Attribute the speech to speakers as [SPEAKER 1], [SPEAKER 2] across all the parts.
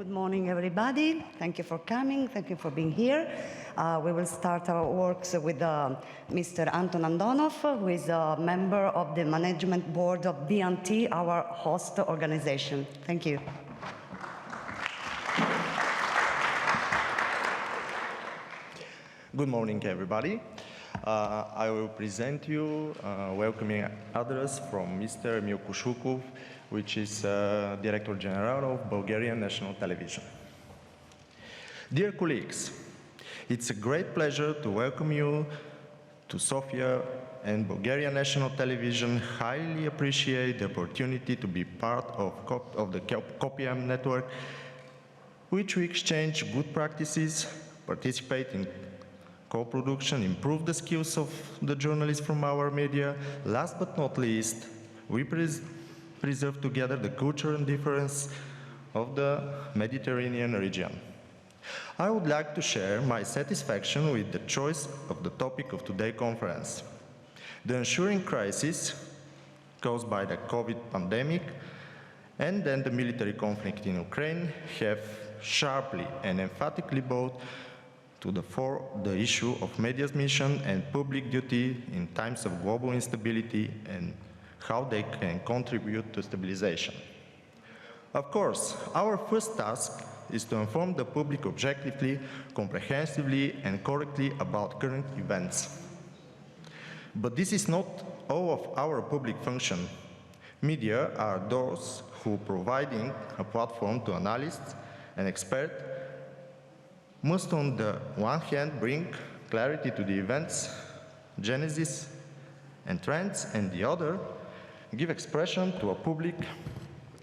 [SPEAKER 1] Good morning, everybody. Thank you for coming. Thank you for being here. We will start our works with Mr. Anton Andonov, who is a member of the management board of BNT, our host organization. Thank you.
[SPEAKER 2] Good morning, everybody. I will present you welcoming address from Mr. Milko Shukov, which is Director General of Bulgarian National Television. Dear colleagues, it's a great pleasure to welcome you to Sofia and Bulgarian National Television. Highly appreciate the opportunity to be part of the COPEAM network, which we exchange good practices, participate in co-production, improve the skills of the journalists from our media. Last but not least, we preserve together the culture and difference of the Mediterranean region. I would like to share my satisfaction with the choice of the topic of today's conference. The ensuing crisis caused by the COVID pandemic and then the military conflict in Ukraine have sharply and emphatically brought to the fore the issue of media's mission and public duty in times of global instability and how they can contribute to stabilization. Of course, our first task is to inform the public objectively, comprehensively, and correctly about current events. But this is not all of our public function. Media are those who providing a platform to analysts and experts must on the one hand bring clarity to the events, genesis, and trends, and the other give expression to a public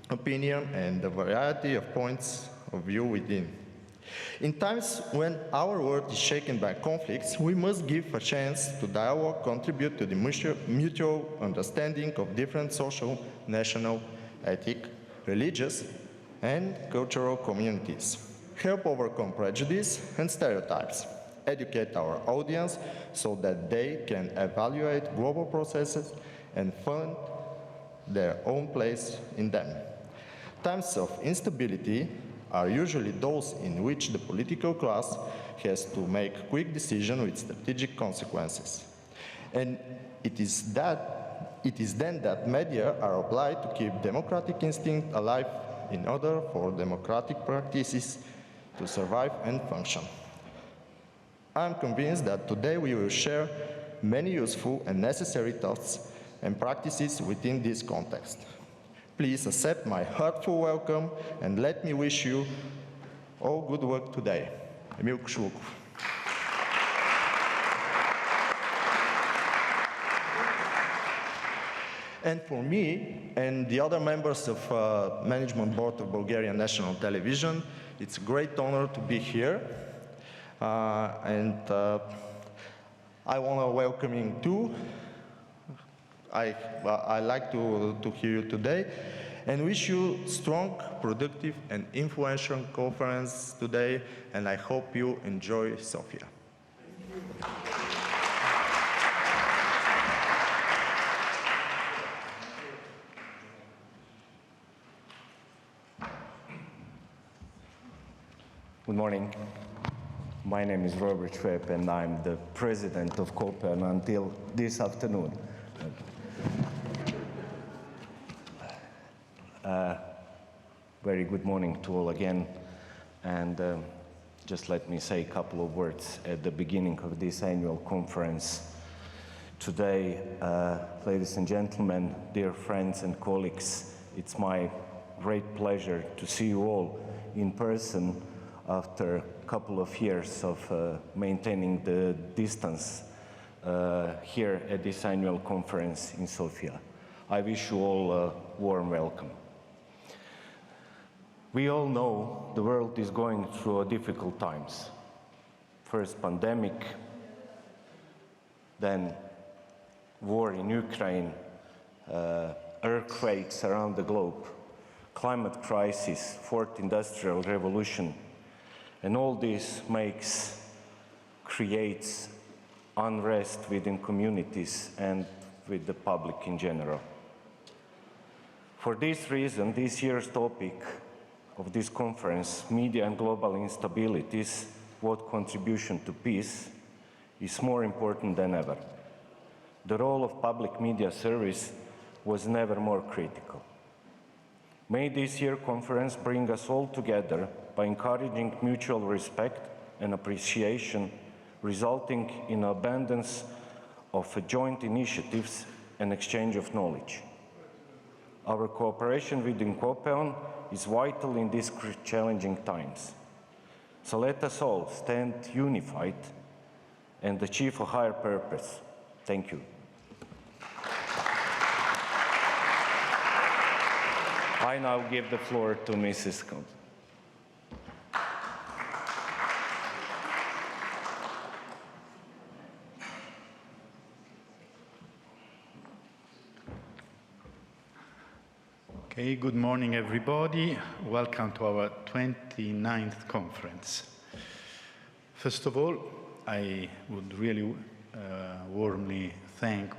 [SPEAKER 2] opinion and the variety of points of view within. In times when our world is shaken by conflicts, we must give a chance to dialogue, contribute to the mutual understanding of different social, national, ethnic, religious, and cultural communities. Help overcome prejudice and stereotypes, educate our audience so that they can evaluate global processes and find their own place in them. Times of instability are usually those in which the political class has to make quick decisions with strategic consequences. And it is then that media are obliged to keep democratic instinct alive in order for democratic practices to survive and function. I'm convinced that today we will share many useful and necessary thoughts and practices within this context. Please accept my heartfelt welcome and let me wish you all good work today. Milko Shukov. And for me and the other members of Management Board of Bulgarian National Television, it's a great honor to be here. I want to welcome you too. I like to hear you today and wish you strong, productive, and influential conference today, and I hope you enjoy Sofia.
[SPEAKER 3] Good morning. My name is Robert Schweb and I'm the president of COPEAM until this afternoon. Very good morning to all again, and just let me say a couple of words at the beginning of this annual conference. Today, ladies and gentlemen, dear friends and colleagues, it's my great pleasure to see you all in person after a couple of years of maintaining the distance here at this annual conference in Sofia. I wish you all a warm welcome. We all know the world is going through difficult times. First pandemic, then war in Ukraine, earthquakes around the globe, climate crisis, fourth industrial revolution, and all this creates unrest within communities and with the public in general. For this reason, this year's topic of this conference, Media and Global Instabilities, What Contribution to Peace, is more important than ever. The role of public media service was never more critical. May this year's conference bring us all together by encouraging mutual respect and appreciation, resulting in abundance of joint initiatives and exchange of knowledge. Our cooperation within COPEAM is vital in these challenging times. So let us all stand unified and achieve a higher purpose. Thank you. I now give the floor to Mrs. Scott.
[SPEAKER 4] Okay, good morning, everybody. Welcome to our 29th conference. First of all, I would really would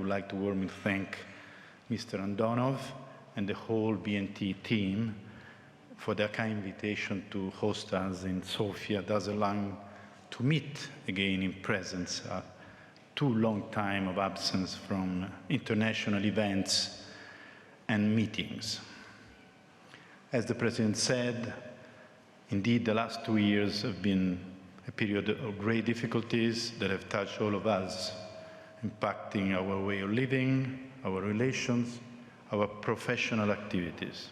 [SPEAKER 4] like to warmly thank Mr. Andonov and the whole BNT team for their kind invitation to host us in Sofia, thus allowing to meet again in presence after too long time of absence from international events and meetings. As the President said, indeed the last 2 years have been a period of great difficulties that have touched all of us, impacting our way of living, our relations, our professional activities.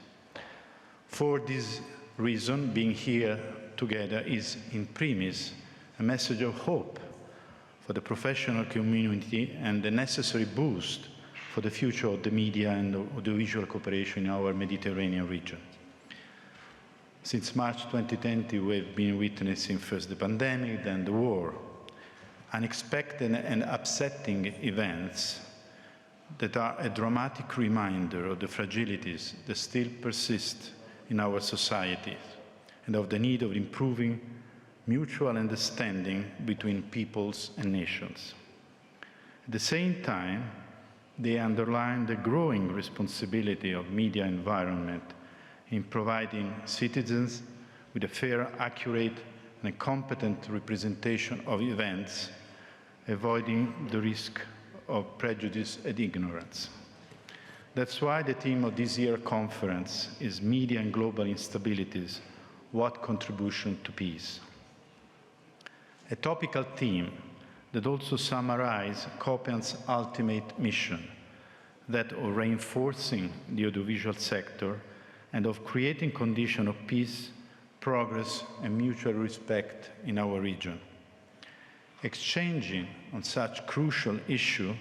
[SPEAKER 4] For this reason, being here together is in premise a message of hope for the professional community and the necessary boost for the future of the media and audiovisual cooperation in our Mediterranean region. Since March 2020, we've been witnessing first the pandemic, then the war, unexpected and upsetting events that are a dramatic reminder of the fragilities that still persist in our societies and of the need of improving mutual understanding between peoples and nations. At the same time, they underline the growing responsibility of media environment in providing citizens with a fair, accurate, and competent representation of events, avoiding the risk of prejudice and ignorance. That's why the theme of this year's conference is Media and Global Instabilities, What Contribution to Peace? A topical theme that also summarizes COPEAM's ultimate mission, that of reinforcing the audiovisual sector and of creating conditions of peace, progress, and mutual respect in our region. Exchanging on such crucial issue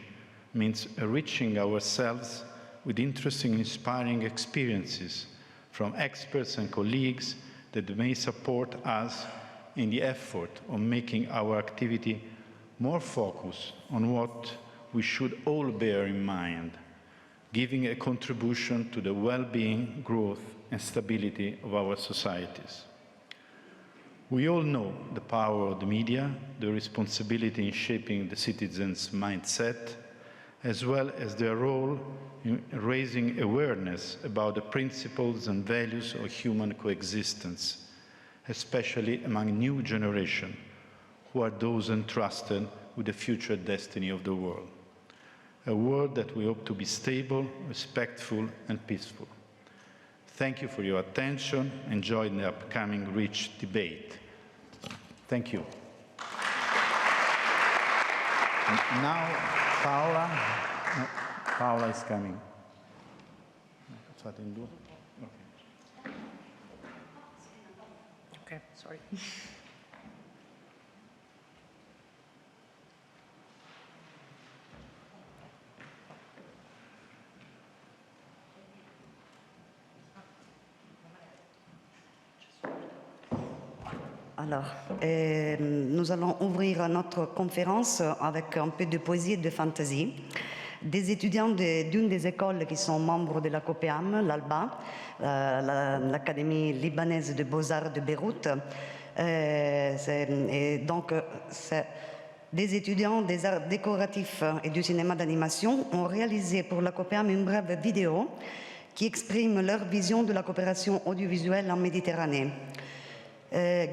[SPEAKER 4] means enriching ourselves with interesting and inspiring experiences from experts and colleagues that may support us in the effort of making our activity more focused on what we should all bear in mind, giving a contribution to the well-being, growth, and stability of our societies. We all know the power of the media, the responsibility in shaping the citizens' mindset, as well as their role in raising awareness about the principles and values of human coexistence, especially among new generation, who are those entrusted with the future destiny of the world. A world that we hope to be stable, respectful, and peaceful. Thank you for your attention. Enjoy the upcoming rich debate. Thank you. Now, Paola is coming.
[SPEAKER 5] Okay, sorry.
[SPEAKER 1] Alors, nous allons ouvrir notre conférence avec un peu de poésie et de fantaisie. Des étudiants d'une des écoles qui sont membres de la COPEAM, l'ALBA, l'Académie libanaise de beaux-arts de Beyrouth. Des étudiants des arts décoratifs et du cinéma d'animation ont réalisé pour la COPEAM une brève vidéo qui expriment leur vision de la coopération audiovisuelle en Méditerranée.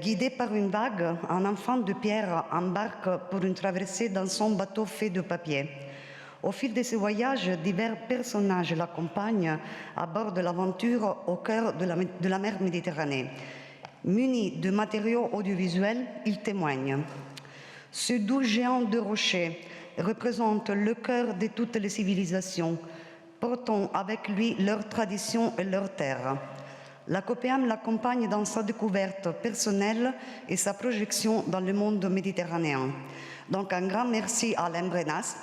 [SPEAKER 1] Guidé par une vague, un enfant de pierre embarque pour une traversée dans son bateau fait de papier. Au fil de ce voyage, divers personnages l'accompagnent à bord de l'aventure au cœur de la mer Méditerranée. Munis de matériaux audiovisuels, ils témoignent. Ce doux géant de rocher représente le cœur de toutes les civilisations, portant avec lui leurs traditions et leurs terres. La COPEAM l'accompagne dans sa découverte personnelle et sa projection dans le monde méditerranéen. Donc un grand merci à Alain Brenas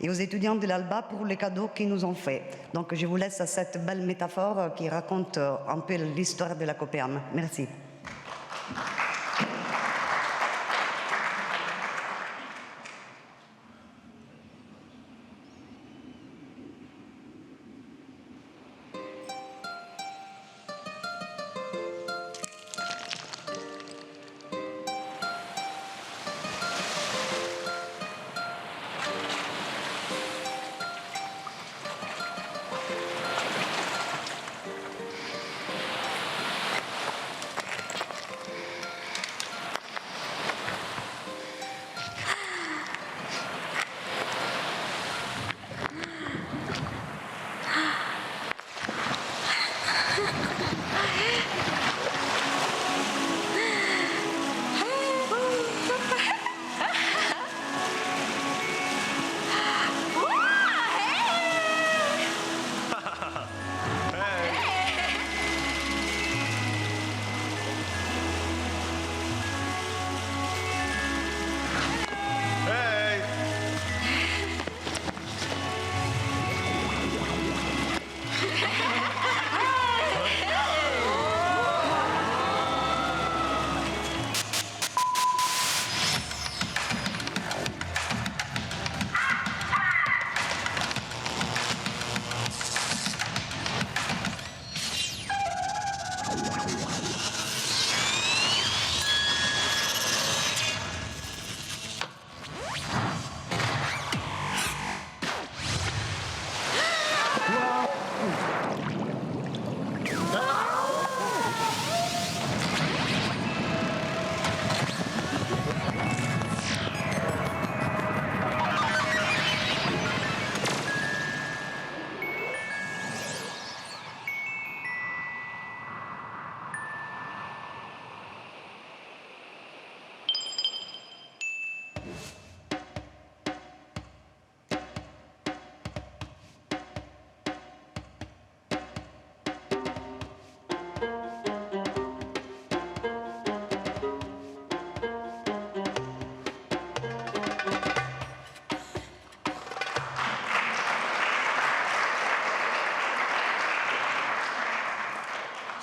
[SPEAKER 1] et aux étudiants de l'ALBA pour les cadeaux qu'ils nous ont faits. Donc je vous laisse à cette belle métaphore qui raconte un peu l'histoire de la COPEAM. Merci.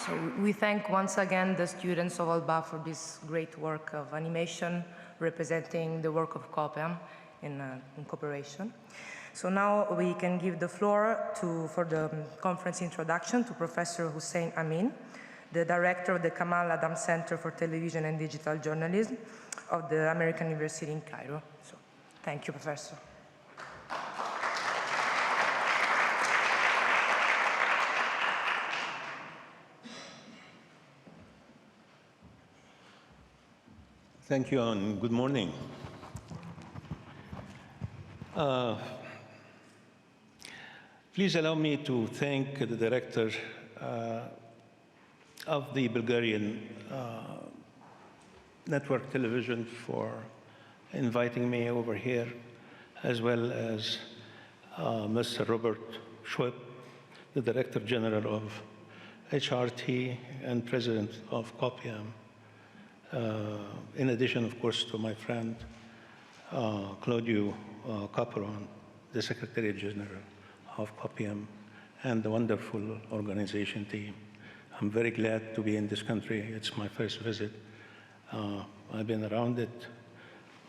[SPEAKER 5] So we thank once again the students of ALBA for this great work of animation representing the work of COPEAM in cooperation. So now we can give the floor for the conference introduction to Professor Hussein Amin, the director of the Kamal Adams Center for Television and Digital Journalism of the American University in Cairo. So thank you, Professor.
[SPEAKER 6] Thank you and good morning. Please allow me to thank the director of the Bulgarian network television for inviting me over here, as well as Mr. Robert Schwab, the Director General of HRT and President of COPEAM. In addition, of course, to my friend Claudio Caperon, the Secretary General of COPEAM, and the wonderful organization team. I'm very glad to be in this country. It's my first visit. I've been around it,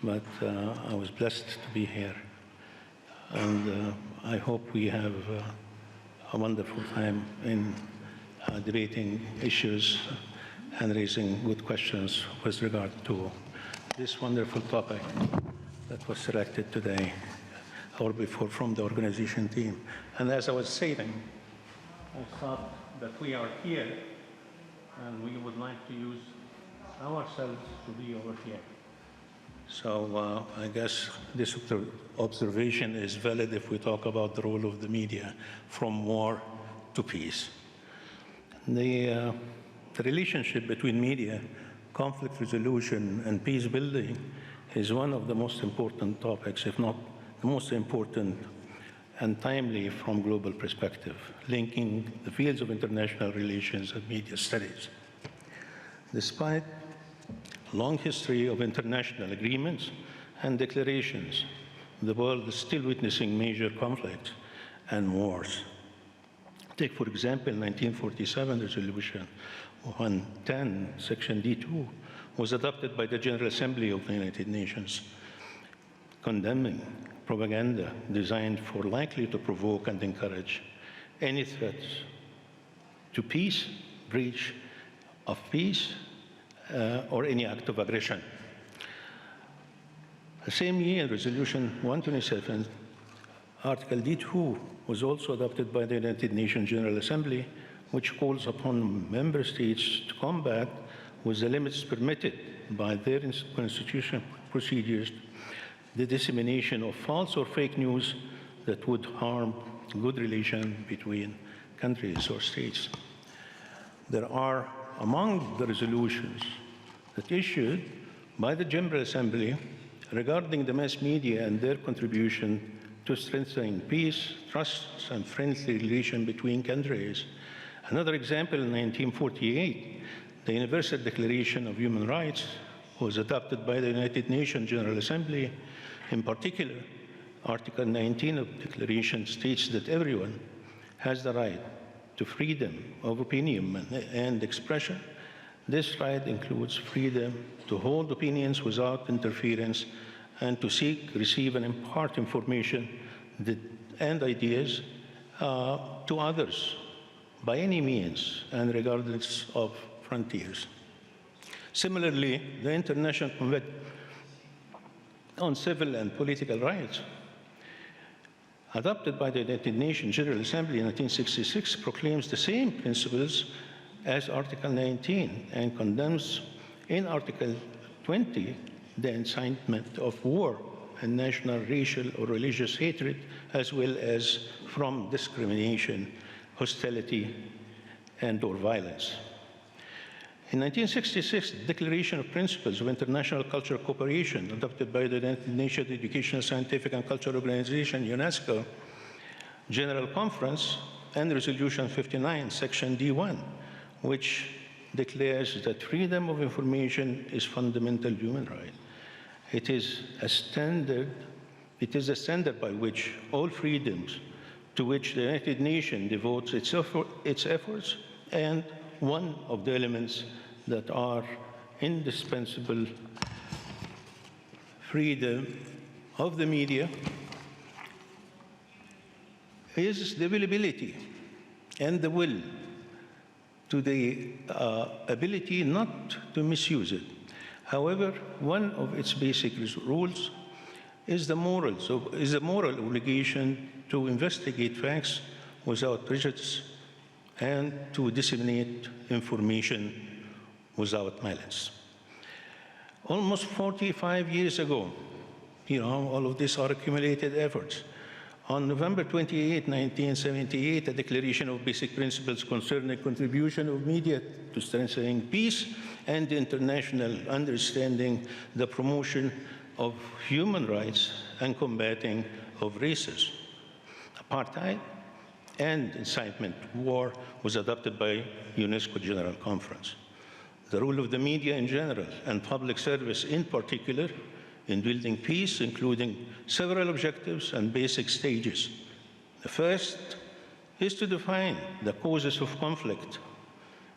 [SPEAKER 6] but I was blessed to be here. And I hope we have a wonderful time in debating issues and raising good questions with regard to this wonderful topic that was selected today or before from the organization team. And as I was saying, I thought that we are here and we would like to use ourselves to be over here. So I guess this observation is valid if we talk about the role of the media from war to peace. The relationship between media, conflict resolution, and peace building is one of the most important topics, if not the most important and timely from global perspective, linking the fields of international relations and media studies. Despite a long history of international agreements and declarations, the world is still witnessing major conflicts and wars. Take, for example, 1947 Resolution 110, Section D2, was adopted by the General Assembly of the United Nations, condemning propaganda designed for likely to provoke and encourage any threats to peace, breach of peace, or any act of aggression. The same year, Resolution 127, Article D2 was also adopted by the United Nations General Assembly, which calls upon member states to combat, with the limits permitted by their constitutional procedures, the dissemination of false or fake news that would harm good relations between countries or states. There are among the resolutions that issued by the General Assembly regarding the mass media and their contribution to strengthening peace, trust, and friendly relations between countries. Another example, in 1948, the Universal Declaration of Human Rights was adopted by the United Nations General Assembly. In particular, Article 19 of the Declaration states that everyone has the right to freedom of opinion and expression. This right includes freedom to hold opinions without interference and to seek, receive, and impart information and ideas to others by any means and regardless of frontiers. Similarly, the International Convention on Civil and Political Rights, adopted by the United Nations General Assembly in 1966, proclaims the same principles as Article 19 and condemns in Article 20 the incitement of war and national, racial, or religious hatred, as well as from discrimination, hostility, and/or violence. In 1966, the Declaration of Principles of International Cultural Cooperation, adopted by the United Nations Educational, Scientific, and Cultural Organization, UNESCO, General Conference, and Resolution 59, Section D1, which declares that freedom of information is fundamental human right. It is a standard by which all freedoms to which the United Nations devotes its efforts, and one of the elements that are indispensable: freedom of the media is the availability and the will to the ability not to misuse it. However, one of its basic rules is the moral obligation to investigate facts without prejudice and to disseminate information without malice. Almost 45 years ago, all of these are accumulated efforts. On November 28, 1978, a Declaration of Basic Principles concerning contribution of media to strengthening peace and international understanding, the promotion of human rights, and combating of racism, apartheid, and incitement to war was adopted by UNESCO General Conference. The role of the media in general and public service in particular in building peace, including several objectives and basic stages. The first is to define the causes of conflict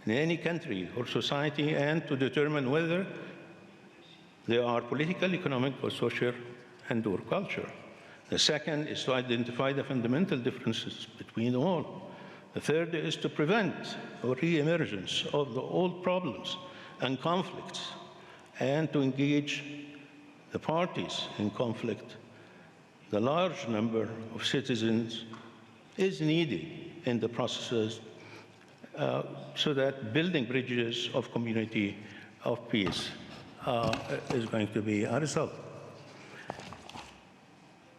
[SPEAKER 6] in any country or society and to determine whether they are political, economic, or social, and/or cultural. The second is to identify the fundamental differences between all. The third is to prevent a re-emergence of the old problems and conflicts and to engage the parties in conflict. The large number of citizens is needed in the processes so that building bridges of community of peace is going to be a result.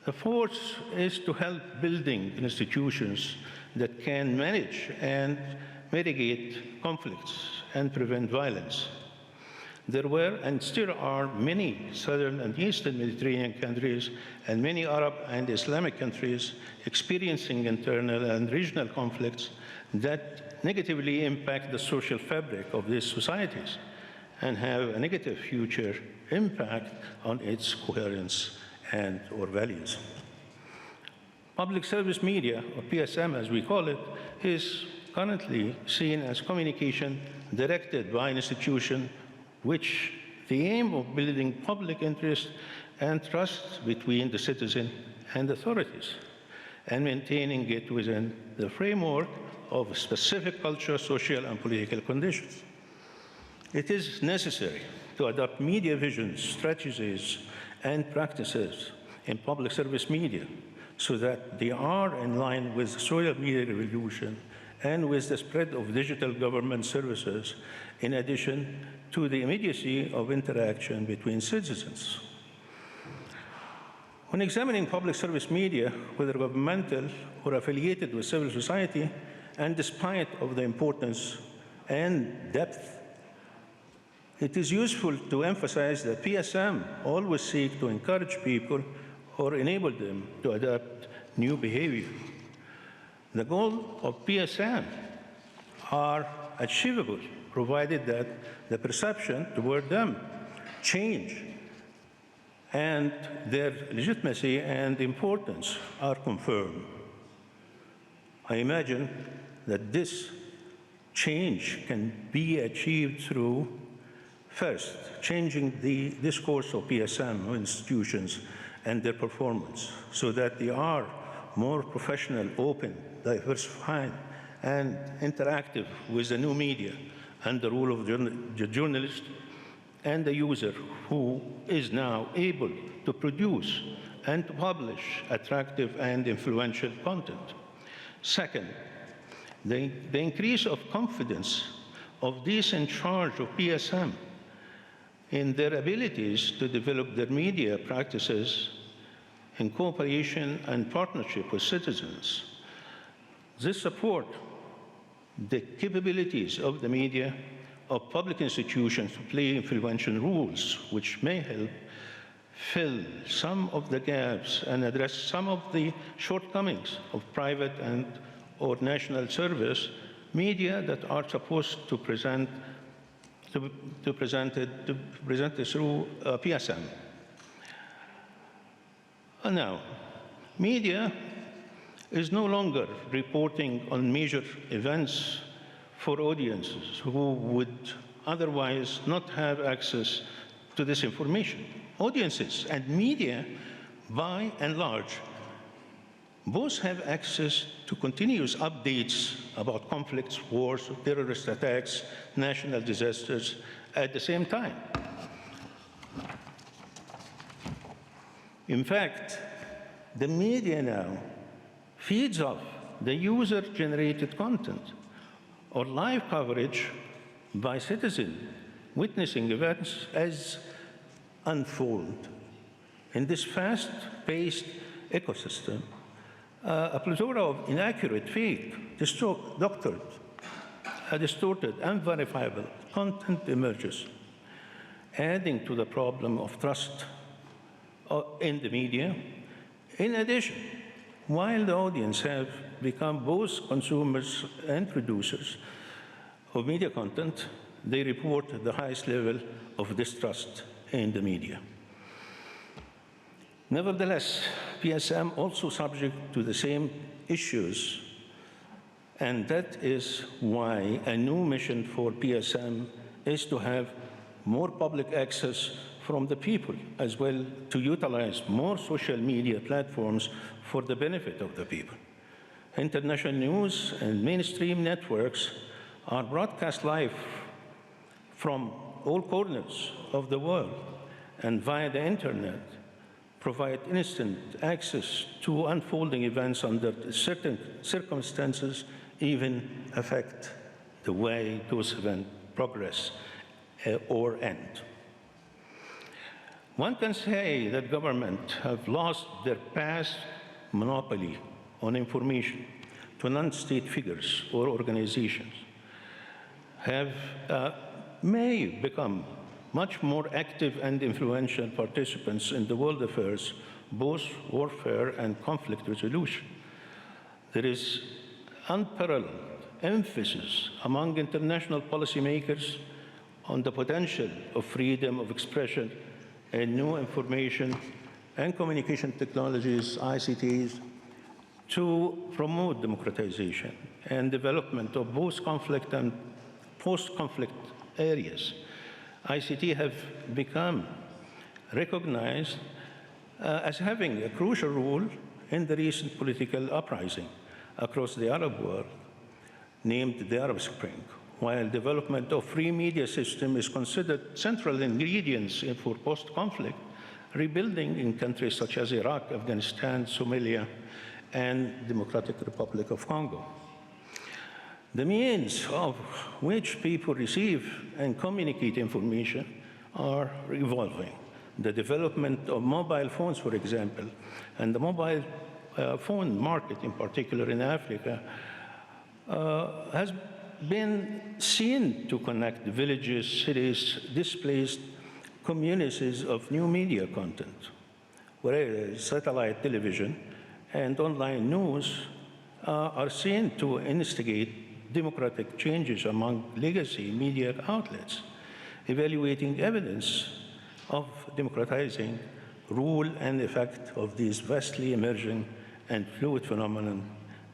[SPEAKER 6] The fourth is to help building institutions that can manage and mitigate conflicts and prevent violence. There were and still are many southern and eastern Mediterranean countries and many Arab and Islamic countries experiencing internal and regional conflicts that negatively impact the social fabric of these societies and have a negative future impact on its coherence and or values. Public service media, or PSM as we call it, is currently seen as communication directed by an institution which the aim of building public interest and trust between the citizen and authorities, and maintaining it within the framework of specific cultural, social, and political conditions. It is necessary to adopt media visions, strategies, and practices in public service media so that they are in line with the social media revolution and with the spread of digital government services, in addition to the immediacy of interaction between citizens. When examining public service media, whether governmental or affiliated with civil society, and despite of the importance and depth, it is useful to emphasize that PSM always seek to encourage people or enable them to adopt new behavior. The goal of PSM are achievable, provided that the perception toward them change and their legitimacy and importance are confirmed. I imagine that this change can be achieved through, first, changing the discourse of PSM institutions and their performance so that they are more professional, open, diversified, and interactive with the new media and the role of the journalist and the user who is now able to produce and to publish attractive and influential content. Second, the increase of confidence of those in charge of PSM in their abilities to develop their media practices in cooperation and partnership with citizens. This support the capabilities of the media, of public institutions to play influential roles, which may help fill some of the gaps and address some of the shortcomings of private and or national service media that are supposed to present it through PSM. Now, media is no longer reporting on major events for audiences who would otherwise not have access to this information. Audiences and media, by and large, both have access to continuous updates about conflicts, wars, terrorist attacks, national disasters at the same time. In fact, the media now feeds off the user-generated content or live coverage by citizens witnessing events as unfold. In this fast-paced ecosystem, a plethora of inaccurate, fake, distorted, unverifiable content emerges, adding to the problem of trust in the media. In addition, while the audience have become both consumers and producers of media content, they report the highest level of distrust in the media. Nevertheless, PSM also subject to the same issues, and that is why a new mission for PSM is to have more public access from the people, as well to utilize more social media platforms for the benefit of the people. International news and mainstream networks are broadcast live from all corners of the world, and via the internet provide instant access to unfolding events under certain circumstances, even affect the way those events progress or end. One can say that governments have lost their past monopoly on information to non-state figures or organizations, may become much more active and influential participants in the world affairs, both warfare and conflict resolution. There is unparalleled emphasis among international policymakers on the potential of freedom of expression and new information and communication technologies, ICTs, to promote democratization and development of both conflict and post-conflict areas. ICT have become recognized as having a crucial role in the recent political uprising across the Arab world, named the Arab Spring, while development of free media system is considered central ingredients for post-conflict rebuilding in countries such as Iraq, Afghanistan, Somalia, and Democratic Republic of Congo. The means of which people receive and communicate information are evolving. The development of mobile phones, for example, and the mobile phone market in particular in Africa has been seen to connect villages, cities, displaced communities of new media content, whereas satellite television and online news are seen to instigate democratic changes among legacy media outlets, evaluating evidence of democratizing rule and effect of these vastly emerging and fluid phenomenon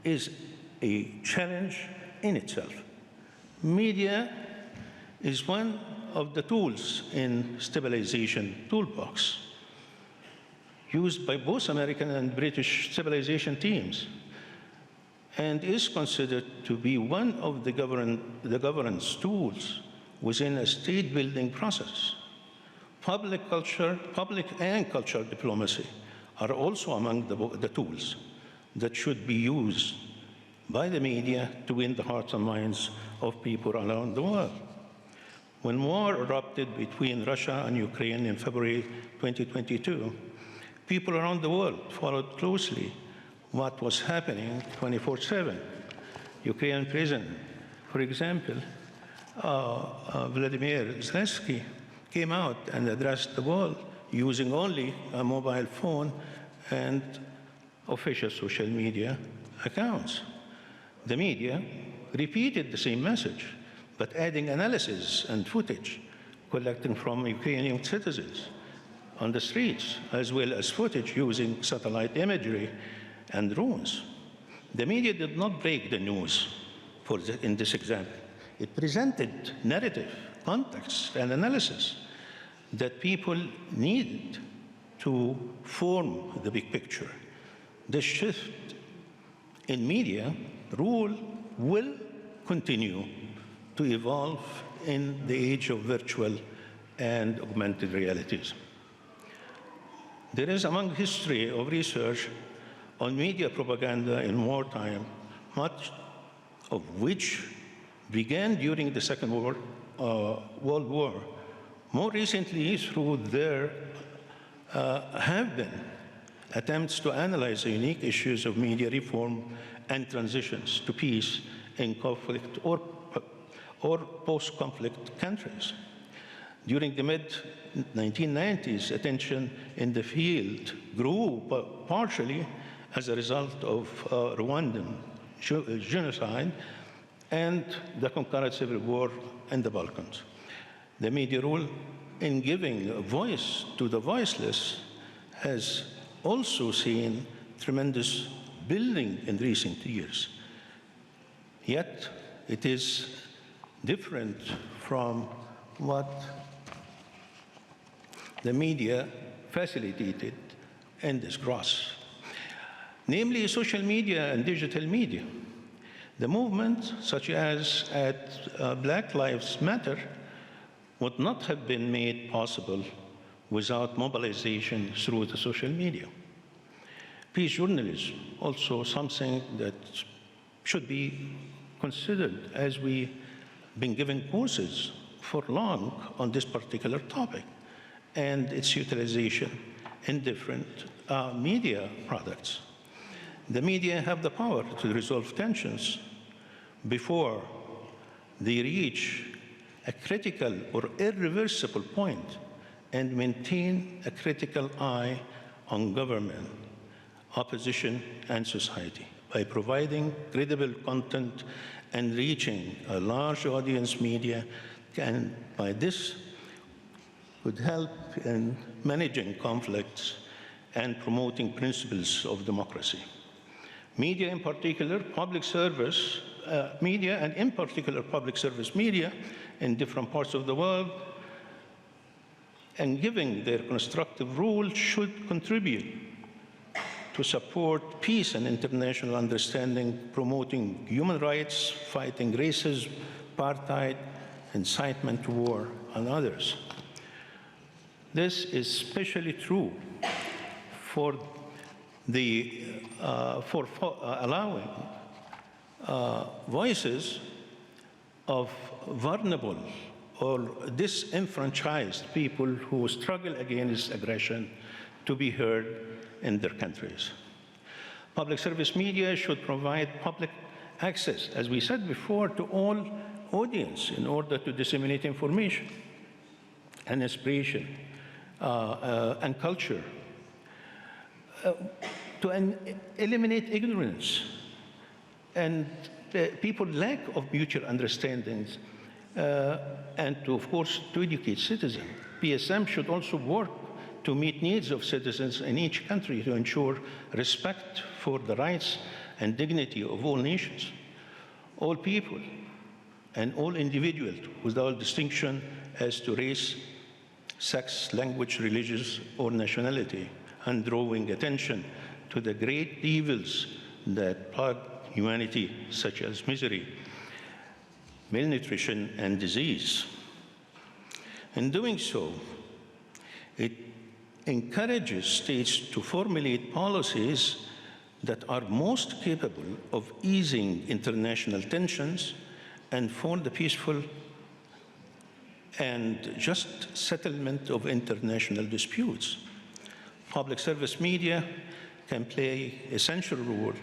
[SPEAKER 6] is a challenge in itself. Media is one of the tools in stabilization toolbox used by both American and British stabilization teams, and is considered to be one of the governance tools within a state-building process. Public and cultural diplomacy are also among the tools that should be used by the media to win the hearts and minds of people around the world. When war erupted between Russia and Ukraine in February 2022, people around the world followed closely what was happening 24/7. Ukrainian President, for example, Vladimir Zelensky, came out and addressed the world using only a mobile phone and official social media accounts. The media repeated the same message, but adding analysis and footage collected from Ukrainian citizens on the streets, as well as footage using satellite imagery and drones. The media did not break the news in this example. It presented narrative, context, and analysis that people needed to form the big picture. The shift in media rule will continue to evolve in the age of virtual and augmented realities. There is among history of research on media propaganda in wartime, much of which began during the Second World War. More recently, through there have been attempts to analyze the unique issues of media reform and transitions to peace in conflict or post-conflict countries. During the mid-1990s, attention in the field grew partially as a result of Rwandan genocide and the concurrent civil war in the Balkans. The media role in giving a voice to the voiceless has also seen tremendous building in recent years. Yet, it is different from what the media facilitated in this growth, namely social media and digital media. The movement, such as at Black Lives Matter, would not have been made possible without mobilization through the social media. Peace journalism, also something that should be considered as we been giving courses for long on this particular topic and its utilization in different media products. The media have the power to resolve tensions before they reach a critical or irreversible point and maintain a critical eye on government, opposition, and society by providing credible content and reaching a large audience. Media can, by this, would help in managing conflicts and promoting principles of democracy. Media, in particular, public service media, and in particular public service media in different parts of the world, and giving their constructive role, should contribute to support peace and international understanding, promoting human rights, fighting racism, apartheid, incitement to war, and others. This is especially true for allowing voices of vulnerable or disenfranchised people who struggle against aggression to be heard in their countries. Public service media should provide public access, as we said before, to all audience in order to disseminate information and inspiration and culture, to eliminate ignorance and people's lack of mutual understandings, and to, of course, to educate citizens. PSM should also work to meet needs of citizens in each country to ensure respect for the rights and dignity of all nations, all people, and all individuals without distinction as to race, sex, language, religious, or nationality, and drawing attention to the great evils that plague humanity, such as misery, malnutrition, and disease. In doing so, it encourages states to formulate policies that are most capable of easing international tensions and for the peaceful and just settlement of international disputes. Public service media can play an essential role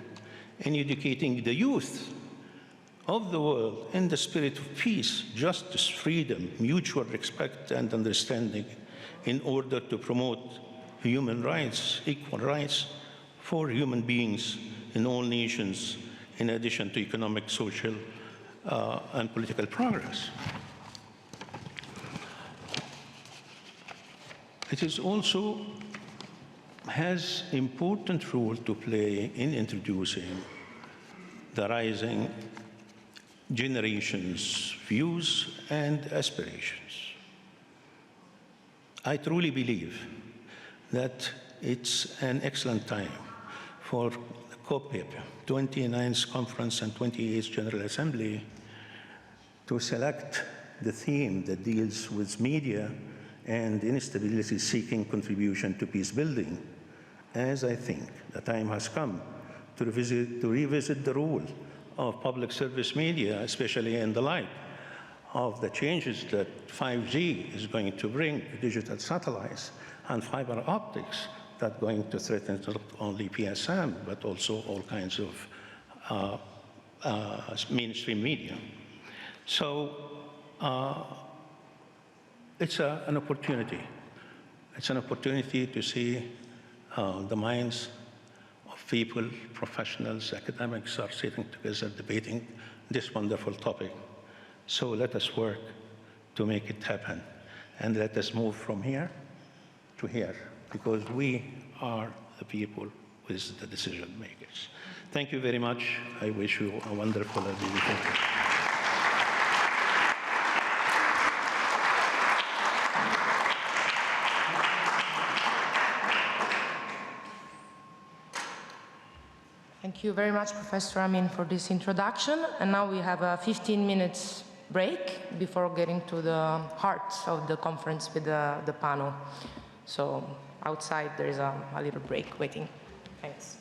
[SPEAKER 6] in educating the youth of the world in the spirit of peace, justice, freedom, mutual respect, and understanding in order to promote human rights, equal rights for human beings in all nations, in addition to economic, social, and political progress. It is also has important role to play in introducing the rising generations' views and aspirations. I truly believe that it's an excellent time for the COPEAM 29th Conference and 28th General Assembly to select the theme that deals with media and instability seeking contribution to peace building, as I think the time has come to revisit the role of public service media, especially in the light of the changes that 5G is going to bring to digital satellites and fiber optics that are going to threaten not only PSM, but also all kinds of mainstream media. So it's an opportunity. It's an opportunity to see the minds of people, professionals, academics are sitting together debating this wonderful topic. So let us work to make it happen. And let us move from here to here, because we are the people with the decision makers. Thank you very much. I wish you a wonderful and beautiful day.
[SPEAKER 5] Thank you very much, Professor Amin, for this introduction. And now we have a 15 minutes break before getting to the heart of the conference with the panel. So outside there is a little break waiting. Thanks.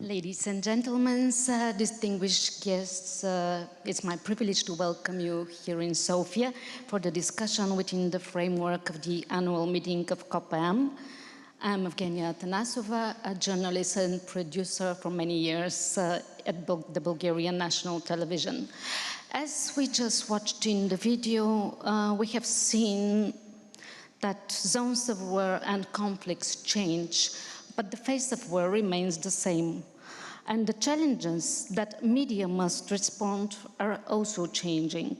[SPEAKER 7] Ladies and gentlemen, distinguished guests, it's my privilege to welcome you here in Sofia for the discussion within the framework of the annual meeting of COPEAM. I'm Evgenia Atanasova, a journalist and producer for many years at the Bulgarian National Television. As we just watched in the video, we have seen that zones of war and conflicts change, but the face of war remains the same. And the challenges that media must respond are also changing.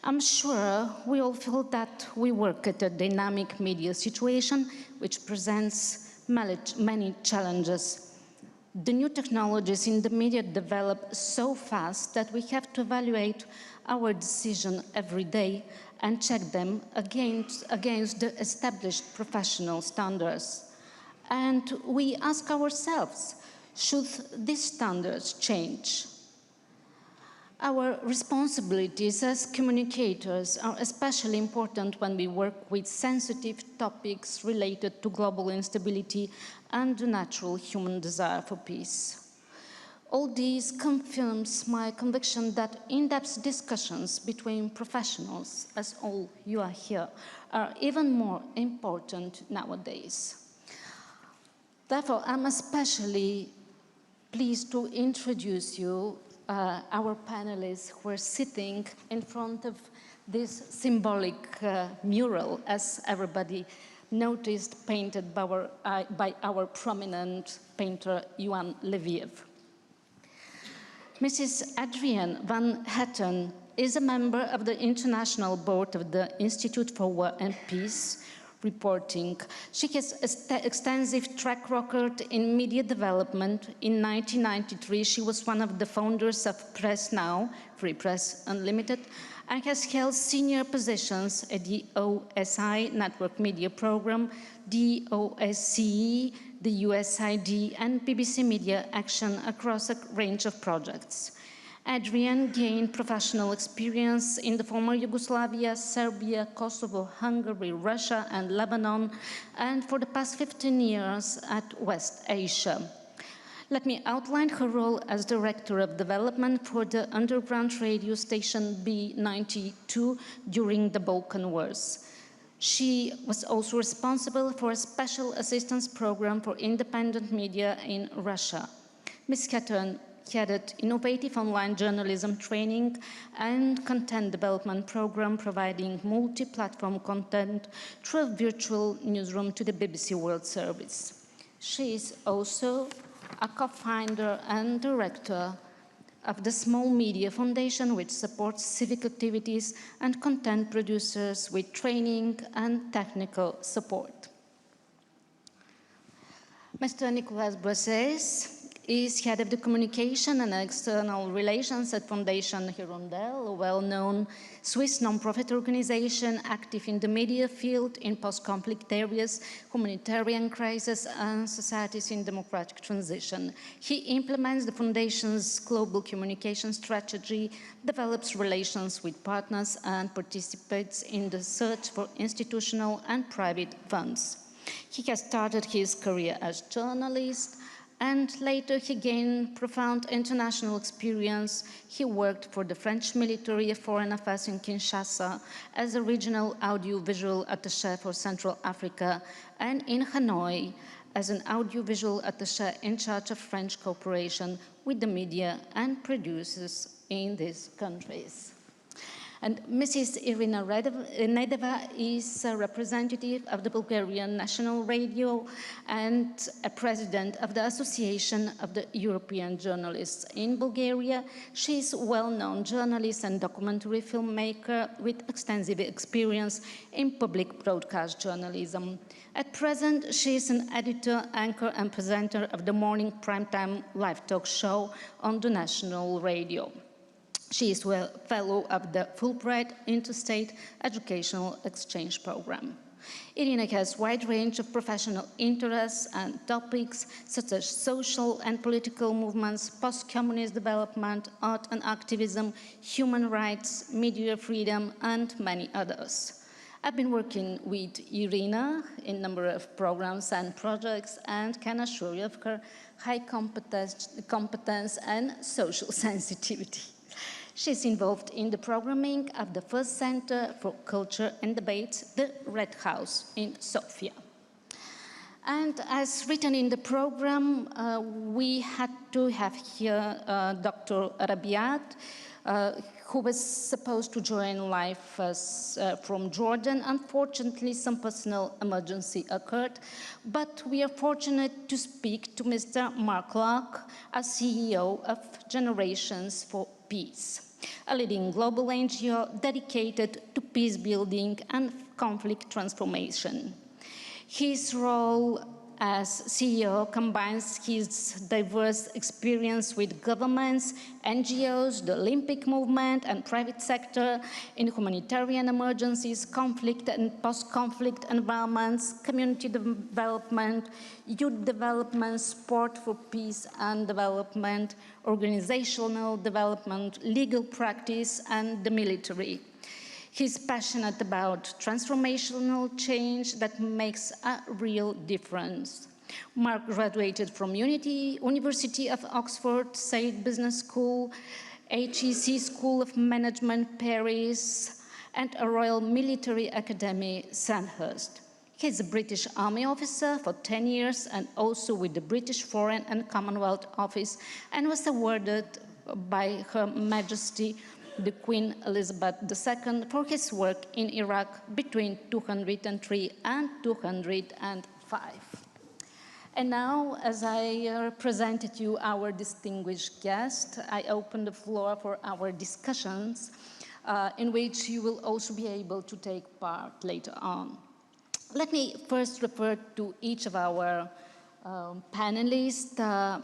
[SPEAKER 7] I'm sure we all feel that we work at a dynamic media situation which presents many challenges. The new technologies in the media develop so fast that we have to evaluate our decision every day and check them against the established professional standards. And we ask ourselves, should these standards change? Our responsibilities as communicators are especially important when we work with sensitive topics related to global instability and the natural human desire for peace. All this confirms my conviction that in-depth discussions between professionals, as all you are here, are even more important nowadays. Therefore, I'm especially pleased to introduce you our panelists who are sitting in front of this symbolic mural, as everybody noticed, painted by our prominent painter, Ioan Leviev. Mrs. Adrienne Van Hetten is a member of the International Board of the Institute for War and Peace Reporting. She has an extensive track record in media development. In 1993, she was one of the founders of Press Now, Free Press Unlimited, and has held senior positions at the OSI Network Media Program, the OSCE, the USID, and BBC Media Action across a range of projects. Adrienne gained professional experience in the former Yugoslavia, Serbia, Kosovo, Hungary, Russia, and Lebanon, and for the past 15 years at West Asia. Let me outline her role as Director of Development for the underground radio station B92 during the Balkan Wars. She was also responsible for a special assistance program for independent media in Russia. Ms. Hetten headed innovative online journalism training and content development program providing multi-platform content through a virtual newsroom to the BBC World Service. She is also a co-founder and director of the Small Media Foundation, which supports civic activities and content producers with training and technical support. Mr. Nicolas Boisses is head of the communication and external relations at Fondation Hirondelle, a well-known Swiss non-profit organization active in the media field in post-conflict areas, humanitarian crisis, and societies in democratic transition. He implements the Foundation's global communication strategy, develops relations with partners, and participates in the search for institutional and private funds. He has started his career as journalist, and later he gained profound international experience. He worked for the French military foreign affairs in Kinshasa as a regional audiovisual attaché for Central Africa, and in Hanoi as an audiovisual attaché in charge of French cooperation with the media and producers in these countries. And Mrs. Irina Nedeva is a representative of the Bulgarian National Radio and a president of the Association of the European Journalists in Bulgaria. She is a well-known journalist and documentary filmmaker with extensive experience in public broadcast journalism. At present, she is an editor, anchor, and presenter of the morning primetime live talk show on the National Radio. She is a fellow of the Fulbright Interstate Educational Exchange Program. Irina has a wide range of professional interests and topics such as social and political movements, post-communist development, art and activism, human rights, media freedom, and many others. I've been working with Irina in a number of programs and projects and can assure you of her high competence and social sensitivity. She's involved in the programming of the first Center for Culture and Debate, the Red House in Sofia. And as written in the program, we had to have here Dr. Rabiat, who was supposed to join live from Jordan. Unfortunately, some personal emergency occurred, but we are fortunate to speak to Mr. Mark Locke, a CEO of Generations for Peace, a leading global NGO dedicated to peace building and conflict transformation. His role as CEO combines his diverse experience with governments, NGOs, the Olympic movement, and private sector in humanitarian emergencies, conflict and post-conflict environments, community development, youth development, support for peace and development, organizational development, legal practice, and the military. He's passionate about transformational change that makes a real difference. Mark graduated from University of Oxford, Said Business School, HEC School of Management, Paris, and a Royal Military Academy, Sandhurst. He's a British Army officer for 10 years and also with the British Foreign and Commonwealth Office, and was awarded by Her Majesty the Queen Elizabeth II for his work in Iraq between 203 and 205. And now, as I presented you our distinguished guest, I open the floor for our discussions, in which you will also be able to take part later on. Let me first refer to each of our panelists.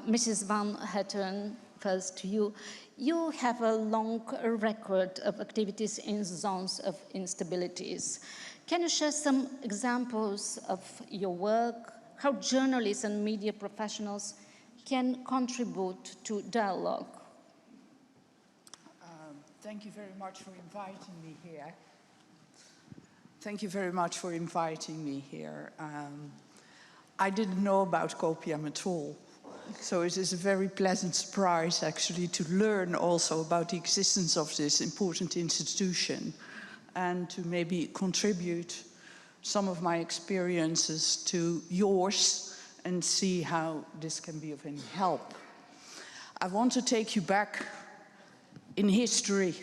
[SPEAKER 7] Mrs. Van Hetten, first to you. You have a long record of activities in zones of instabilities. Can you share some examples of your work, how journalists and media professionals can contribute to dialogue?
[SPEAKER 8] Thank you very much for inviting me here. Thank you very much for inviting me here. I didn't know about COPEAM at all. So it is a very pleasant surprise, actually, to learn also about the existence of this important institution and to maybe contribute some of my experiences to yours and see how this can be of any help. I want to take you back in history,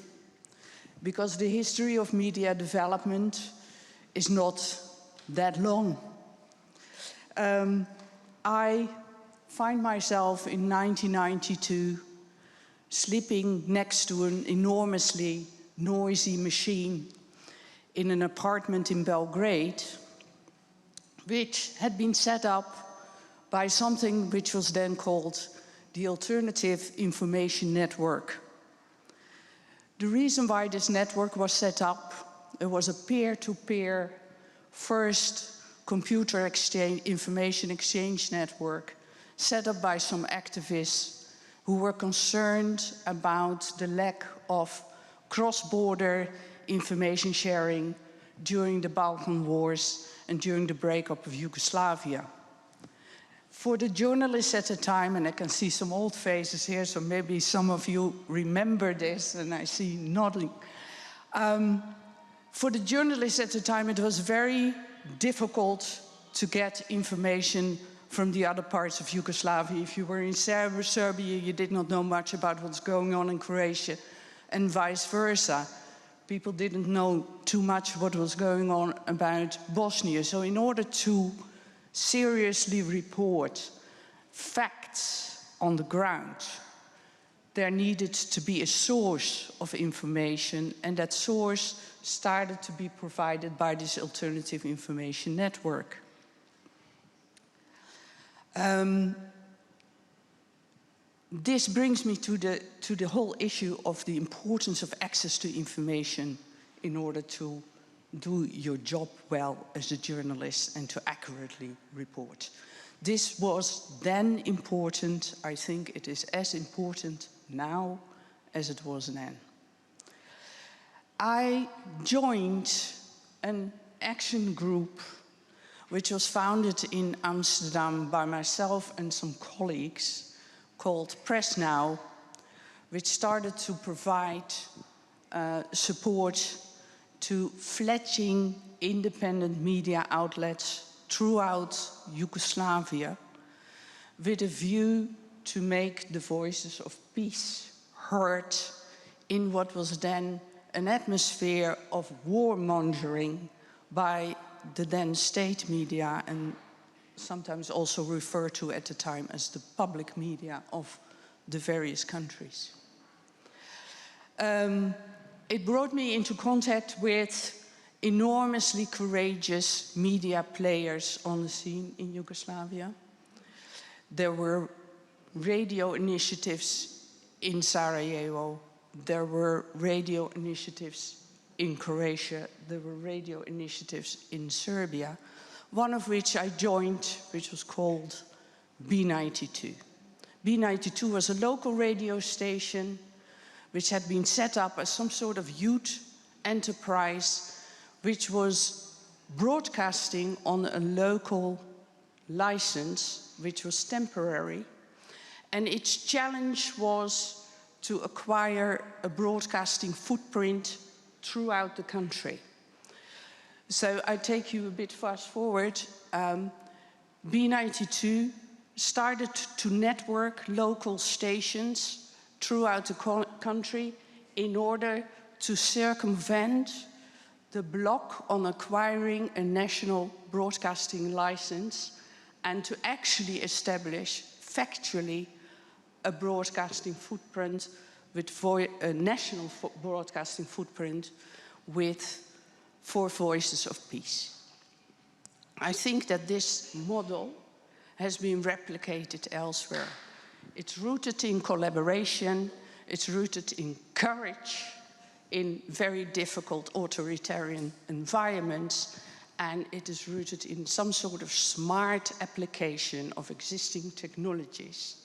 [SPEAKER 8] because the history of media development is not that long. I find myself in 1992 sleeping next to an enormously noisy machine in an apartment in Belgrade, which had been set up by something which was then called the Alternative Information Network. The reason why this network was set up, it was a peer-to-peer first computer exchange, information exchange network set up by some activists who were concerned about the lack of cross-border information sharing during the Balkan Wars and during the breakup of Yugoslavia. For the journalists at the time, and I can see some old faces here, so maybe some of you remember this, and I see nodding. For the journalists at the time, it was very difficult to get information from the other parts of Yugoslavia. If you were in Serbia, you did not know much about what's going on in Croatia, and vice versa. People didn't know too much what was going on about Bosnia. So in order to seriously report facts on the ground, there needed to be a source of information, and that source started to be provided by this Alternative Information Network. This brings me to the whole issue of the importance of access to information in order to do your job well as a journalist and to accurately report. This was then important. I think it is as important now as it was then. I joined an action group which was founded in Amsterdam by myself and some colleagues called Press Now, which started to provide support to fledgling independent media outlets throughout Yugoslavia with a view to make the voices of peace heard in what was then an atmosphere of warmongering by the then state media, and sometimes also referred to at the time as the public media of the various countries. It brought me into contact with enormously courageous media players on the scene in Yugoslavia. There were radio initiatives in Sarajevo, there were radio initiatives in Croatia, there were radio initiatives in Serbia, one of which I joined, which was called B92. B92 was a local radio station which had been set up as some sort of youth enterprise, which was broadcasting on a local license, which was temporary, and its challenge was to acquire a broadcasting footprint throughout the country. So I take you a bit fast forward. B92 started to network local stations throughout the country in order to circumvent the block on acquiring a national broadcasting license and to actually establish factually a broadcasting footprint with a national broadcasting footprint for voices of peace. I think that this model has been replicated elsewhere. It's rooted in collaboration, it's rooted in courage, in very difficult authoritarian environments, and it is rooted in some sort of smart application of existing technologies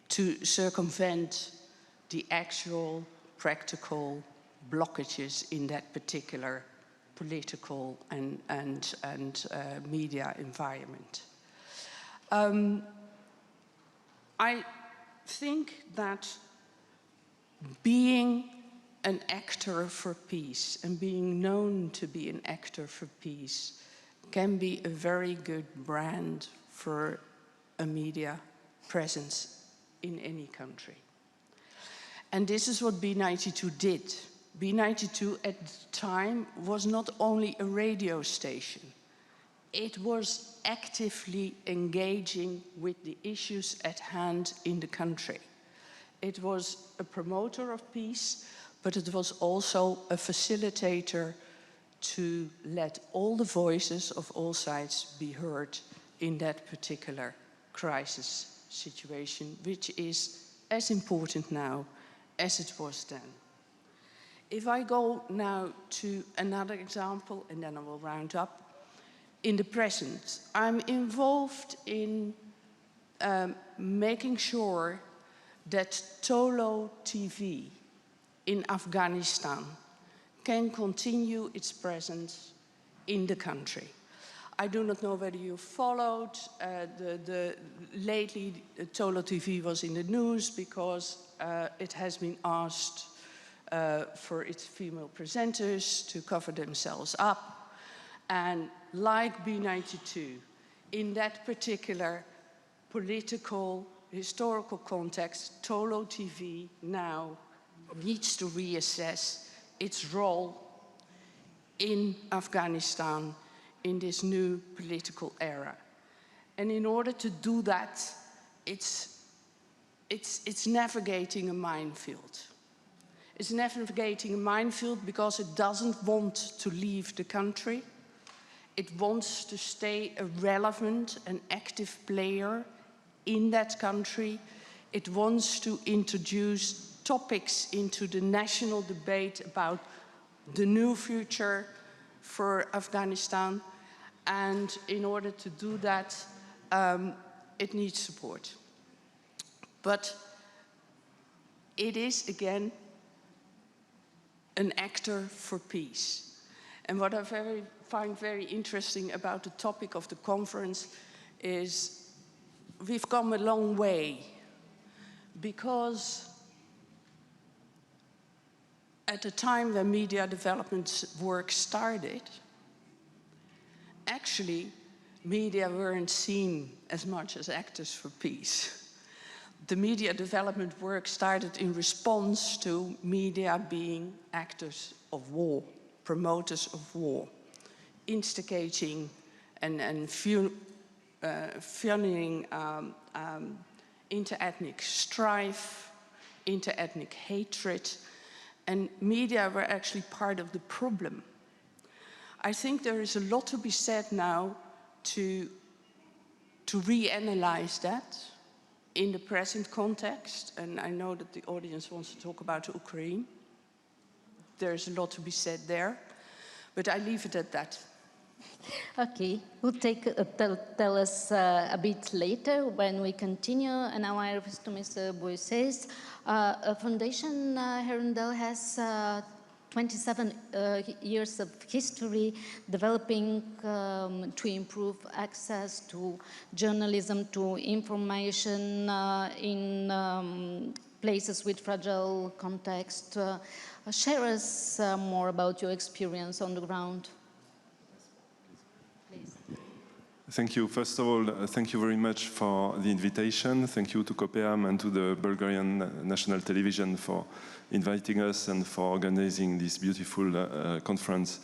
[SPEAKER 8] to circumvent the actual practical blockages in that particular political and media environment. I think that being an actor for peace and being known to be an actor for peace can be a very good brand for a media presence in any country. And this is what B92 did. B92 at the time was not only a radio station, it was actively engaging with the issues at hand in the country. It was a promoter of peace, but it was also a facilitator to let all the voices of all sides be heard in that particular crisis situation, which is as important now as it was then. If I go now to another example, and then I will round up. In the present, I'm involved in making sure that Tolo TV in Afghanistan can continue its presence in the country. I do not know whether you followed, lately Tolo TV was in the news because it has been asked for its female presenters to cover themselves up. And like B92, in that particular political, historical context, Tolo TV now needs to reassess its role in Afghanistan in this new political era. And in order to do that, it's navigating a minefield. It's navigating a minefield because it doesn't want to leave the country. It wants to stay a relevant and active player in that country. It wants to introduce topics into the national debate about the new future for Afghanistan. And in order to do that, it needs support. But it is, again, an actor for peace. And what I find very interesting about the topic of the conference is we've come a long way, because at the time when media development work started, actually media weren't seen as much as actors for peace. The media development work started in response to media being actors of war, promoters of war, instigating and fueling inter-ethnic strife, inter-ethnic hatred, and media were actually part of the problem. I think there is a lot to be said now to reanalyze that in the present context, and I know that the audience wants to talk about Ukraine. There's a lot to be said there, but I leave it at that.
[SPEAKER 7] Okay, we'll tell us a bit later when we continue. And now I refer to Mr. Boisses. Foundation Herondel has 27 years of history developing to improve access to journalism, to information in places with fragile context. Share us more about your experience on the ground. Please.
[SPEAKER 9] Thank you. First of all, thank you very much for the invitation. Thank you to COPEAM and to the Bulgarian National Television for inviting us and for organizing this beautiful conference.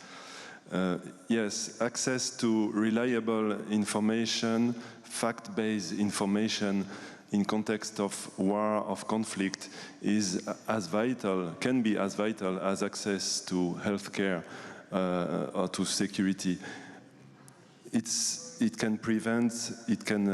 [SPEAKER 9] Yes, access to reliable information, fact-based information in context of war, of conflict, is as vital, can be as vital as access to healthcare or to security. It can prevent, it can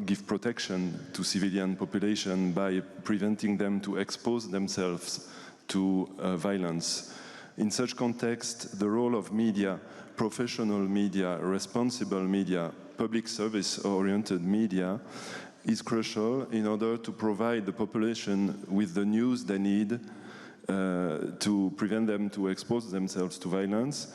[SPEAKER 9] give protection to civilian population by preventing them to expose themselves to violence. In such context, the role of media, professional media, responsible media, public service-oriented media, is crucial in order to provide the population with the news they need to prevent them to expose themselves to violence.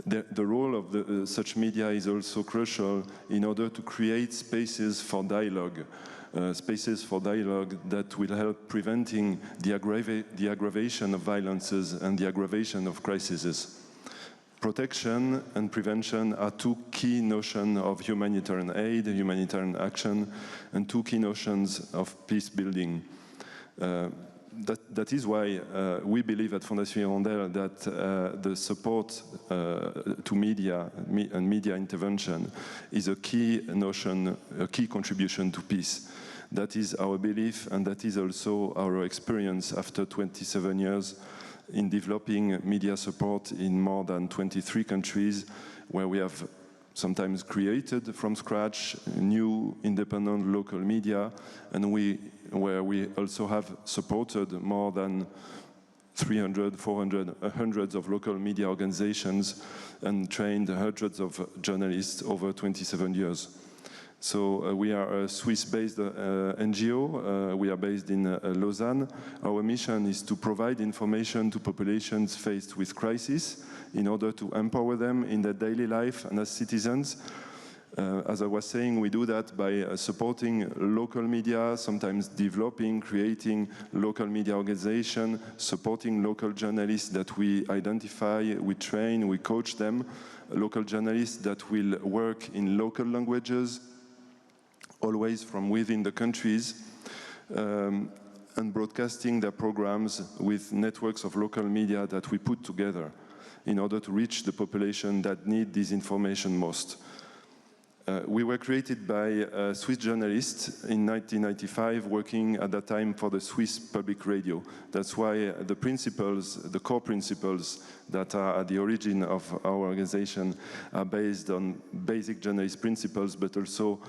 [SPEAKER 9] The role of such media is also crucial in order to create spaces for dialogue that will help preventing the aggravation of violences and the aggravation of crises. Protection and prevention are two key notions of humanitarian aid, humanitarian action, and two key notions of peace building. That is why we believe at Fondation Hirondelle that the support to media and media intervention is a key notion, a key contribution to peace. That is our belief, and that is also our experience after 27 years in developing media support in more than 23 countries, where we have sometimes created from scratch new independent local media, and where we also have supported more than 300, 400, hundreds of local media organizations and trained hundreds of journalists over 27 years. So we are a Swiss-based NGO. We are based in Lausanne. Our mission is to provide information to populations faced with crisis in order to empower them in their daily life and as citizens. As I was saying, we do that by supporting local media, sometimes developing, creating local media organization, supporting local journalists that we identify, we train, we coach them, local journalists that will work in local languages, always from within the countries, and broadcasting their programs with networks of local media that we put together in order to reach the population that need this information most. We were created by Swiss journalists in 1995, working at that time for the Swiss public radio. That's why the principles, the core principles that are at the origin of our organization are based on basic journalist principles, but also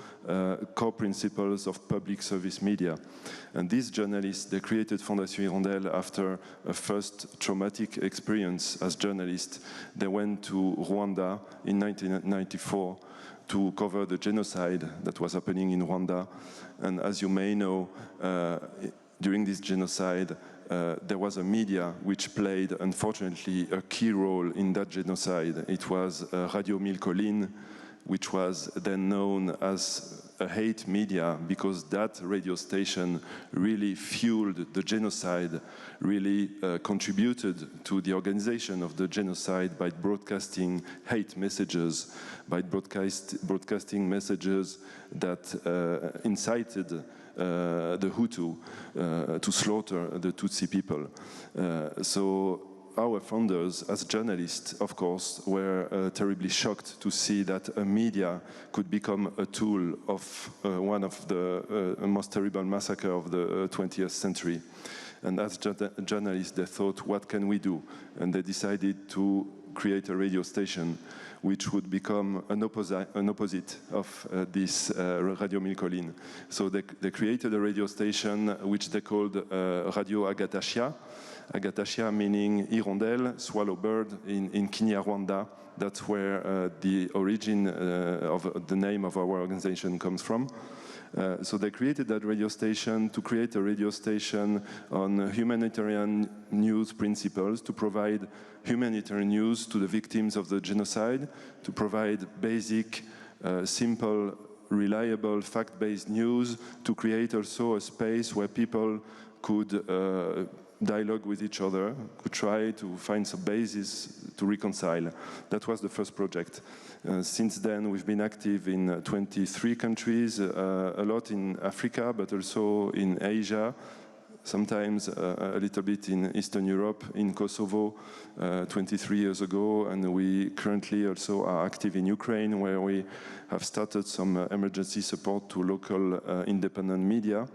[SPEAKER 9] core principles of public service media. And these journalists, they created Fondation Hirondelle after a first traumatic experience as journalists. They went to Rwanda in 1994 to cover the genocide that was happening in Rwanda. And as you may know, during this genocide, there was a media which played, unfortunately, a key role in that genocide. It was Radio Milcolin, which was then known as a hate media, because that radio station really fueled the genocide, really contributed to the organization of the genocide by broadcasting hate messages, by broadcasting messages that incited the Hutu to slaughter the Tutsi people. So our founders, as journalists, of course, were terribly shocked to see that a media could become a tool of one of the most terrible massacres of the 20th century. And as journalists, they thought, what can we do? And they decided to create a radio station which would become an opposite of this Radio Milcolin. So they created a radio station which they called Radio Agatashia. Agatashia meaning hirondelle, swallow bird in Kinyarwanda. That's where the origin of the name of our organization comes from. So they created that radio station to create a radio station on humanitarian news principles, to provide humanitarian news to the victims of the genocide, to provide basic, simple, reliable, fact-based news, to create also a space where people could dialogue with each other, could try to find some basis to reconcile. That was the first project. Since then, we've been active in 23 countries, a lot in Africa, but also in Asia, sometimes a little bit in Eastern Europe, in Kosovo 23 years ago, and we currently also are active in Ukraine, where we have started some emergency support to local independent media.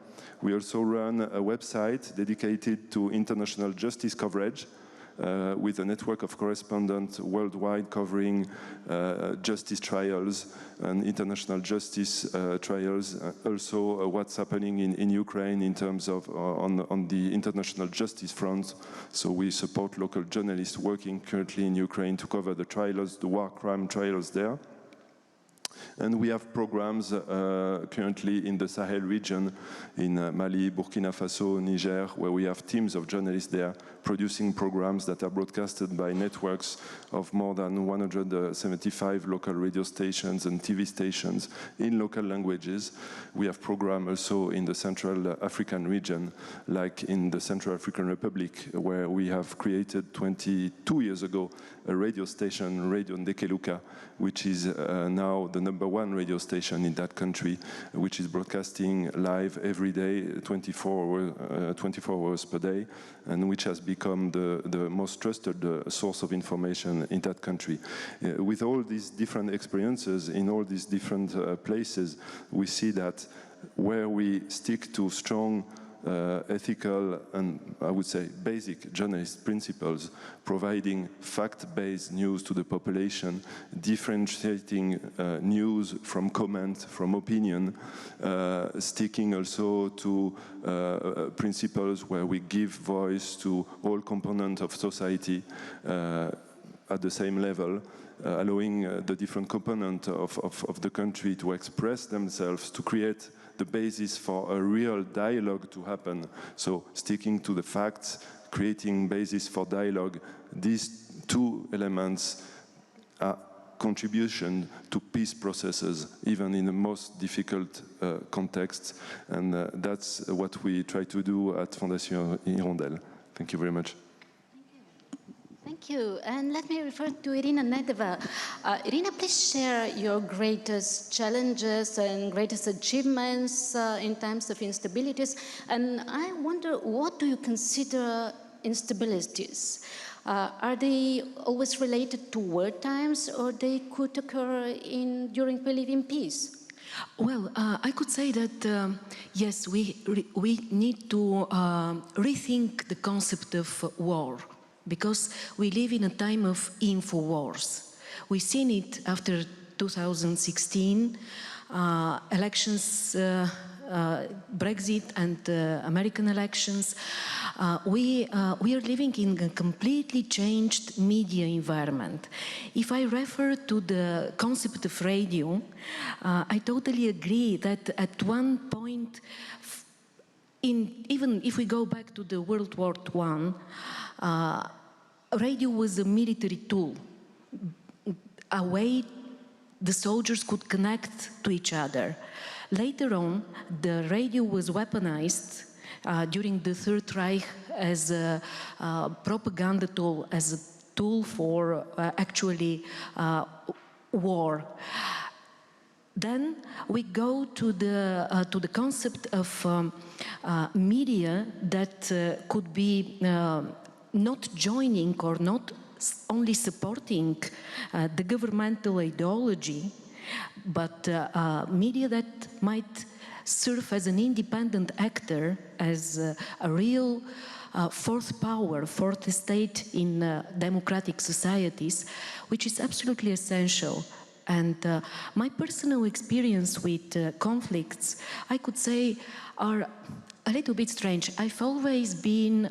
[SPEAKER 9] We also run a website dedicated to international justice coverage, with a network of correspondents worldwide covering justice trials and international justice trials. Also what's happening in Ukraine in terms of on the international justice front. So we support local journalists working currently in Ukraine to cover the trials, the war crime trials there. And we have programs currently in the Sahel region, in Mali, Burkina Faso, Niger, where we have teams of journalists there producing programs that are broadcasted by networks of more than 175 local radio stations and TV stations in local languages. We have programs also in the Central African region, like in the Central African Republic, where we have created 22 years ago a radio station, Radio Ndekeluka, which is now the #1 radio station in that country, which is broadcasting live every day, 24 hours per day, and which has become the most trusted source of information in that country. With all these different experiences in all these different places, we see that where we stick to strong ethical and, I would say, basic journalist principles, providing fact-based news to the population, differentiating news from comment, from opinion, sticking also to principles where we give voice to all components of society at the same level, allowing the different components of the country to express themselves, to create the basis for a real dialogue to happen. So sticking to the facts, creating basis for dialogue, these two elements are contribution to peace processes, even in the most difficult contexts. And that's what we try to do at Fondation Hirondelle. Thank you very much.
[SPEAKER 7] Thank you. And let me refer to Irina Nedeva. Irina, please share your greatest challenges and greatest achievements in times of instabilities. And I wonder, what do you consider instabilities? Are they always related to war times, or they could occur during we live in peace?
[SPEAKER 10] Well, I could say that, yes, we need to rethink the concept of war, because we live in a time of info wars. We've seen it after 2016, elections, Brexit and American elections. We are living in a completely changed media environment. If I refer to the concept of radio, I totally agree that at one point even if we go back to the World War I, radio was a military tool, a way the soldiers could connect to each other. Later on, the radio was weaponized during the Third Reich as a propaganda tool, as a tool for actually war. Then we go to the concept of media that could be not joining or not only supporting the governmental ideology, but media that might serve as an independent actor, as a real fourth power, fourth estate in democratic societies, which is absolutely essential. And my personal experience with conflicts, I could say, are a little bit strange. I've always been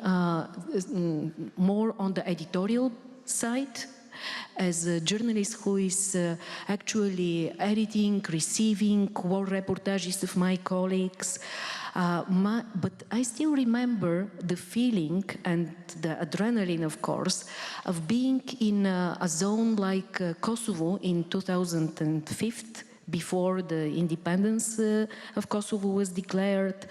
[SPEAKER 10] more on the editorial side, as a journalist who is actually editing, receiving war reportages of my colleagues. But I still remember the feeling and the adrenaline, of course, of being in a zone like Kosovo in 2005, before the independence of Kosovo was declared,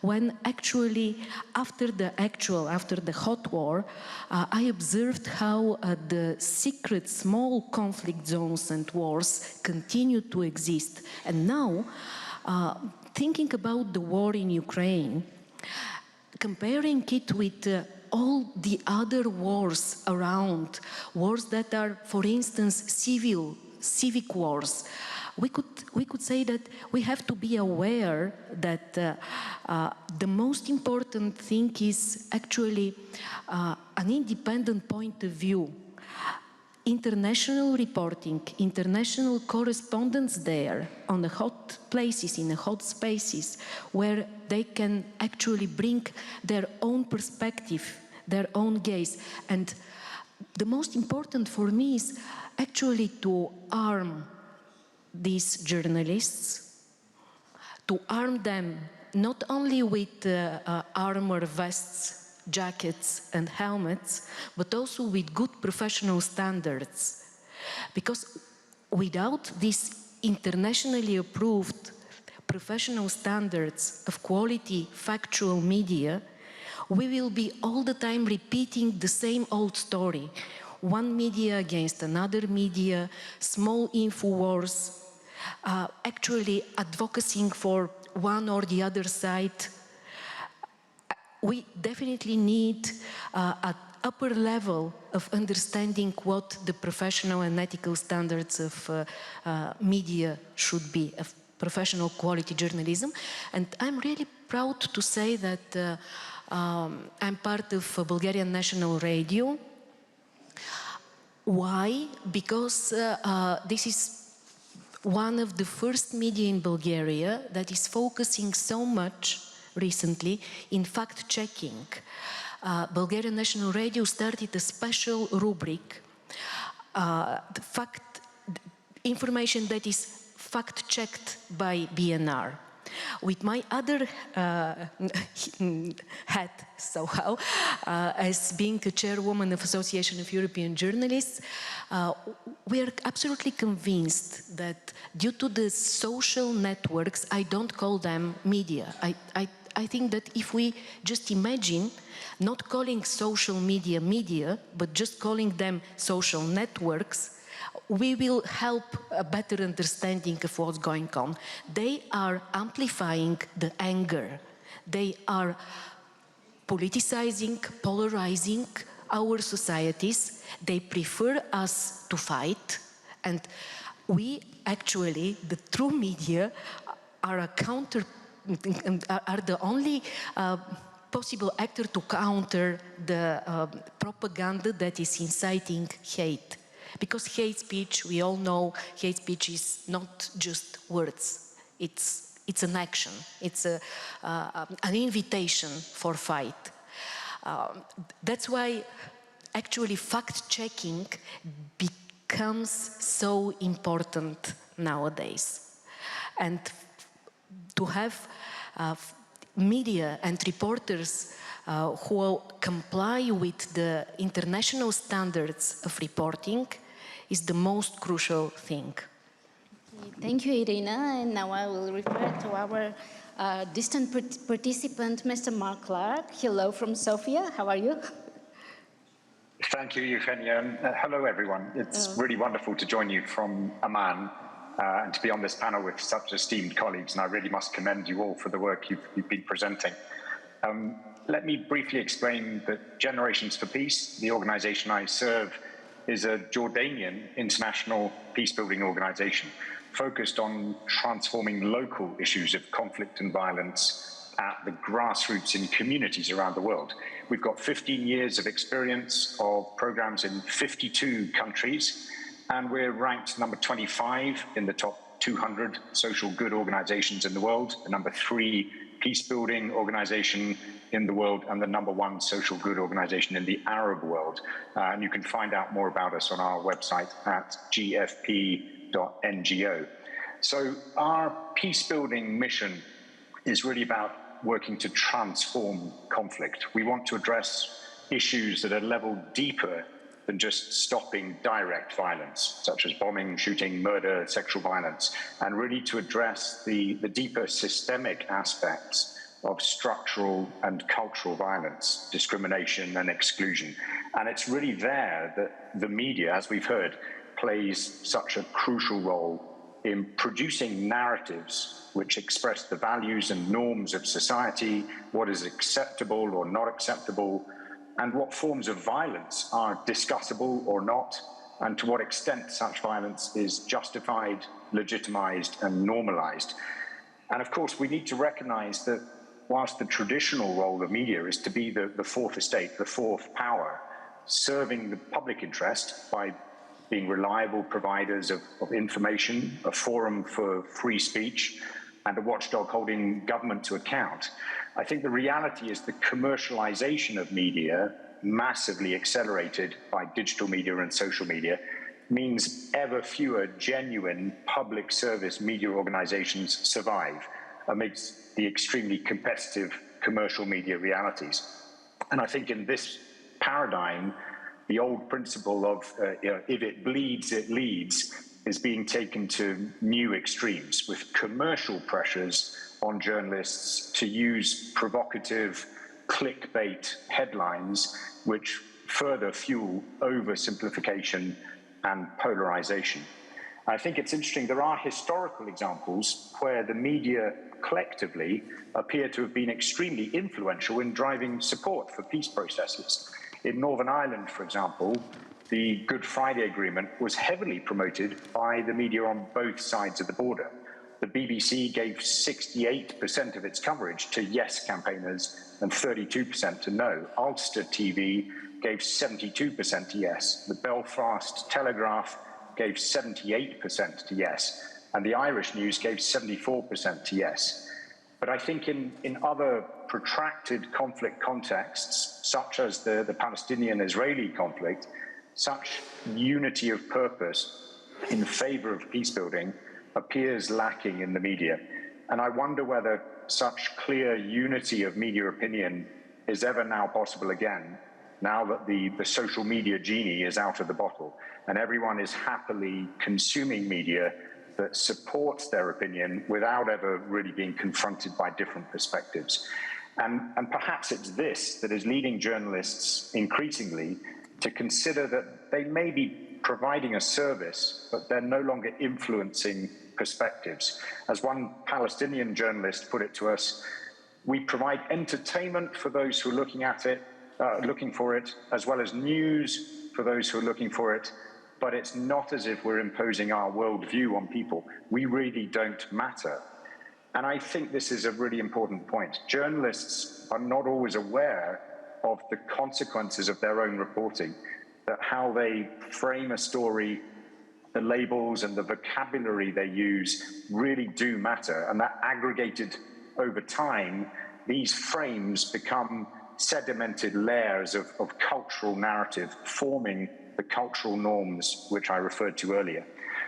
[SPEAKER 10] when actually, after the hot war, I observed how the secret small conflict zones and wars continue to exist. And now, thinking about the war in Ukraine, comparing it with all the other wars around, wars that are, for instance, civic wars, we could say that we have to be aware that the most important thing is actually an independent point of view. International reporting, international correspondence there on the hot places, in the hot spaces, where they can actually bring their own perspective, their own gaze. And the most important for me is actually to arm these journalists, to arm them not only with armor vests, jackets and helmets, but also with good professional standards. Because without these internationally approved professional standards of quality factual media, we will be all the time repeating the same old story. One media against another media, small info wars, actually advocating for one or the other side. We definitely need an upper level of understanding what the professional and ethical standards of media should be, of professional quality journalism. And I'm really proud to say that I'm part of Bulgarian National Radio. Why? Because this is one of the first media in Bulgaria that is focusing so much recently in fact-checking. Bulgarian National Radio started a special rubric, information that is fact-checked by BNR. With my other hat, somehow, as being a chairwoman of Association of European Journalists, we are absolutely convinced that due to the social networks, I don't call them media. I think that if we just imagine not calling social media media, but just calling them social networks, we will help a better understanding of what's going on. They are amplifying the anger. They are politicizing, polarizing our societies. They prefer us to fight. And we actually, the true media, are the only possible actor to counter the propaganda that is inciting hate. Because hate speech, we all know, hate speech is not just words. It's an action. It's an invitation for fight. That's why actually fact-checking becomes so important nowadays. And to have media and reporters who comply with the international standards of reporting is the most crucial thing.
[SPEAKER 7] Thank you, Irina. And now I will refer to our distant participant, Mr. Mark Clark. Hello from Sofia. How are you?
[SPEAKER 11] Thank you, Eugenia. And hello, everyone. It's really wonderful to join you from Amman and to be on this panel with such esteemed colleagues. And I really must commend you all for the work you've been presenting. Let me briefly explain that Generations for Peace, the organization I serve, is a Jordanian international peacebuilding organization focused on transforming local issues of conflict and violence at the grassroots in communities around the world. We've got 15 years of experience of programs in 52 countries, and we're ranked number 25 in the top 200 social good organizations in the world, the number 3 peacebuilding organization in the world, and the number 1 social good organization in the Arab world. And you can find out more about us on our website at gfp.ngo. So our peacebuilding mission is really about working to transform conflict. We want to address issues that are leveled deeper than just stopping direct violence, such as bombing, shooting, murder, sexual violence, and really to address the deeper systemic aspects of structural and cultural violence, discrimination and exclusion. And it's really there that the media, as we've heard, plays such a crucial role in producing narratives which express the values and norms of society, what is acceptable or not acceptable, and what forms of violence are discussable or not, and to what extent such violence is justified, legitimized, and normalized. And of course, we need to recognize that whilst the traditional role of media is to be the fourth estate, the fourth power, serving the public interest by being reliable providers of information, a forum for free speech, and a watchdog holding government to account, I think the reality is the commercialization of media, massively accelerated by digital media and social media, means ever fewer genuine public service media organizations survive amidst the extremely competitive commercial media realities. And I think in this paradigm, the old principle of if it bleeds, it leads, is being taken to new extremes with commercial pressures on journalists to use provocative clickbait headlines which further fuel oversimplification and polarization. I think it's interesting, there are historical examples where the media collectively appear to have been extremely influential in driving support for peace processes. In Northern Ireland, for example, the Good Friday Agreement was heavily promoted by the media on both sides of the border. The BBC gave 68% of its coverage to yes campaigners and 32% to no. Ulster TV gave 72% to yes. The Belfast Telegraph gave 78% to yes. And the Irish News gave 74% to yes. But I think in other protracted conflict contexts, such as the Palestinian-Israeli conflict, such unity of purpose in favor of peacebuilding appears lacking in the media. And I wonder whether such clear unity of media opinion is ever now possible again, now that the social media genie is out of the bottle and everyone is happily consuming media that supports their opinion without ever really being confronted by different perspectives. And perhaps it's this that is leading journalists increasingly to consider that they may be providing a service, but they're no longer influencing perspectives. As one Palestinian journalist put it to us, we provide entertainment for those who are looking for it, as well as news for those who are looking for it, but it's not as if we're imposing our worldview on people. We really don't matter. And I think this is a really important point. Journalists are not always aware of the consequences of their own reporting, that how they frame a story, the labels and the vocabulary they use really do matter, and that aggregated over time, these frames become sedimented layers of cultural narrative, forming the cultural norms which I referred to earlier.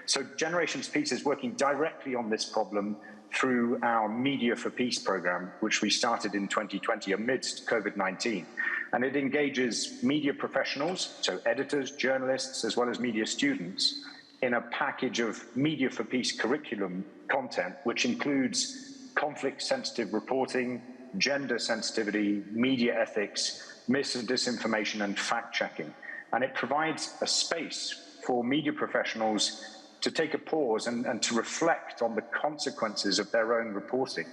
[SPEAKER 11] So Generations Peace is working directly on this problem through our Media for Peace program, which we started in 2020 amidst COVID-19. And it engages media professionals, so editors, journalists, as well as media students, in a package of Media for Peace curriculum content, which includes conflict-sensitive reporting, gender sensitivity, media ethics, mis and disinformation, and fact-checking. And it provides a space for media professionals to take a pause and to reflect on the consequences of their own reporting.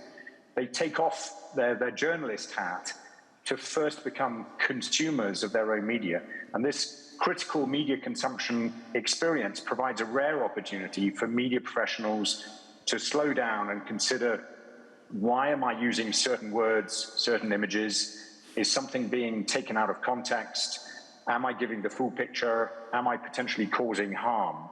[SPEAKER 11] They take off their journalist hat to first become consumers of their own media. And this critical media consumption experience provides a rare opportunity for media professionals to slow down and consider, why am I using certain words, certain images? Is something being taken out of context? Am I giving the full picture? Am I potentially causing harm?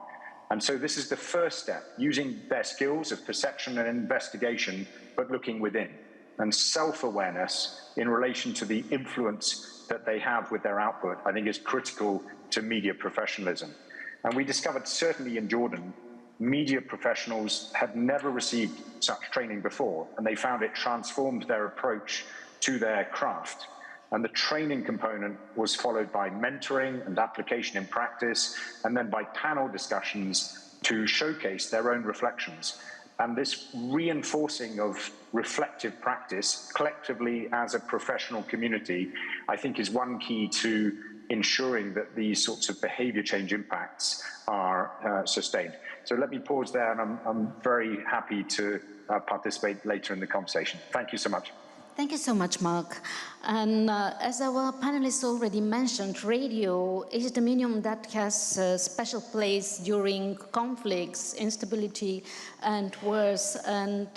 [SPEAKER 11] And so this is the first step, using their skills of perception and investigation, but looking within. And self-awareness in relation to the influence that they have with their output, I think is critical to media professionalism. And we discovered, certainly in Jordan, media professionals had never received such training before, and they found it transformed their approach to their craft. And the training component was followed by mentoring and application in practice, and then by panel discussions to showcase their own reflections. And this reinforcing of reflective practice collectively as a professional community, I think, is one key to ensuring that these sorts of behavior change impacts are sustained. So let me pause there, and I'm very happy to participate later in the conversation. Thank you so much.
[SPEAKER 7] Thank you so much, Mark. And as our panelists already mentioned, radio is the medium that has a special place during conflicts, instability, and wars. And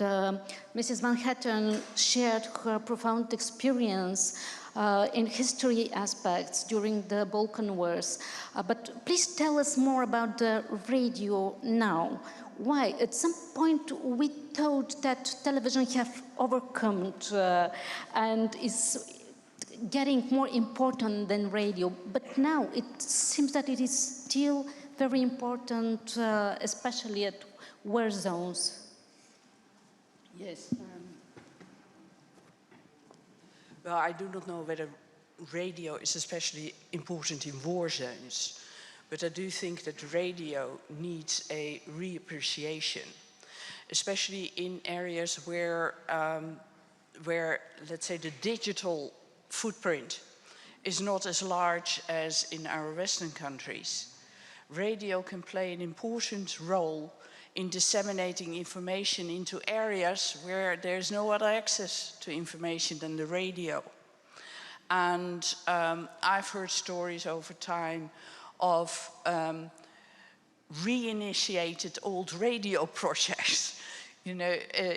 [SPEAKER 7] Mrs. Van Hetten shared her profound experience in history aspects during the Balkan Wars. But please tell us more about the radio now. Why? At some point we thought that television have overcome and is getting more important than radio, but now it seems that it is still very important, especially at war zones.
[SPEAKER 8] Yes. Well, I do not know whether radio is especially important in war zones. But I do think that radio needs a reappreciation, especially in areas where, let's say, the digital footprint is not as large as in our Western countries. Radio can play an important role in disseminating information into areas where there's no other access to information than the radio. And I've heard stories over time of reinitiated old radio projects, you know,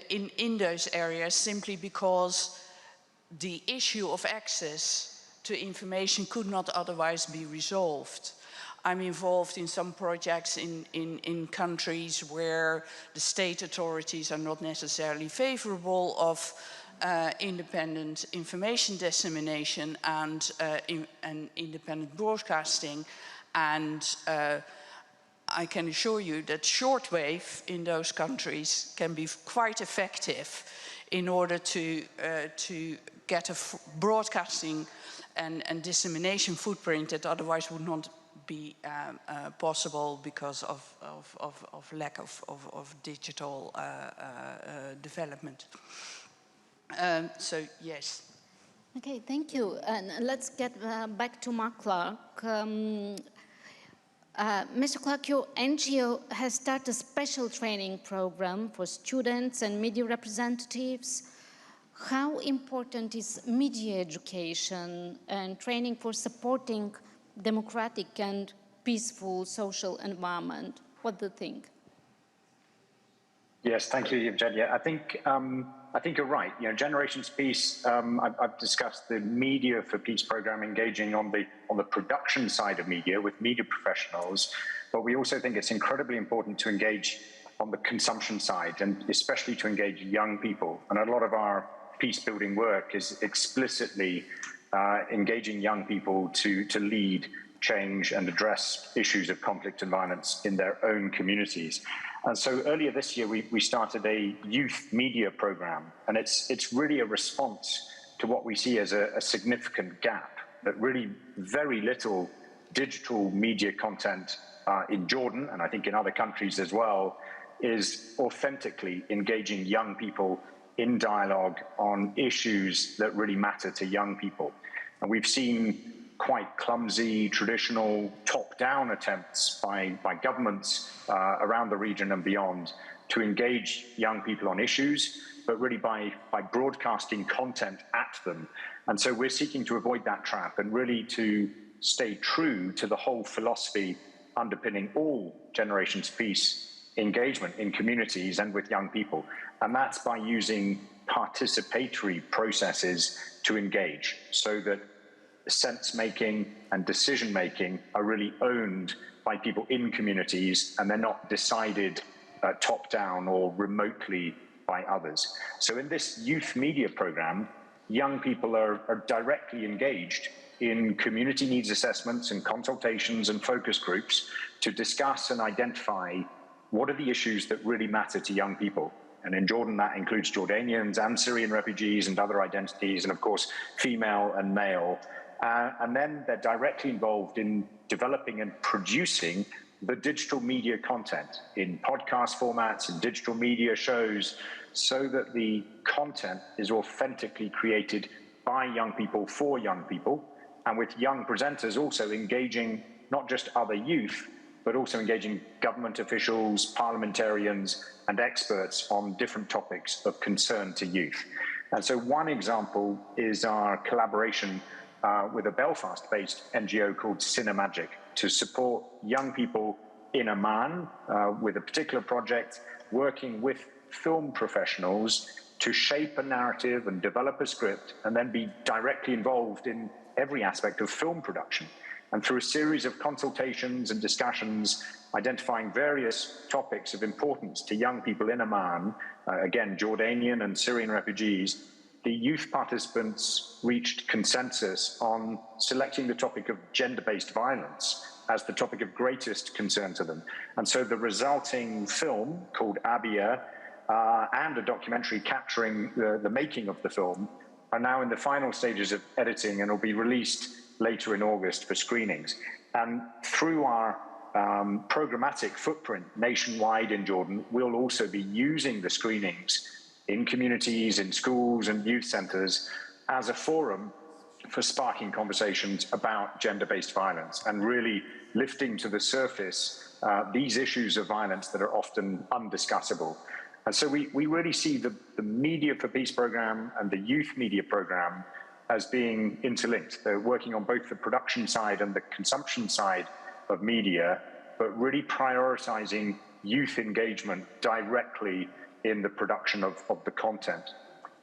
[SPEAKER 8] in those areas, simply because the issue of access to information could not otherwise be resolved. I'm involved in some projects in countries where the state authorities are not necessarily favorable of independent information dissemination and independent broadcasting. And I can assure you that shortwave in those countries can be quite effective in order to get a broadcasting and dissemination footprint that otherwise would not be possible because of lack of digital development. So, yes.
[SPEAKER 7] Okay, thank you. And let's get back to Mark Clark. Mr. Clark, your NGO has started a special training program for students and media representatives. How important is media education and training for supporting democratic and peaceful social environment? What do you think?
[SPEAKER 11] Yes, thank you, Evgenia. I think you're right. You know, Generations Peace. I've discussed the Media for Peace program, engaging on the production side of media with media professionals, but we also think it's incredibly important to engage on the consumption side, and especially to engage young people. And a lot of our peace building work is explicitly engaging young people to lead change and address issues of conflict and violence in their own communities. And so earlier this year, we started a youth media program, and it's really a response to what we see as a significant gap, that really very little digital media content in Jordan, and I think in other countries as well, is authentically engaging young people in dialogue on issues that really matter to young people. And we've seen quite clumsy, traditional, top-down attempts by governments around the region and beyond to engage young people on issues, but really by broadcasting content at them. And so we're seeking to avoid that trap and really to stay true to the whole philosophy underpinning all Generations Peace engagement in communities and with young people. And that's by using participatory processes to engage, so that sense-making and decision-making are really owned by people in communities, and they're not decided top-down or remotely by others. So in this youth media program, young people are directly engaged in community needs assessments and consultations and focus groups to discuss and identify what are the issues that really matter to young people. And in Jordan, that includes Jordanians and Syrian refugees and other identities, and of course, female and male. And then they're directly involved in developing and producing the digital media content in podcast formats and digital media shows, so that the content is authentically created by young people for young people, and with young presenters also engaging not just other youth, but also engaging government officials, parliamentarians, and experts on different topics of concern to youth. And so one example is our collaboration with a Belfast-based NGO called Cinemagic to support young people in Amman with a particular project working with film professionals to shape a narrative and develop a script, and then be directly involved in every aspect of film production. And through a series of consultations and discussions, identifying various topics of importance to young people in Amman, again, Jordanian and Syrian refugees, the youth participants reached consensus on selecting the topic of gender-based violence as the topic of greatest concern to them. And so the resulting film, called Abia, and a documentary capturing the making of the film, are now in the final stages of editing and will be released later in August for screenings. And through our programmatic footprint nationwide in Jordan, we'll also be using the screenings in communities, in schools and youth centres as a forum for sparking conversations about gender-based violence and really lifting to the surface these issues of violence that are often undiscussable. And so we really see the Media for Peace programme and the Youth Media programme as being interlinked. They're working on both the production side and the consumption side of media, but really prioritising youth engagement directly in the production of the content.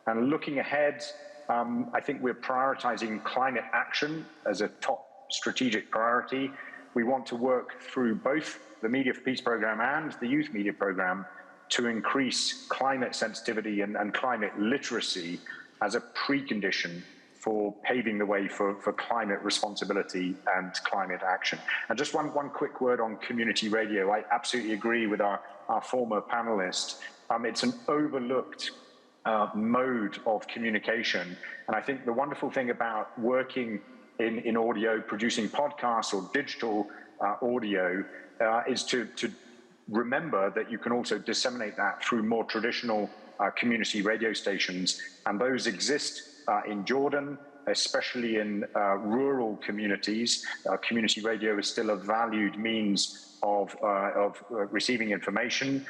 [SPEAKER 11] And looking ahead, I think we're prioritising climate action as a top strategic priority. We want to work through both the Media for Peace programme and the Youth Media programme to increase climate sensitivity and climate literacy as a precondition for paving the way for climate responsibility and climate action. And just one quick word on community radio. I absolutely agree with our former panelist. It's an overlooked mode of communication. And I think the wonderful thing about working in audio, producing podcasts or digital audio, is to remember that you can also disseminate that through more traditional community radio stations. And those exist in Jordan, especially in rural communities. Community radio is still a valued means of receiving information,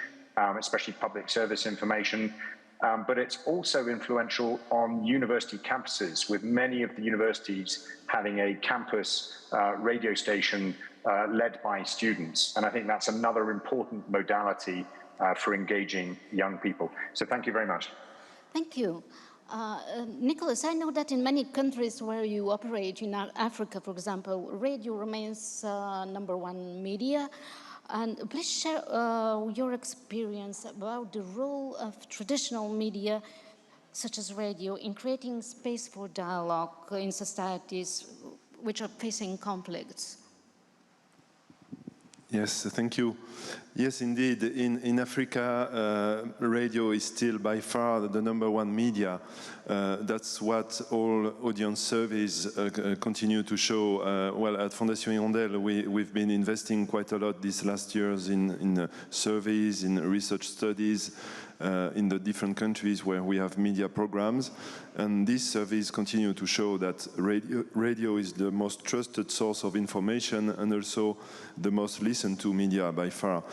[SPEAKER 11] especially public service information. But it's also influential on university campuses, with many of the universities having a campus radio station led by students. And I think that's another important modality for engaging young people. So thank you very much.
[SPEAKER 7] Thank you. Nicholas, I know that in many countries where you operate, in Africa, for example, radio remains #1 media. And please share your experience about the role of traditional media, such as radio, in creating space for dialogue in societies which are facing conflicts.
[SPEAKER 9] Yes, thank you. Yes, indeed. In Africa, radio is still by far the #1 media. That's what all audience surveys continue to show. Well, at Fondation Hirondelle, we've been investing quite a lot these last years in surveys, in research studies, in the different countries where we have media programs. And these surveys continue to show that radio is the most trusted source of information and also the most listened to media by far.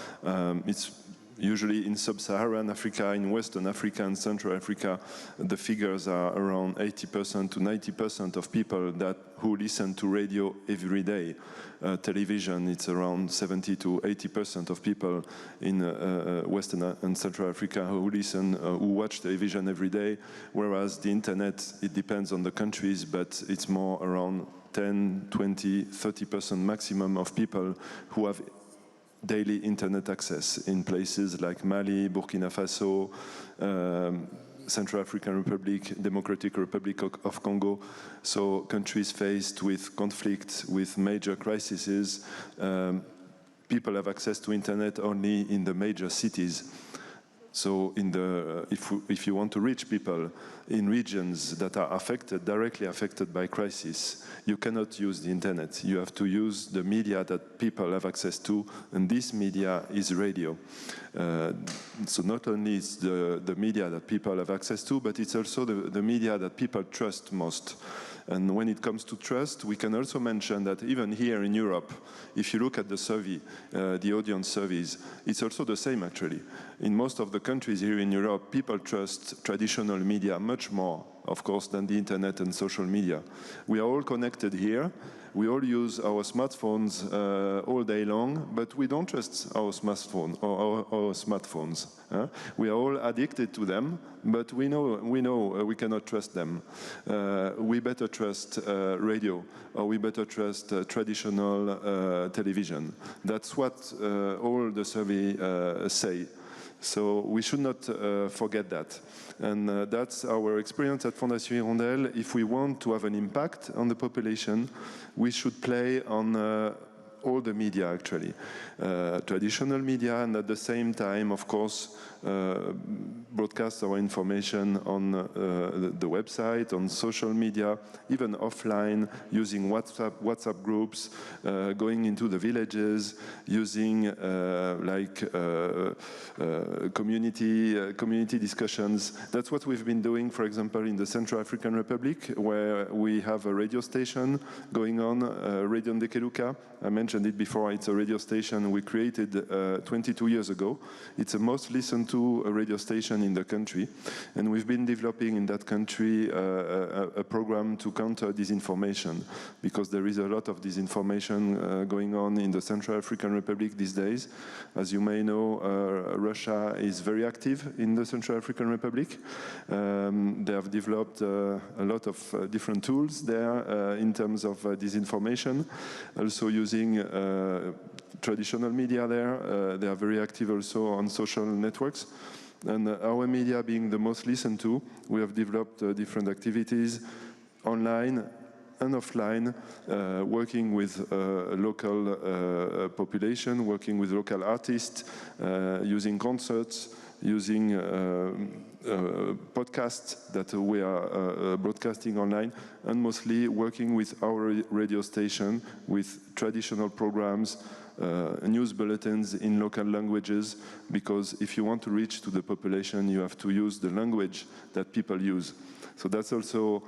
[SPEAKER 9] It's usually in sub-Saharan Africa, in Western Africa and Central Africa, the figures are around 80% to 90% of people who listen to radio every day. Television, it's around 70 to 80% of people in Western and Central Africa who watch television every day, whereas the internet, it depends on the countries, but it's more around 10, 20, 30% maximum of people who have daily internet access in places like Mali, Burkina Faso, Central African Republic, Democratic Republic of Congo. So countries faced with conflict, with major crises, people have access to internet only in the major cities. So if you want to reach people in regions that are directly affected by crisis, you cannot use the internet. You have to use the media that people have access to, and this media is radio. So not only is the media that people have access to, but it's also the media that people trust most. And when it comes to trust, we can also mention that even here in Europe, if you look at the survey, the audience surveys, it's also the same actually. In most of the countries here in Europe, people trust traditional media much more, of course, than the internet and social media. We are all connected here. We all use our smartphones all day long, but we don't trust our smartphone or our smartphones. We are all addicted to them, but we know we cannot trust them. We better trust radio, or we better trust traditional television. That's what all the survey say. So we should not forget that. And that's our experience at Fondation Hirondelle. If we want to have an impact on the population, we should play on all the media, actually. Traditional media, and at the same time, of course, broadcast our information on the website, on social media, even offline, using WhatsApp groups, going into the villages, using community discussions. That's what we've been doing, for example, in the Central African Republic, where we have a radio station going on, Radio Ndekeluka. I mentioned it before, it's a radio station we created 22 years ago. It's the most listened to radio station in the country, and we've been developing in that country a program to counter disinformation, because there is a lot of disinformation going on in the Central African Republic these days. As you may know, Russia is very active in the Central African Republic. They have developed a lot of different tools there in terms of disinformation, also using traditional media there. They are very active also on social networks. And our media being the most listened to, we have developed different activities online and offline, working with local population, working with local artists, using concerts, using podcasts that we are broadcasting online, and mostly working with our radio station with traditional programs, news bulletins in local languages, because if you want to reach to the population, you have to use the language that people use. So that's also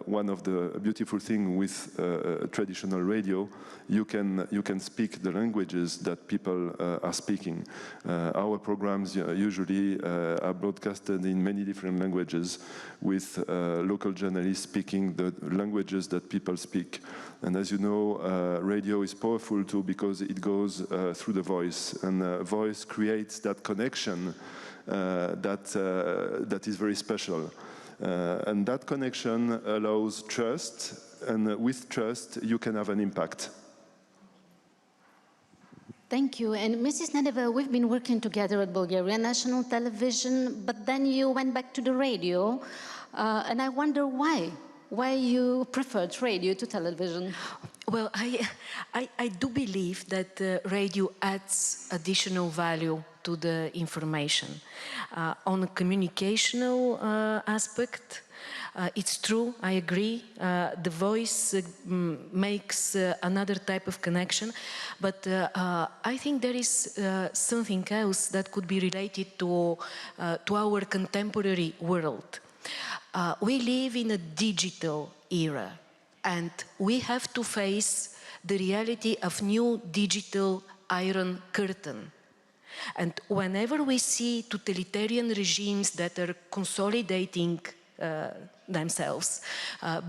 [SPEAKER 9] one of the beautiful things with traditional radio. You can speak the languages that people are speaking. Our programs usually are broadcasted in many different languages, with local journalists speaking the languages that people speak. And as you know, radio is powerful too, because it goes through the voice, and voice creates that connection that is very special. And that connection allows trust, and with trust you can have an impact.
[SPEAKER 7] Thank you. And Mrs. Nedeva, we've been working together at Bulgarian National Television, but then you went back to the radio, and I wonder why. why you preferred radio to television?
[SPEAKER 10] Well, I do believe that radio adds additional value to the information. On a communicational aspect, it's true, I agree. The voice makes another type of connection, but I think there is something else that could be related to our contemporary world. We live in a digital era, and we have to face the reality of new digital Iron Curtain. And whenever we see totalitarian regimes that are consolidating themselves,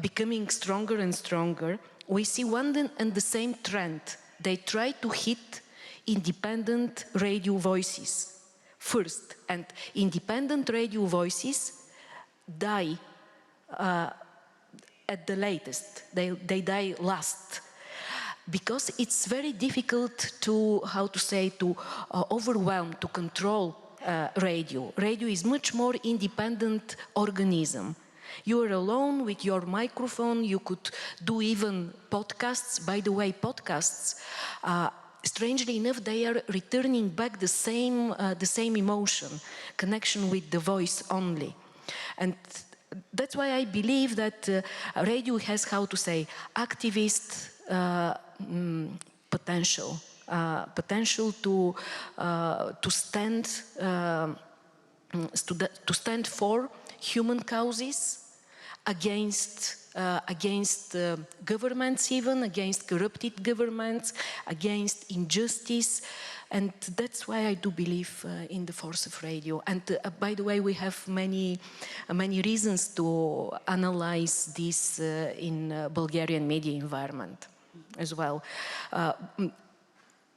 [SPEAKER 10] becoming stronger and stronger, we see one and the same trend. They try to hit independent radio voices first, and independent radio voices die at the latest. They die last. Because it's very difficult to, overwhelm, to control radio. Radio is much more independent organism. You are alone with your microphone, you could do even podcasts. By the way, podcasts, strangely enough, they are returning back the same emotion, connection with the voice only. And that's why I believe that radio has, activist potential to stand for human causes against governments, even against corrupted governments, against injustice. And that's why I do believe in the force of radio. And by the way, we have many reasons to analyze this in Bulgarian media environment as well.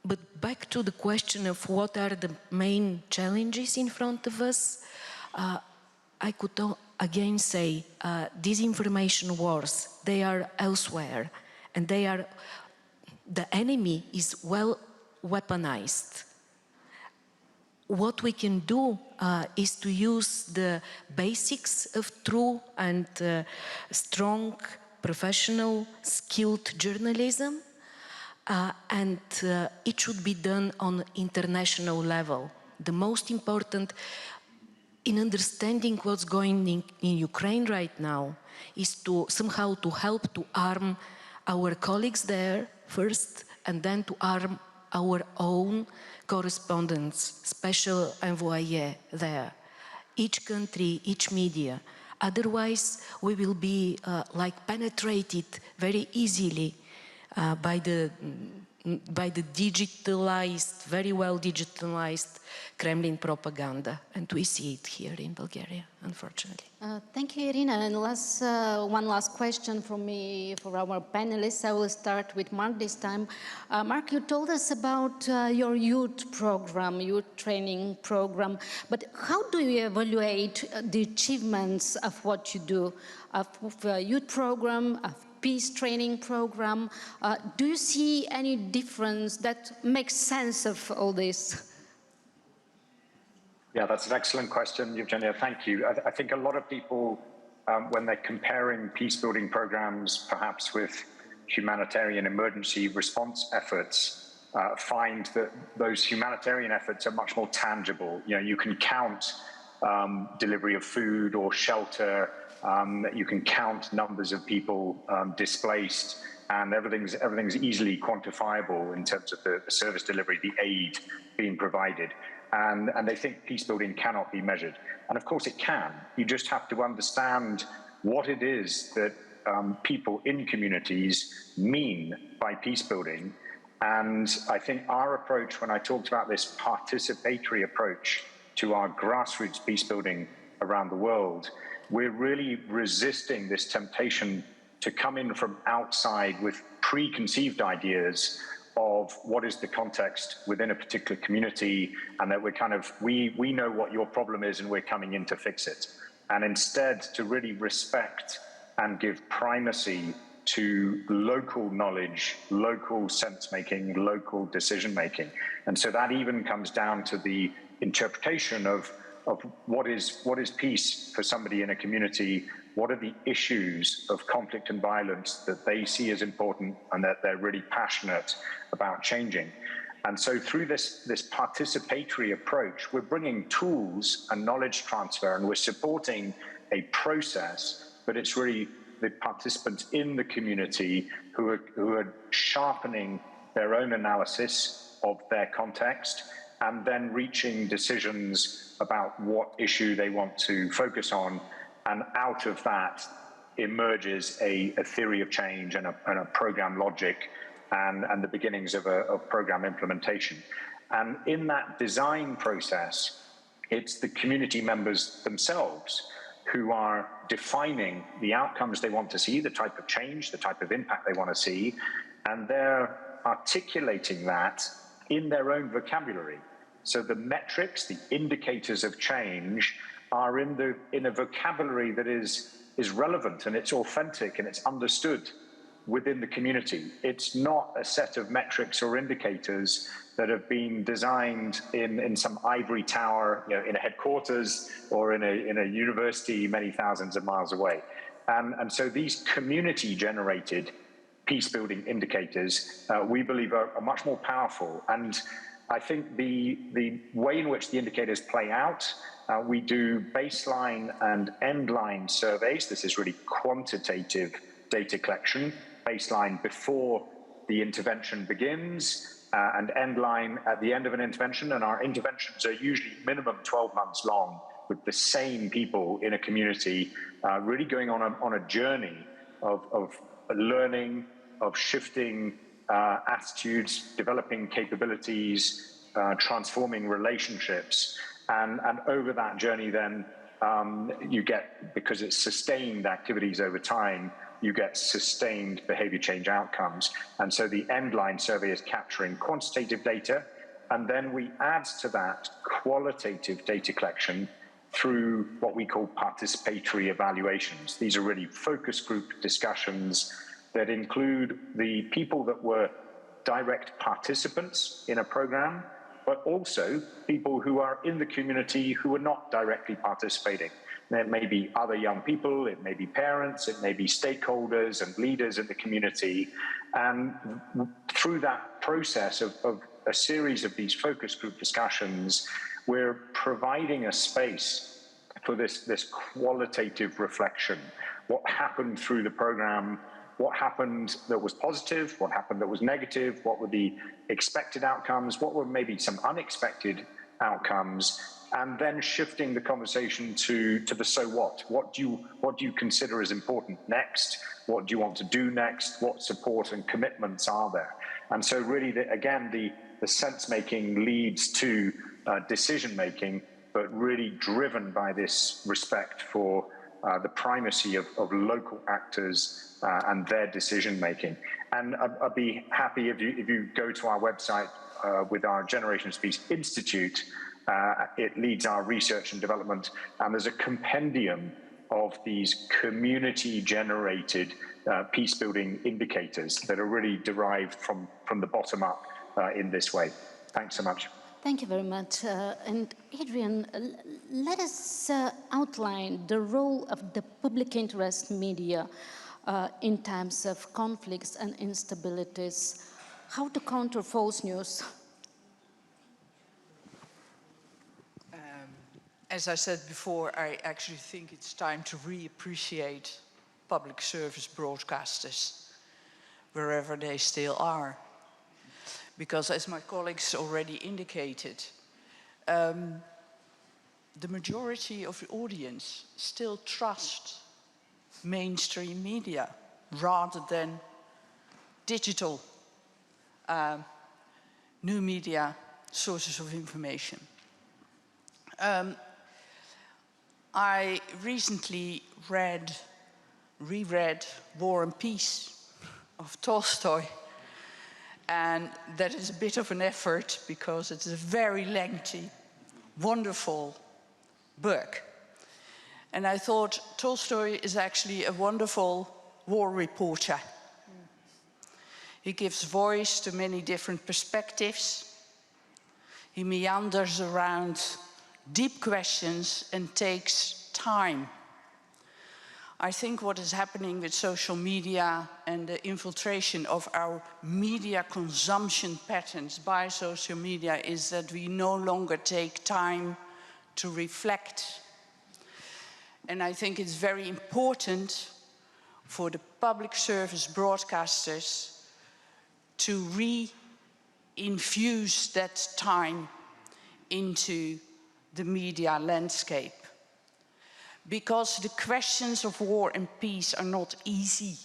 [SPEAKER 10] But back to the question of what are the main challenges in front of us, I could again say disinformation wars, they are elsewhere, and the enemy is well weaponized. What we can do is to use the basics of true and strong, professional, skilled journalism, and it should be done on international level. The most important in understanding what's going on in Ukraine right now is to somehow to help to arm our colleagues there first, and then to arm our own correspondents, special envoyés there. Each country, each media. Otherwise, we will be penetrated very easily by the digitalized, very well digitalized Kremlin propaganda. And we see it here in Bulgaria, unfortunately.
[SPEAKER 7] Thank you, Irina. And one last question from me for our panelists. I will start with Mark this time. Mark, you told us about your youth program, youth training program. But how do you evaluate the achievements of what you do, of a youth program, of peace training program? Do you see any difference that makes sense of all this?
[SPEAKER 11] Yeah, that's an excellent question, Evgenia. Thank you. I think a lot of people, when they're comparing peace-building programs, perhaps with humanitarian emergency response efforts, find that those humanitarian efforts are much more tangible. You know, you can count delivery of food or shelter. You can count numbers of people displaced, and everything's easily quantifiable in terms of the service delivery, the aid being provided. And they think peace building cannot be measured. And of course it can. You just have to understand what it is that people in communities mean by peace building. And I think our approach, when I talked about this participatory approach to our grassroots peace building around the world, we're really resisting this temptation to come in from outside with preconceived ideas of what is the context within a particular community, and that we know what your problem is and we're coming in to fix it. And instead to really respect and give primacy to local knowledge, local sense-making, local decision-making. And so that even comes down to the interpretation of what is peace for somebody in a community. What are the issues of conflict and violence that they see as important and that they're really passionate about changing? And so through this participatory approach, we're bringing tools and knowledge transfer, and we're supporting a process, but it's really the participants in the community who are sharpening their own analysis of their context and then reaching decisions about what issue they want to focus on. And out of that emerges a theory of change and a program logic and the beginnings of program implementation. And in that design process, it's the community members themselves who are defining the outcomes they want to see, the type of change, the type of impact they want to see, and they're articulating that in their own vocabulary. So the metrics, the indicators of change are in a vocabulary that is relevant and it's authentic and it's understood within the community. It's not a set of metrics or indicators that have been designed in some ivory tower, in a headquarters or in a university many thousands of miles away. And so these community-generated peace-building indicators, we believe are much more powerful. And I think the way in which the indicators play out, we do baseline and endline surveys. This is really quantitative data collection. Baseline before the intervention begins, and endline at the end of an intervention. And our interventions are usually minimum 12 months long, with the same people in a community really going on a journey of learning, of shifting attitudes, developing capabilities, transforming relationships. And over that journey then you get, because it's sustained activities over time, you get sustained behavior change outcomes. And so the endline survey is capturing quantitative data, and then we add to that qualitative data collection through what we call participatory evaluations. These are really focus group discussions that include the people that were direct participants in a program, but also people who are in the community who are not directly participating. It may be other young people, it may be parents, it may be stakeholders and leaders in the community. And through that process of a series of these focus group discussions, we're providing a space for this qualitative reflection. What happened through the program, what happened that was positive, what happened that was negative, what were the expected outcomes, what were maybe some unexpected outcomes, and then shifting the conversation to the so what. What do you consider as important next? What do you want to do next? What support and commitments are there? And so really, the sense-making leads to decision-making, but really driven by this respect for the primacy of local actors and their decision-making. And I'd be happy if you go to our website with our Generation of Peace Institute. It leads our research and development, and there's a compendium of these community-generated peace-building indicators that are really derived from the bottom up in this way. Thanks so much.
[SPEAKER 7] Thank you very much. And Adrian, let us outline the role of the public interest media in times of conflicts and instabilities. How to counter false news?
[SPEAKER 12] As I said before, I actually think it's time to reappreciate public service broadcasters, wherever they still are. Because as my colleagues already indicated, the majority of the audience still trust mainstream media rather than digital new media sources of information. I recently reread War and Peace of Tolstoy, and that is a bit of an effort because it's a very lengthy, wonderful book. And I thought Tolstoy is actually a wonderful war reporter. He gives voice to many different perspectives. He meanders around
[SPEAKER 8] deep questions and takes time. I think what is happening with social media and the infiltration of our media consumption patterns by social media is that we no longer take time to reflect. And I think it's very important for the public service broadcasters to re-infuse that time into the media landscape. Because the questions of war and peace are not easy.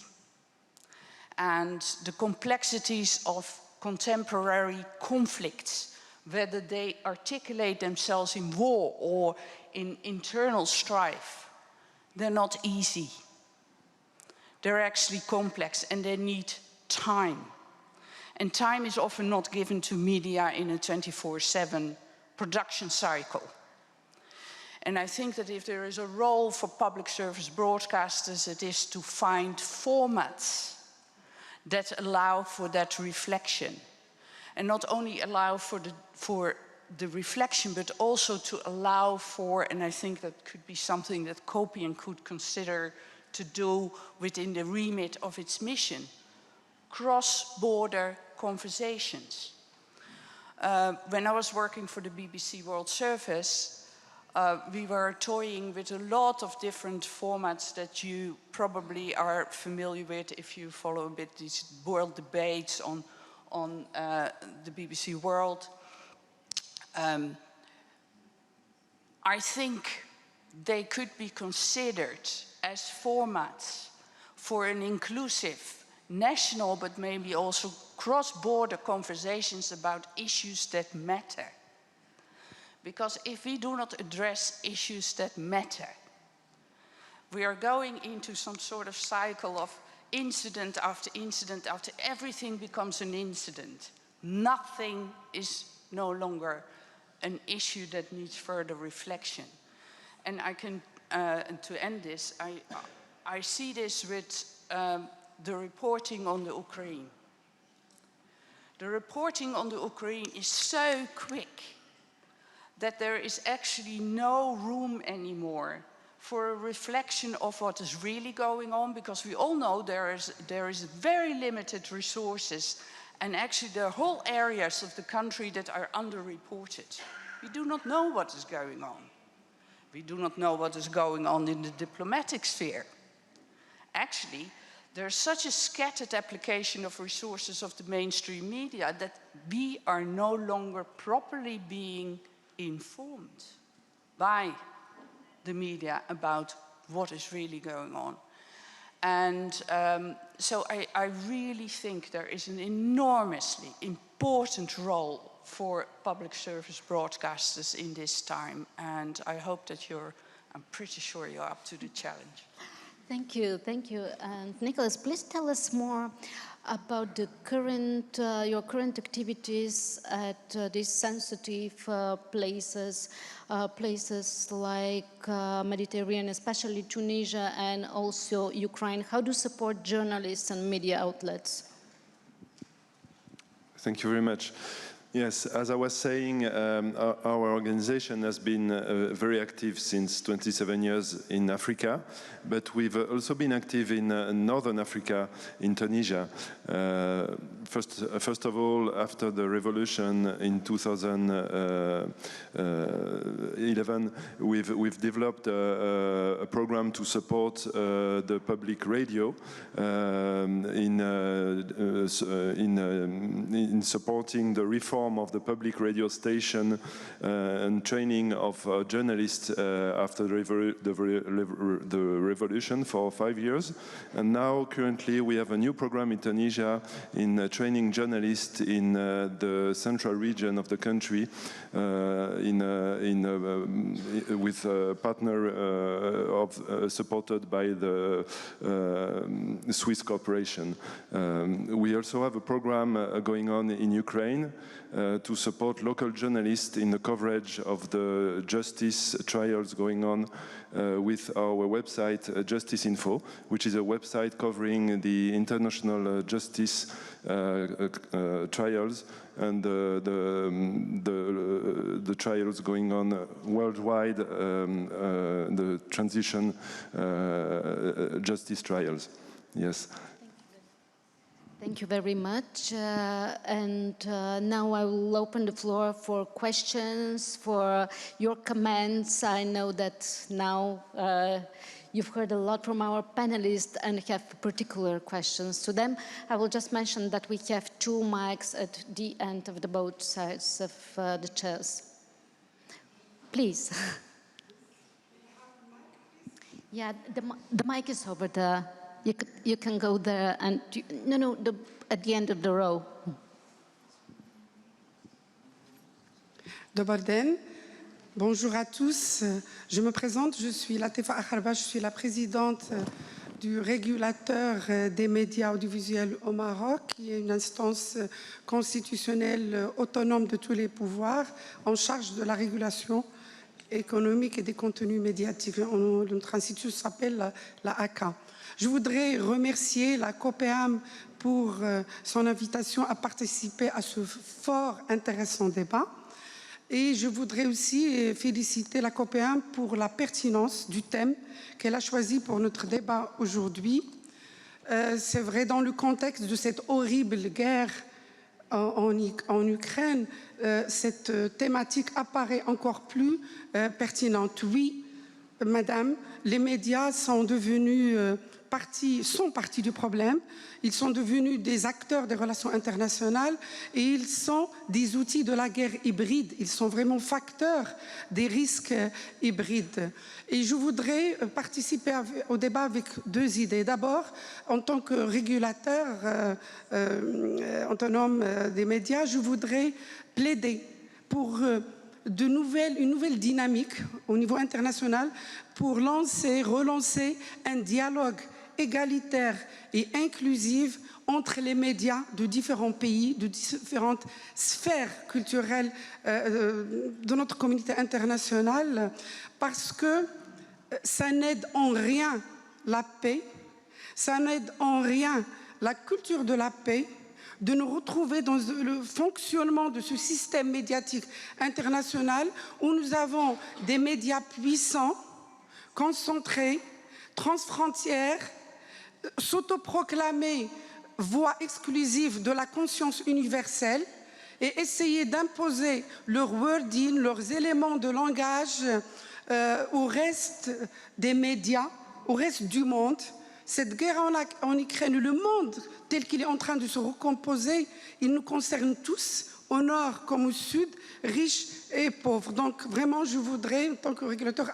[SPEAKER 8] And the complexities of contemporary conflicts, whether they articulate themselves in war or in internal strife, they're not easy. They're actually complex and they need time. And time is often not given to media in a 24/7 production cycle. And I think that if there is a role for public service broadcasters, it is to find formats that allow for that reflection. And not only allow for the reflection, but also to allow for, and I think that could be something that COPEAM could consider to do within the remit of its mission, cross-border conversations. When I was working for the BBC World Service, we were toying with a lot of different formats that you probably are familiar with if you follow a bit these world debates on the BBC World. I think they could be considered as formats for an inclusive national but maybe also cross-border conversations about issues that matter. Because if we do not address issues that matter, we are going into some sort of cycle of incident after everything becomes an incident. Nothing is no longer an issue that needs further reflection. And I can, to end this, I see this with the reporting on the Ukraine. The reporting on the Ukraine is so quick that there is actually no room anymore for a reflection of what is really going on, because we all know there is very limited resources, and actually there are whole areas of the country that are underreported. We do not know what is going on. We do not know what is going on in the diplomatic sphere. Actually, there's such a scattered application of resources of the mainstream media that we are no longer properly being informed by the media about what is really going on. And so I really think there is an enormously important role for public service broadcasters in this time. And I hope that I'm pretty sure you're up to the challenge.
[SPEAKER 7] Thank you, thank you. And Nicholas, please tell us more about the your current activities at these sensitive places, places like Mediterranean, especially Tunisia and also Ukraine. How do you support journalists and media outlets?
[SPEAKER 9] Thank you very much. Yes, as I was saying, our organization has been very active since 27 years in Africa, but we've also been active in Northern Africa, in Tunisia. First of all, after the revolution in 2011, we've developed a program to support the public radio in supporting the reform of the public radio station and training of journalists after the revolution for 5 years. And now, currently, we have a new program in Tunisia in training journalists in the central region of the country with a partner supported by the Swiss corporation. We also have a program going on in Ukraine to support local journalists in the coverage of the justice trials going on with our website Justice Info, which is a website covering the international justice trials and the trials going on worldwide, the transition justice trials. Yes.
[SPEAKER 7] Thank you very much. Now I will open the floor for questions, for your comments. I know that now you've heard a lot from our panelists and have particular questions to them. I will just mention that we have 2 mics at the end of both sides of the chairs. Please. Yeah, the mic is over there. You can go there and, at the end of the row.
[SPEAKER 13] Dobar den. Bonjour à tous. Je me présente, je suis Latifa Akharba, je suis la présidente du régulateur des médias audiovisuels au Maroc, qui est une instance constitutionnelle autonome de tous les pouvoirs en charge de la régulation économique et des contenus médiatiques. Notre institut s'appelle la ACA. Je voudrais remercier la COPEAM pour son invitation à participer à ce fort intéressant débat. Et je voudrais aussi féliciter la COPEAM pour la pertinence du thème qu'elle a choisi pour notre débat aujourd'hui. C'est vrai, dans le contexte de cette horrible guerre en Ukraine, cette thématique apparaît encore plus pertinente. Oui, madame, les médias sont devenus partie du problème. Ils sont devenus des acteurs des relations internationales et ils sont des outils de la guerre hybride. Ils sont vraiment facteurs des risques hybrides. Et je voudrais participer au débat avec 2 idées. D'abord, en tant que régulateur autonome des médias, je voudrais plaider pour une nouvelle dynamique au niveau international pour relancer un dialogue égalitaire et inclusif entre les médias de différents pays, de différentes sphères culturelles de notre communauté internationale, parce que ça n'aide en rien la paix, ça n'aide en rien la culture de la paix, de nous retrouver dans le fonctionnement de ce système médiatique international où nous avons des médias puissants, concentrés, transfrontières, s'autoproclamer voix exclusive de la conscience universelle et essayer d'imposer leur wording, leurs éléments de langage au reste des médias, au reste du monde. Cette guerre en Ukraine, le monde tel qu'il est en train de se recomposer, il nous concerne tous, au nord comme au sud, riches et pauvres. Donc vraiment, je voudrais, en tant que régulateur,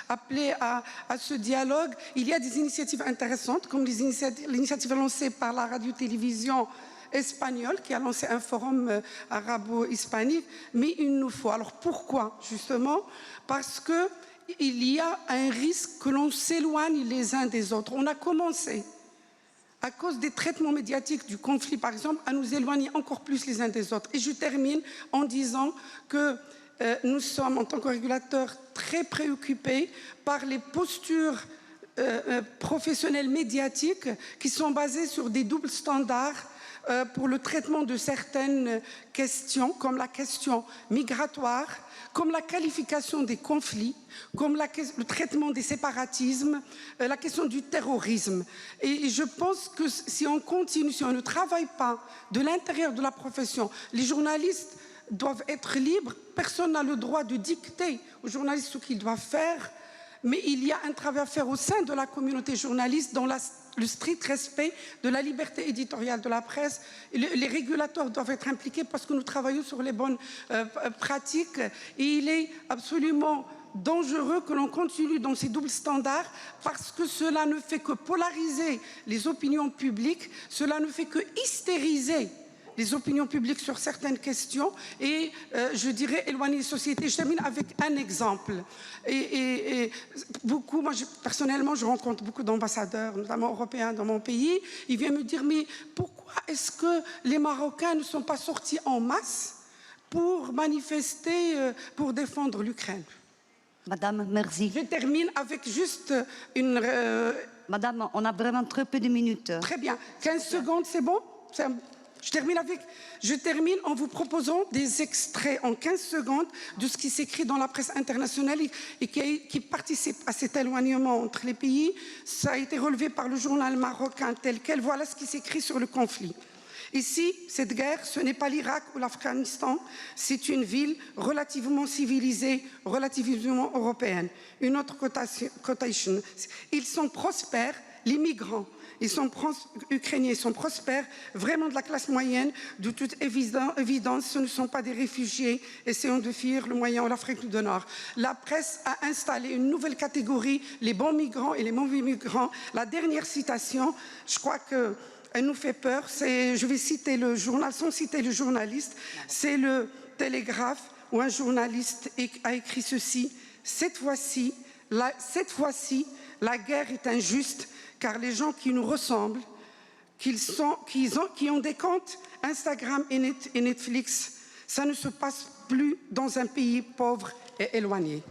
[SPEAKER 13] appeler à ce dialogue. Il y a des initiatives intéressantes, comme l'initiative lancée par la radio-télévision espagnole, qui a lancé un forum arabo-hispanique, mais il nous faut. Alors pourquoi, justement? Parce que il y a un risque que l'on s'éloigne les uns des autres. On a commencé, à cause des traitements médiatiques du conflit, par exemple, à nous éloigner encore plus les uns des autres. Et je termine en disant que nous sommes, en tant que régulateurs, très préoccupés par les postures professionnelles médiatiques qui sont basées sur des doubles standards pour le traitement de certaines questions, comme la question migratoire, comme la qualification des conflits, comme le traitement des séparatismes, la question du terrorisme. Et je pense que si on continue, si on ne travaille pas de l'intérieur de la profession, les journalistes doivent être libres, personne n'a le droit de dicter aux journalistes ce qu'ils doivent faire, mais il y a un travail à faire au sein de la communauté journaliste dans le strict respect de la liberté éditoriale de la presse. Les régulateurs doivent être impliqués parce que nous travaillons sur les bonnes pratiques et il est absolument dangereux que l'on continue dans ces doubles standards parce que cela ne fait que polariser les opinions publiques, cela ne fait que hystériser les opinions publiques sur certaines questions et, je dirais, éloigner les sociétés. Je termine avec un exemple. Moi, personnellement, je rencontre beaucoup d'ambassadeurs, notamment européens dans mon pays. Ils viennent me dire, mais pourquoi est-ce que les Marocains ne sont pas sortis en masse pour manifester, pour défendre l'Ukraine?
[SPEAKER 1] Madame, merci.
[SPEAKER 13] Je termine avec juste une...
[SPEAKER 1] Madame, on a vraiment très peu de minutes.
[SPEAKER 13] Très bien. 15 secondes, c'est bon? Je termine en vous proposant des extraits en 15 secondes de ce qui s'écrit dans la presse internationale et qui participe à cet éloignement entre les pays. Ça a été relevé par le journal marocain tel quel. Voilà ce qui s'écrit sur le conflit. Ici, cette guerre, ce n'est pas l'Irak ou l'Afghanistan, c'est une ville relativement civilisée, relativement européenne. Une autre quotation. Ils sont prospères, les migrants. Ukrainiens, ils sont prospères, vraiment de la classe moyenne. De toute évidence, ce ne sont pas des réfugiés essayant de fuir le Moyen ou l'Afrique du Nord. La presse a installé une nouvelle catégorie, les bons migrants et les mauvais migrants. La dernière citation, je crois qu'elle nous fait peur. Je vais citer le journal, sans citer le journaliste. C'est le Télégraphe où un journaliste a écrit ceci. Cette fois-ci, la guerre est injuste, car les gens qui nous ressemblent, qui ont des comptes Instagram et Netflix, ça ne se passe plus dans un pays pauvre et éloigné.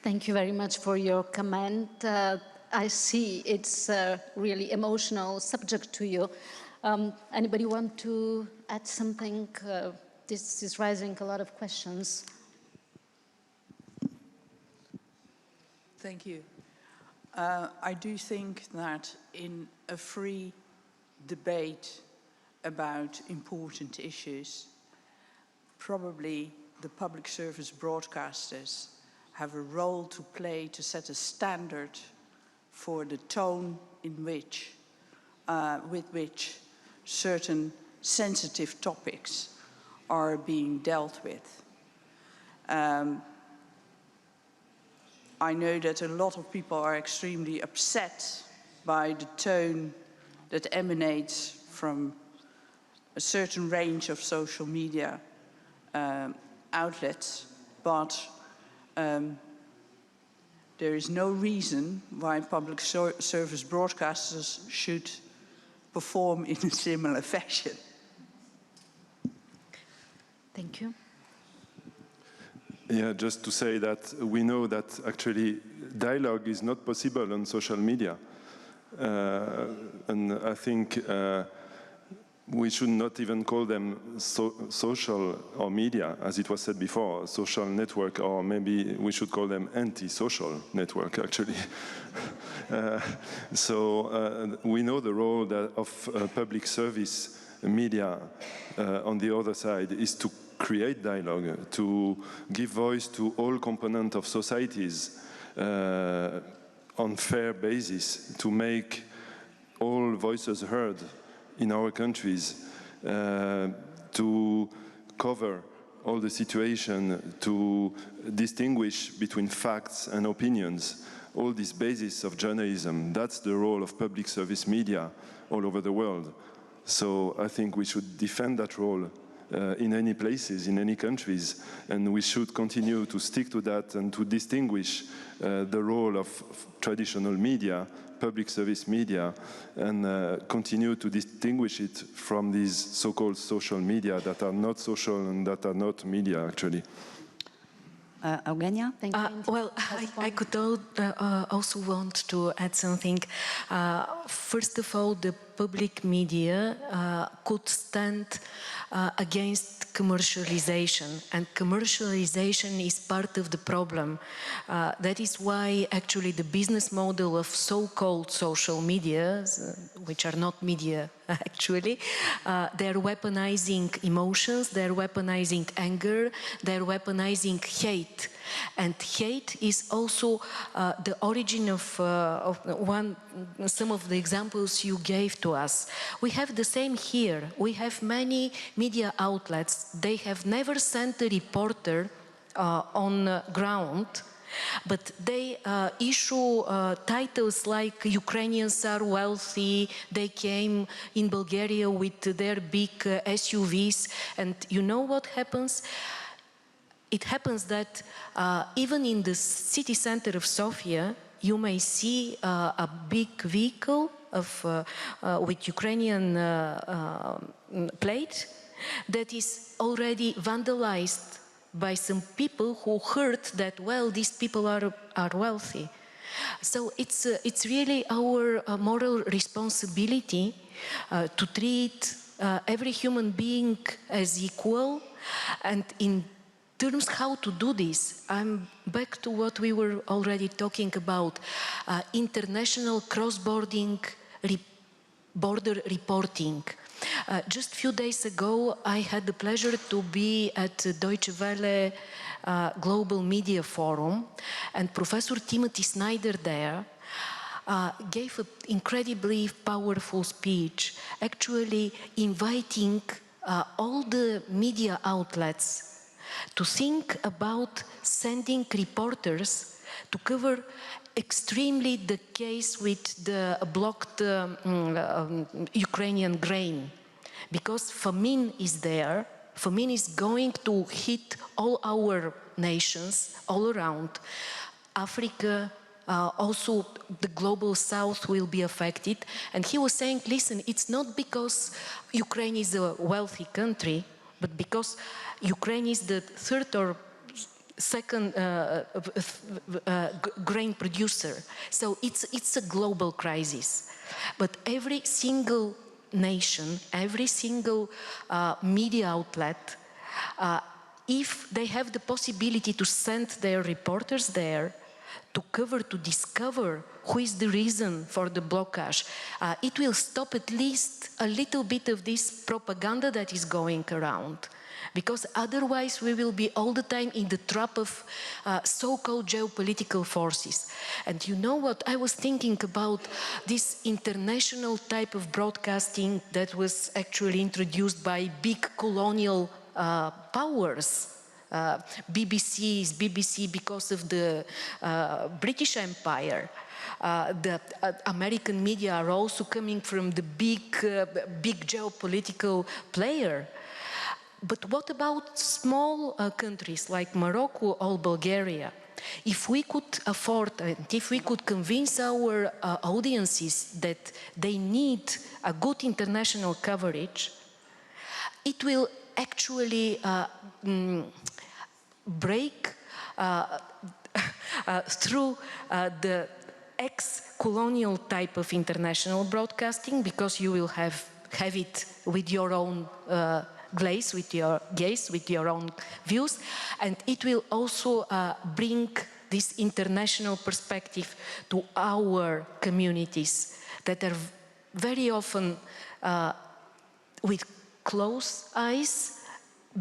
[SPEAKER 7] Thank you very much for your comment. I see it's a really emotional subject to you. Anybody want to add something? This is raising a lot of questions.
[SPEAKER 12] Thank you. I do think that in a free debate about important issues, probably the public service broadcasters have a role to play to set a standard for the tone in which, with which certain sensitive topics are being dealt with. I know that a lot of people are extremely upset by the tone that emanates from a certain range of social media outlets, but there is no reason why public service broadcasters should perform in a similar fashion.
[SPEAKER 7] Thank you.
[SPEAKER 9] Yeah, just to say that we know that actually dialogue is not possible on social media. And I think we should not even call them social or media, as it was said before, social network, or maybe we should call them anti-social network, actually. So we know the role of public service media on the other side is to create dialogue, to give voice to all components of societies on fair basis, to make all voices heard in our countries, to cover all the situation, to distinguish between facts and opinions, all this basis of journalism. That's the role of public service media all over the world. So I think we should defend that role in any places, in any countries, and we should continue to stick to that and to distinguish the role of traditional media, public service media, and continue to distinguish it from these so-called social media that are not social and that are not media, actually.
[SPEAKER 1] Eugenia?
[SPEAKER 7] Thank you.
[SPEAKER 10] Well, I could also want to add something. First of all, the public media could stand against commercialization, and commercialization is part of the problem. That is why actually the business model of so-called social media, which are not media actually, they're weaponizing emotions, they're weaponizing anger, they're weaponizing hate. And hate is also the origin of some of the examples you gave to us. We have the same here. We have many media outlets. They have never sent a reporter on ground, but they issue titles like Ukrainians are wealthy, they came in Bulgaria with their big SUVs, and you know what happens? It happens that even in the city center of Sofia, you may see a big vehicle with Ukrainian plate that is already vandalized by some people who heard that, well, these people are wealthy. So it's really our moral responsibility to treat every human being as equal, and in terms how to do this, I'm back to what we were already talking about, international cross-border reporting. Just a few days ago, I had the pleasure to be at the Deutsche Welle Global Media Forum, and Professor Timothy Snyder there gave an incredibly powerful speech, actually inviting all the media outlets to think about sending reporters to cover extremely the case with the blocked Ukrainian grain, because famine is there. Famine is going to hit all our nations all around. Africa, also the global south will be affected. And he was saying, listen, it's not because Ukraine is a wealthy country, but because Ukraine is the third or second grain producer. So it's a global crisis. But every single nation, every single media outlet, if they have the possibility to send their reporters there to cover, to discover who is the reason for the blockage, it will stop at least a little bit of this propaganda that is going around. Because otherwise we will be all the time in the trap of so-called geopolitical forces. And you know what? I was thinking about this international type of broadcasting that was actually introduced by big colonial powers. BBC because of the British Empire. The American media are also coming from the big geopolitical player. But what about small countries like Morocco or Bulgaria? If we could afford, and if we could convince our audiences that they need a good international coverage, it will actually break through the ex-colonial type of international broadcasting, because you will have it with your own glaze, with your own views, and it will also bring this international perspective to our communities that are very often with closed eyes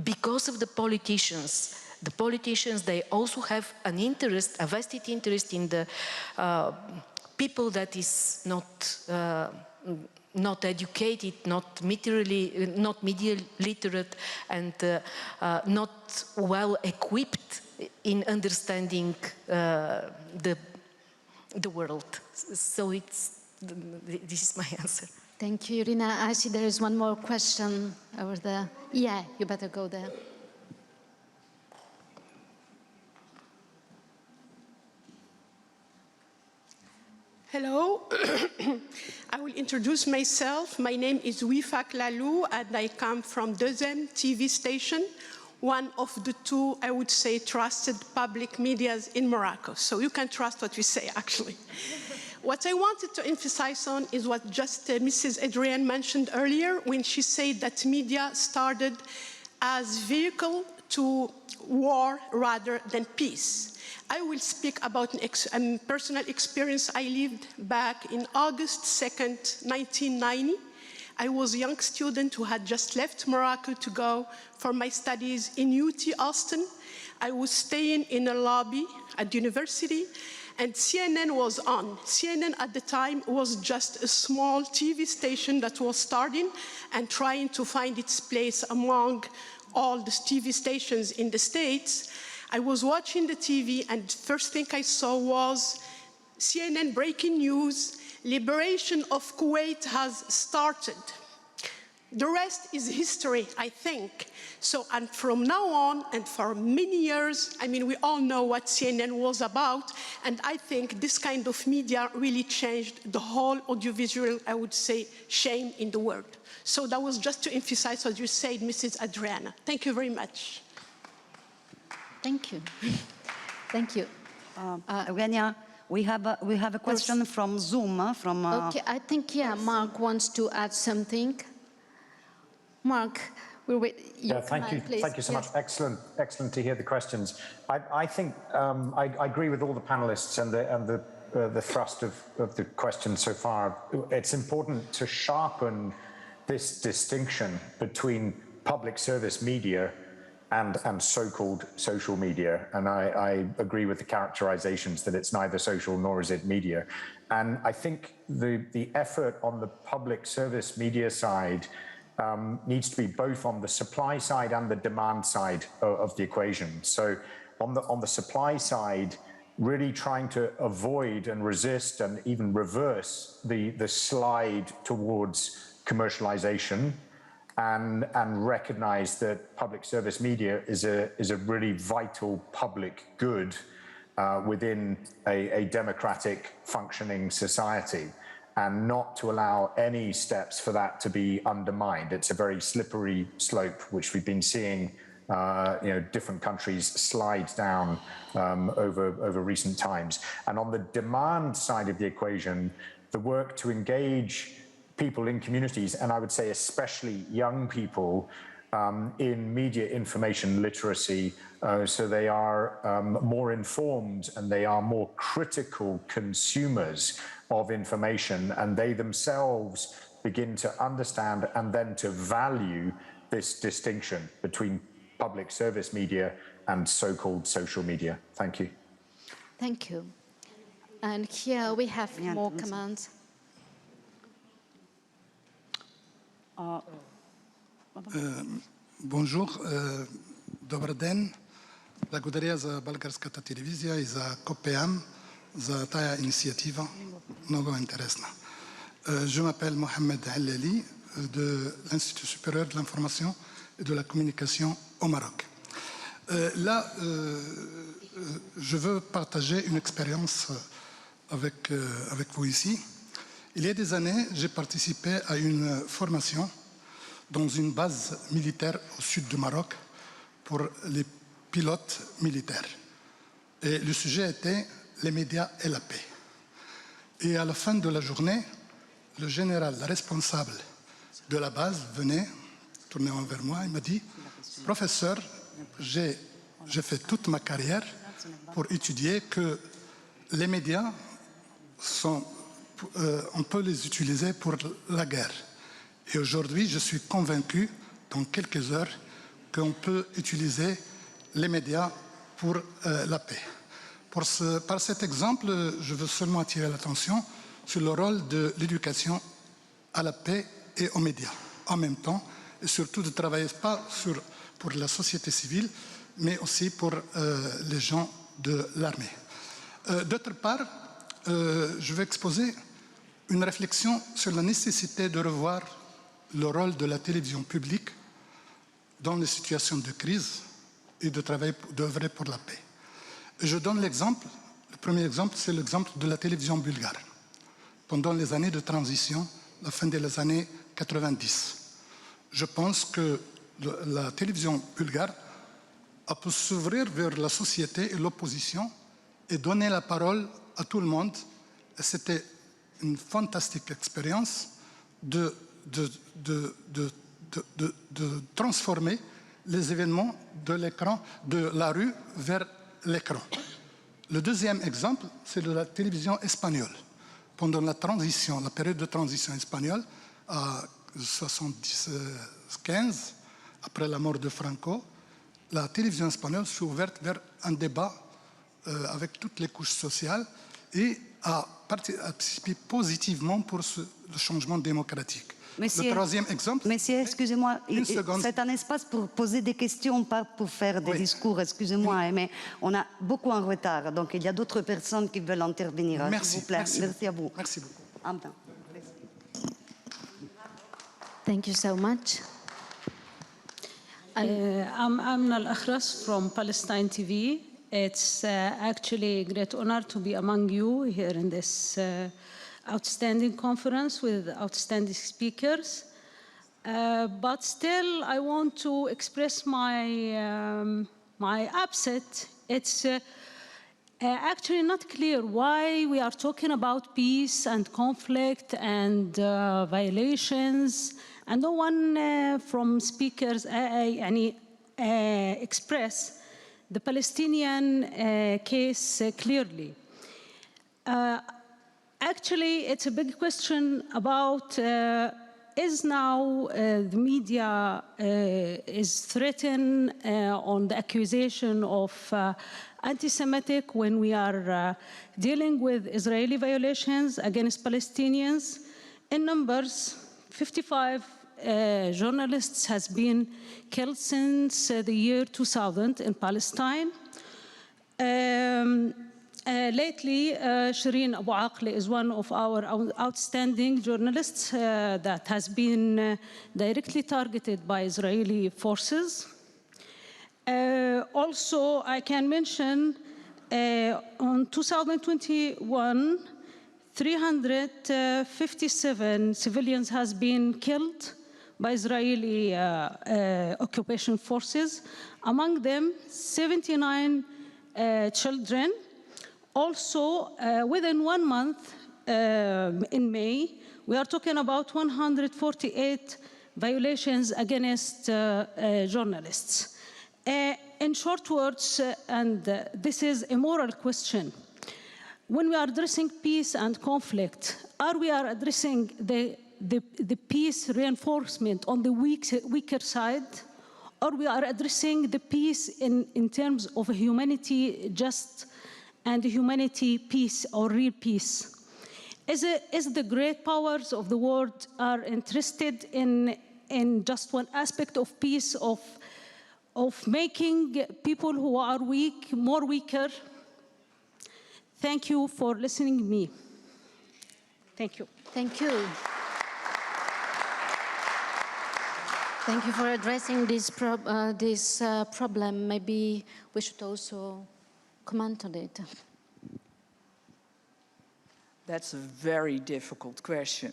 [SPEAKER 10] because of the politicians. The politicians, they also have an interest, a vested interest in the people that is not educated, not media literate, and not well equipped in understanding the world. So this is my answer.
[SPEAKER 7] Thank you, Irina. I see there is one more question over there. Yeah, you better go there.
[SPEAKER 13] Hello, I will introduce myself. My name is Wifak Lalou, and I come from Deuxième TV station, one of the two, I would say, trusted public medias in Morocco. So you can trust what we say, actually. What I wanted to emphasize on is what just Mrs. Adrienne mentioned earlier, when she said that media started as vehicle to war rather than peace. I will speak about a personal experience. I lived back in August 2nd, 1990. I was a young student who had just left Morocco to go for my studies in UT Austin. I was staying in a lobby at university, and CNN was on. CNN at the time was just a small TV station that was starting and trying to find its place among all the TV stations in the States. I was watching the TV, and the first thing I saw was CNN breaking news: liberation of Kuwait has started. The rest is history, I think. So, and from now on, and for many years, I mean, we all know what CNN was about, and I think this kind of media really changed the whole audiovisual, I would say, shame in the world. So that was just to emphasize what you said, Mrs. Adriana. Thank you very much.
[SPEAKER 7] Thank you. Thank you.
[SPEAKER 1] Eugenia, we have a question from Zoom.
[SPEAKER 7] Okay, I think, yeah, Mark wants to add something. Mark, we'll wait.
[SPEAKER 14] Thank you.
[SPEAKER 7] Please.
[SPEAKER 14] Thank you so
[SPEAKER 7] Yes.
[SPEAKER 14] much. Excellent to hear the questions. I think I agree with all the panelists and the thrust of the questions so far. It's important to sharpen this distinction between public service media and so-called social media. And I agree with the characterizations that it's neither social nor is it media. And I think the effort on the public service media side needs to be both on the supply side and the demand side of the equation. So on the supply side, really trying to avoid and resist and even reverse the slide towards commercialization, and recognize that public service media is a really vital public good within a democratic functioning society, and not to allow any steps for that to be undermined. It's a very slippery slope, which we've been seeing different countries slide down over recent times. And on the demand side of the equation, the work to engage people in communities, and I would say especially young people, in media information literacy, so they are more informed and they are more critical consumers of information, and they themselves begin to understand and then to value this distinction between public service media and so-called social media. Thank you.
[SPEAKER 7] Thank you. And here we have more comments.
[SPEAKER 15] Bonjour, dobar den. Благодаря за българската телевизия и за COPEAM, за тая инициатива. Много интересна. Je m'appelle Mohamed Hallali de l'Institut supérieur de l'information et de la communication au Maroc. Là, je veux partager une expérience avec vous ici. Il y a des années, j'ai participé à une formation dans une base militaire au sud du Maroc pour les pilotes militaires. Et le sujet était les médias et la paix. Et à la fin de la journée, le général, le responsable de la base, venait, tournait vers moi et m'a dit « Professeur, j'ai fait toute ma carrière pour étudier que les médias on peut les utiliser pour la guerre. Et aujourd'hui, je suis convaincu, dans quelques heures, qu'on peut utiliser les médias pour la paix. Par cet exemple, je veux seulement attirer l'attention sur le rôle de l'éducation à la paix et aux médias, en même temps, et surtout de ne travailler pas pour la société civile, mais aussi pour les gens de l'armée. D'autre part, je vais exposer une réflexion sur la nécessité de revoir le rôle de la télévision publique dans les situations de crise et d'œuvrer pour la paix. Je donne l'exemple, le premier exemple, c'est l'exemple de la télévision bulgare. Pendant les années de transition, la fin des années 90, je pense que la télévision bulgare a pu s'ouvrir vers la société et l'opposition et donner la parole à tout le monde. C'était une fantastique expérience de transformer les événements de l'écran, de la rue vers l'écran. Le deuxième exemple, c'est de la télévision espagnole. Pendant la transition, la période de transition espagnole, à 1975, après la mort de Franco, la télévision espagnole s'est ouverte vers un débat avec toutes les couches sociales et a participé positivement pour le changement démocratique.
[SPEAKER 1] Monsieur,
[SPEAKER 15] le troisième exemple...
[SPEAKER 1] Monsieur, excusez-moi, c'est un espace pour poser des questions, pas pour faire des discours, excusez-moi, mais on a beaucoup en retard, donc il y a d'autres personnes qui veulent intervenir.
[SPEAKER 15] Merci,
[SPEAKER 1] s'il vous plaît. Merci à vous.
[SPEAKER 15] Merci beaucoup.
[SPEAKER 7] Thank you so much.
[SPEAKER 16] I'm Amna Al-Akhras from Palestine TV. It's actually a great honor to be among you here in this outstanding conference with outstanding speakers. But still, I want to express my my upset, it's actually not clear why we are talking about peace and conflict and violations, and no one from speakers express the Palestinian case clearly. Actually, it's a big question about is now the media is threatened on the accusation of anti-Semitic when we are dealing with Israeli violations against Palestinians. In numbers, 55 journalists has been killed since the year 2000 in Palestine. Lately, Shireen Abu Aqli is one of our outstanding journalists that has been directly targeted by Israeli forces. Also, I can mention on 2021, 357 civilians has been killed by Israeli occupation forces. Among them, 79 children. Also, within 1 month, in May, we are talking about 148 violations against journalists. In short words, and this is a moral question, when we are addressing peace and conflict, are we addressing the peace reinforcement on the weaker side, or we are addressing the peace in terms of humanity just and humanity peace or real peace? Is the great powers of the world are interested in just one aspect of peace, of making people who are weak more weaker? Thank you for listening to me. Thank you.
[SPEAKER 7] Thank you. Thank you for addressing this problem. Maybe we should also comment on it.
[SPEAKER 12] That's a very difficult question.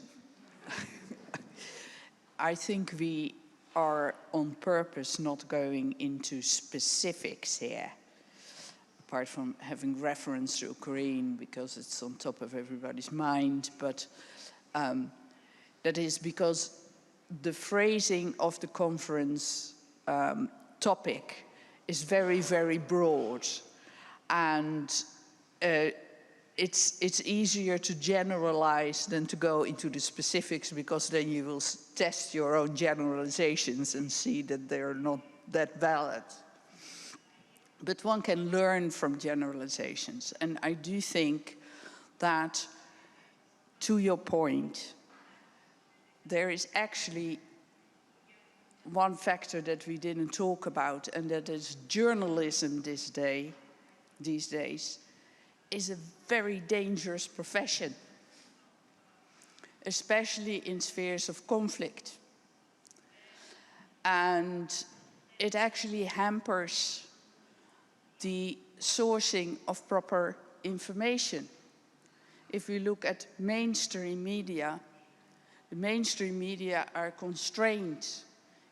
[SPEAKER 12] I think we are on purpose not going into specifics here, apart from having reference to Ukraine because it's on top of everybody's mind, but that is because the phrasing of the conference topic is very, very broad. And it's easier to generalize than to go into the specifics, because then you will test your own generalizations and see that they're not that valid. But one can learn from generalizations. And I do think that, to your point, there is actually one factor that we didn't talk about, and that is journalism these days is a very dangerous profession, especially in spheres of conflict. And it actually hampers the sourcing of proper information. If we look at mainstream media, the mainstream media are constrained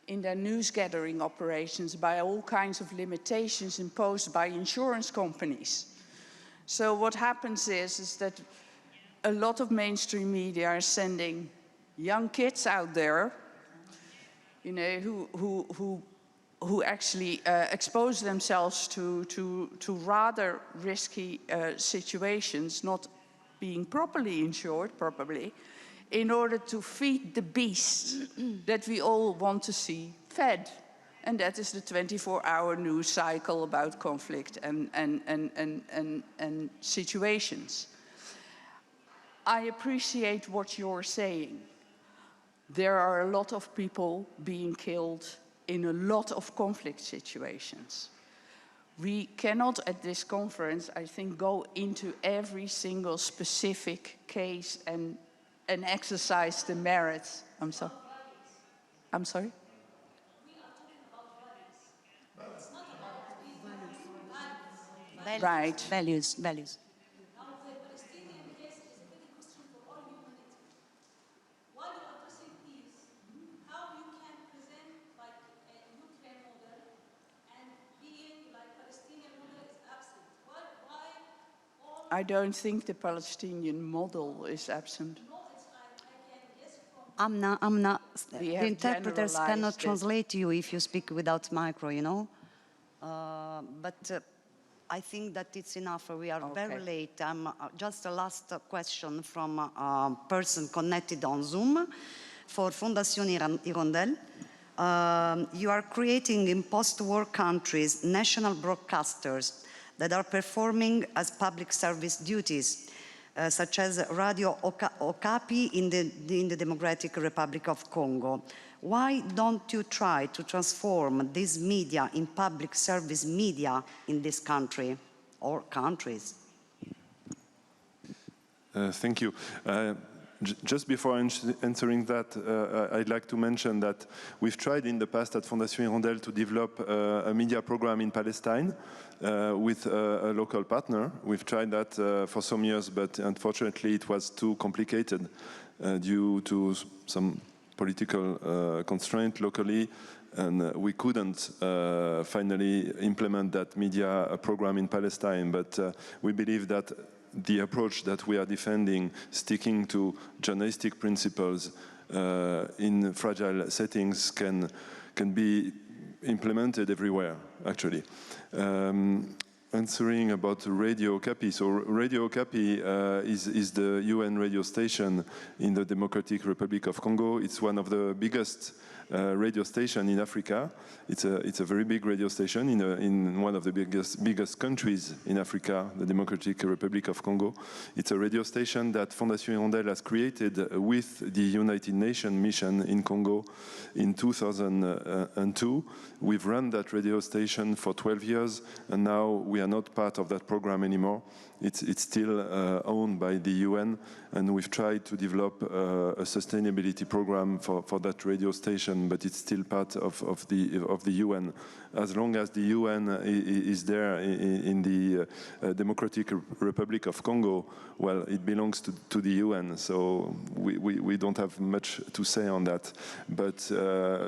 [SPEAKER 12] in their news gathering operations by all kinds of limitations imposed by insurance companies. So what happens is that a lot of mainstream media are sending young kids out there, you know, who actually expose themselves to rather risky situations, not being properly insured, probably, in order to feed the beast that we all want to see fed. And that is the 24-hour news cycle about conflict and situations. I appreciate what you're saying. There are a lot of people being killed in a lot of conflict situations. We cannot at this conference, I think, go into every single specific case and exercise the merits. I'm sorry. I'm sorry? Right.
[SPEAKER 17] Values.
[SPEAKER 16] Now, the Palestinian case is a big question for all humanity. While you're addressing peace, how you can present like a nuclear model and being like
[SPEAKER 12] I don't think the Palestinian model is absent.
[SPEAKER 1] I'm not. The interpreters cannot
[SPEAKER 12] generalized it.
[SPEAKER 1] translate you if you speak without micro, you know. But I think that it's enough. We are very late. Just a last question from a person connected on Zoom for Fondation Hirondelle. You are creating in post-war countries national broadcasters that are performing as public service duties, such as Radio Okapi in the Democratic Republic of Congo. Why don't you try to transform this media in public service media in this country or countries?
[SPEAKER 9] Thank you. Just before answering that, I'd like to mention that we've tried in the past at Fondation Hirondelle to develop a media program in Palestine with a local partner. We've tried that for some years, but unfortunately it was too complicated due to some political constraint locally, and we couldn't finally implement that media program in Palestine. But we believe that the approach that we are defending, sticking to journalistic principles in fragile settings, can be implemented everywhere, actually. Answering about Radio Okapi. So Radio Okapi is the UN radio station in the Democratic Republic of Congo. It's one of the biggest radio station in Africa. It's a very big radio station in one of the biggest countries in Africa, the Democratic Republic of Congo. It's a radio station that Fondation Hirondelle has created with the United Nations mission in Congo in 2002. We've run that radio station for 12 years, and now we are not part of that program anymore. It's still owned by the UN, and we've tried to develop a sustainability program for that radio station, but it's still part of the UN. As long as the UN is there in the Democratic Republic of Congo, well, it belongs to the UN, so we don't have much to say on that. But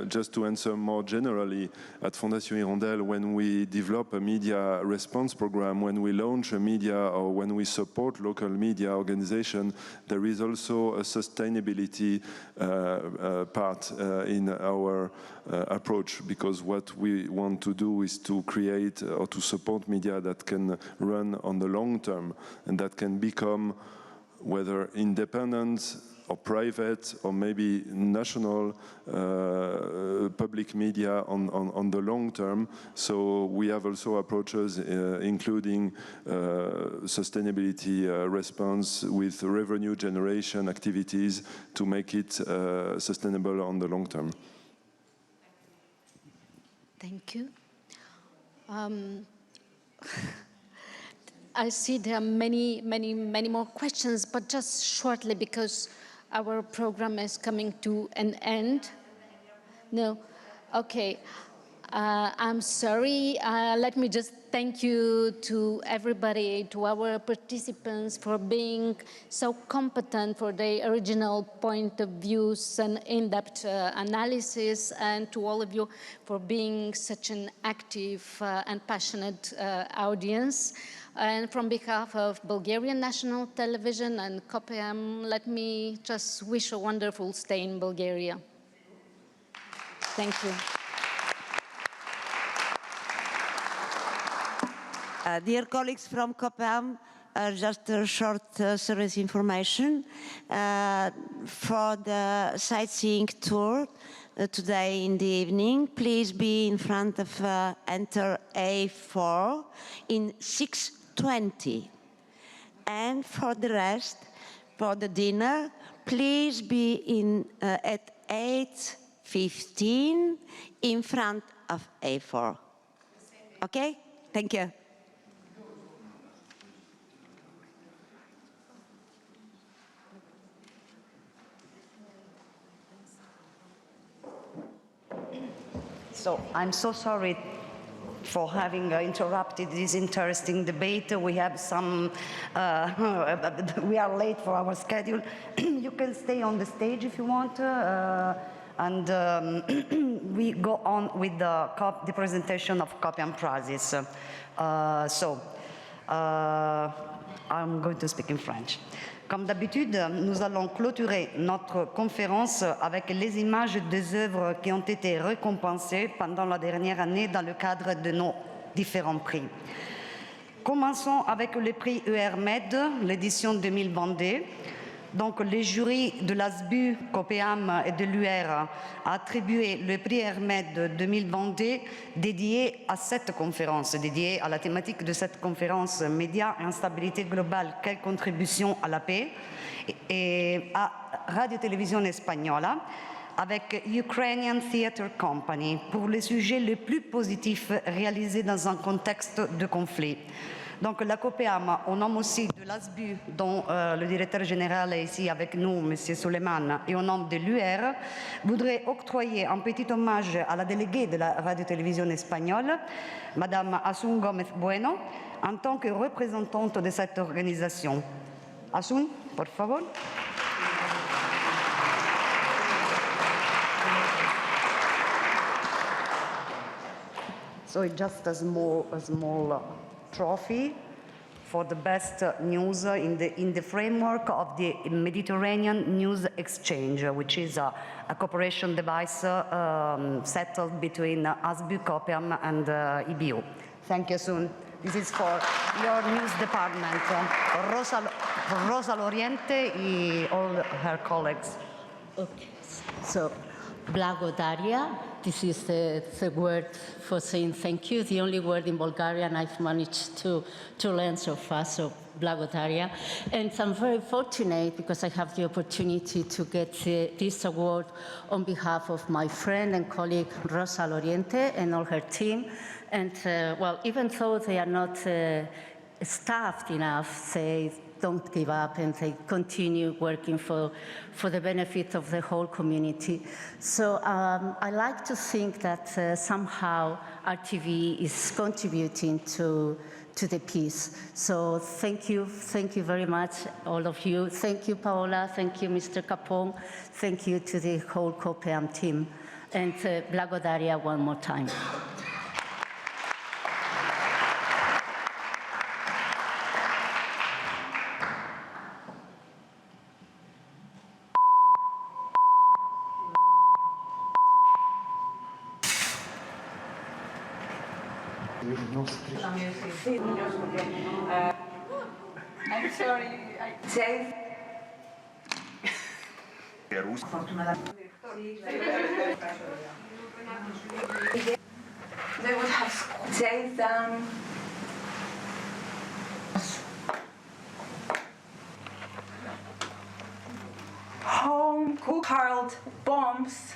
[SPEAKER 9] just to answer more generally, at Fondation Hirondelle, when we develop a media response program, when we launch a media or when we support local media organization, there is also a sustainability part in our approach, because what we want to do is to create or to support media that can run on the long term and that can become, whether independent or private or maybe national public media on the long term. So we have also approaches including sustainability response with revenue generation activities to make it sustainable on the long term.
[SPEAKER 7] Thank you. I see there are many more questions, but just shortly, because our program is coming to an end. No? Okay. I'm sorry. Let me just thank you to everybody, to our participants, for being so competent, for their original point of views and in-depth analysis, and to all of you for being such an active and passionate audience. And from behalf of Bulgarian National Television and COPEAM, let me just wish a wonderful stay in Bulgaria. Thank you.
[SPEAKER 17] Dear colleagues from COPEAM, just a short service information for the sightseeing tour today in the evening. Please be in front of enter A4 in 6:20. And for the rest, for the dinner, please be in at 8:15 in front of A4. Okay? Thank you.
[SPEAKER 1] So I'm so sorry for having interrupted this interesting debate. We have some, we are late for our schedule. You can stay on the stage if you want, and we go on with the presentation of COPEAM prizes. I'm going to speak in French. Comme d'habitude, nous allons clôturer notre conférence avec les images des œuvres qui ont été récompensées pendant la dernière année dans le cadre de nos différents prix. Commençons avec le prix ERMED, l'édition 2022. Donc, le jury de l'ASBU, COPEAM et de l'UR a attribué le prix ERMED 2022 dédié à cette conférence, dédié à la thématique de cette conférence Médias et instabilité globale, quelle contribution à la paix, et à Radio-Télévision Española avec Ukrainian Theatre Company pour les sujets les plus positifs réalisés dans un contexte de conflit. Donc la COPEAM, au nom aussi de l'ASBU, dont le directeur général est ici avec nous, M. Suleiman, et au nom de l'UR, voudrait octroyer un petit hommage à la déléguée de la radio-télévision espagnole, Mme Asun Gómez Bueno, en tant que représentante de cette organisation. Asun, por favor. So it's just a small trophy for the best news in the framework of the Mediterranean News Exchange, which is a cooperation device settled between ASBU, COPEAM, and EBU. Thank you, Sun. This is for your news department, Rosa Loriente and all her colleagues.
[SPEAKER 18] Okay, so Blagodaria, this is the word for saying thank you, the only word in Bulgarian I've managed to learn so far, so Blagodaria. And I'm very fortunate because I have the opportunity to get this award on behalf of my friend and colleague Rosa Loriente and all her team. And well, even though they are not staffed enough, they don't give up and they continue working for the benefit of the whole community. So I like to think that somehow RTV is contributing to the peace. So thank you very much, all of you. Thank you, Paola. Thank you, Mr. Capon. Thank you to the whole COPEAM team. And Blagodaria one more time.
[SPEAKER 19] I'm sorry. They would have saved them. Home cooked bombs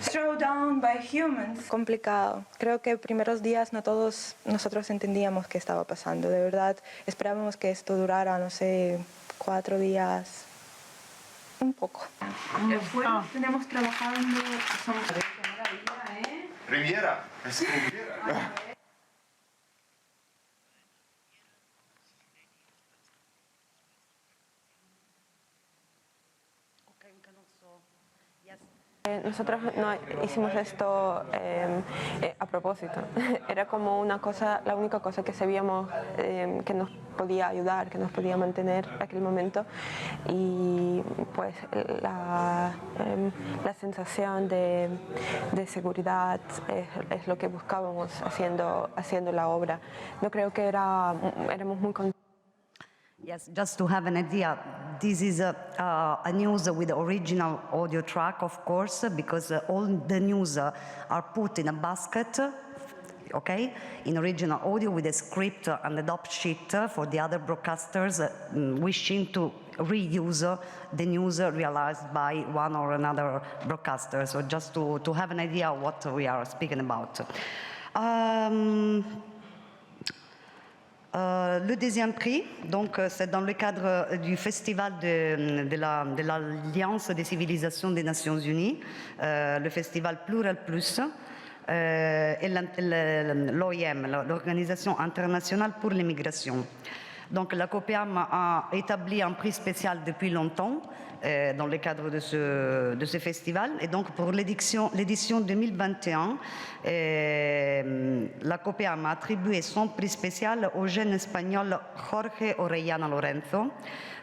[SPEAKER 19] thrown down by humans.
[SPEAKER 5] Complicado. Creo que primeros días no todos nosotros entendíamos qué estaba pasando. De verdad, esperábamos que esto durara, no sé, 4 días, un poco.
[SPEAKER 19] Tenemos trabajando.
[SPEAKER 9] Riviera, es Riviera.
[SPEAKER 20] Nosotros no hicimos esto a propósito. Era como una cosa, la única cosa que sabíamos que nos podía ayudar, que nos podía mantener en aquel momento. Y pues la sensación de seguridad es lo que buscábamos haciendo la obra. No creo que éramos muy conscientes.
[SPEAKER 1] Yes, just to have an idea, this is a news with the original audio track, of course, because all the news are put in a basket, okay, in original audio with a script and a dop sheet for the other broadcasters wishing to reuse the news realized by one or another broadcaster. So just to have an idea of what we are speaking about. Le deuxième prix, donc c'est dans le cadre du festival de l'Alliance des civilisations des Nations Unies, le festival Plural Plus, et l'OIM, l'Organisation internationale pour l'immigration. Donc la COPEAM a établi un prix spécial depuis longtemps dans le cadre de ce festival. Et donc pour l'édition 2021, la COPEAM a attribué son prix spécial au jeune espagnol Jorge Orellana Lorenzo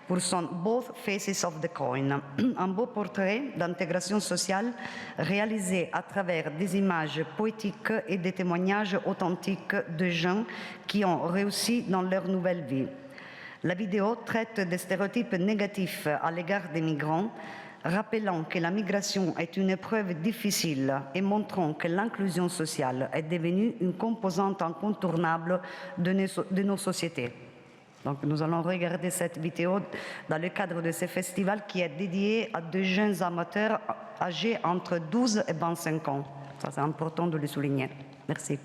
[SPEAKER 1] pour son Both Faces of the Coin, un beau portrait d'intégration sociale réalisé à travers des images poétiques et des témoignages authentiques de gens qui ont réussi dans leur nouvelle vie. La vidéo traite des stéréotypes négatifs à l'égard des migrants, rappelant que la migration est une épreuve difficile et montrant que l'inclusion sociale est devenue une composante incontournable de nos sociétés. Donc nous allons regarder cette vidéo dans le cadre de ce festival qui est dédié à deux jeunes amateurs âgés entre 12 et 25 ans. Ça, c'est important de le souligner. Merci.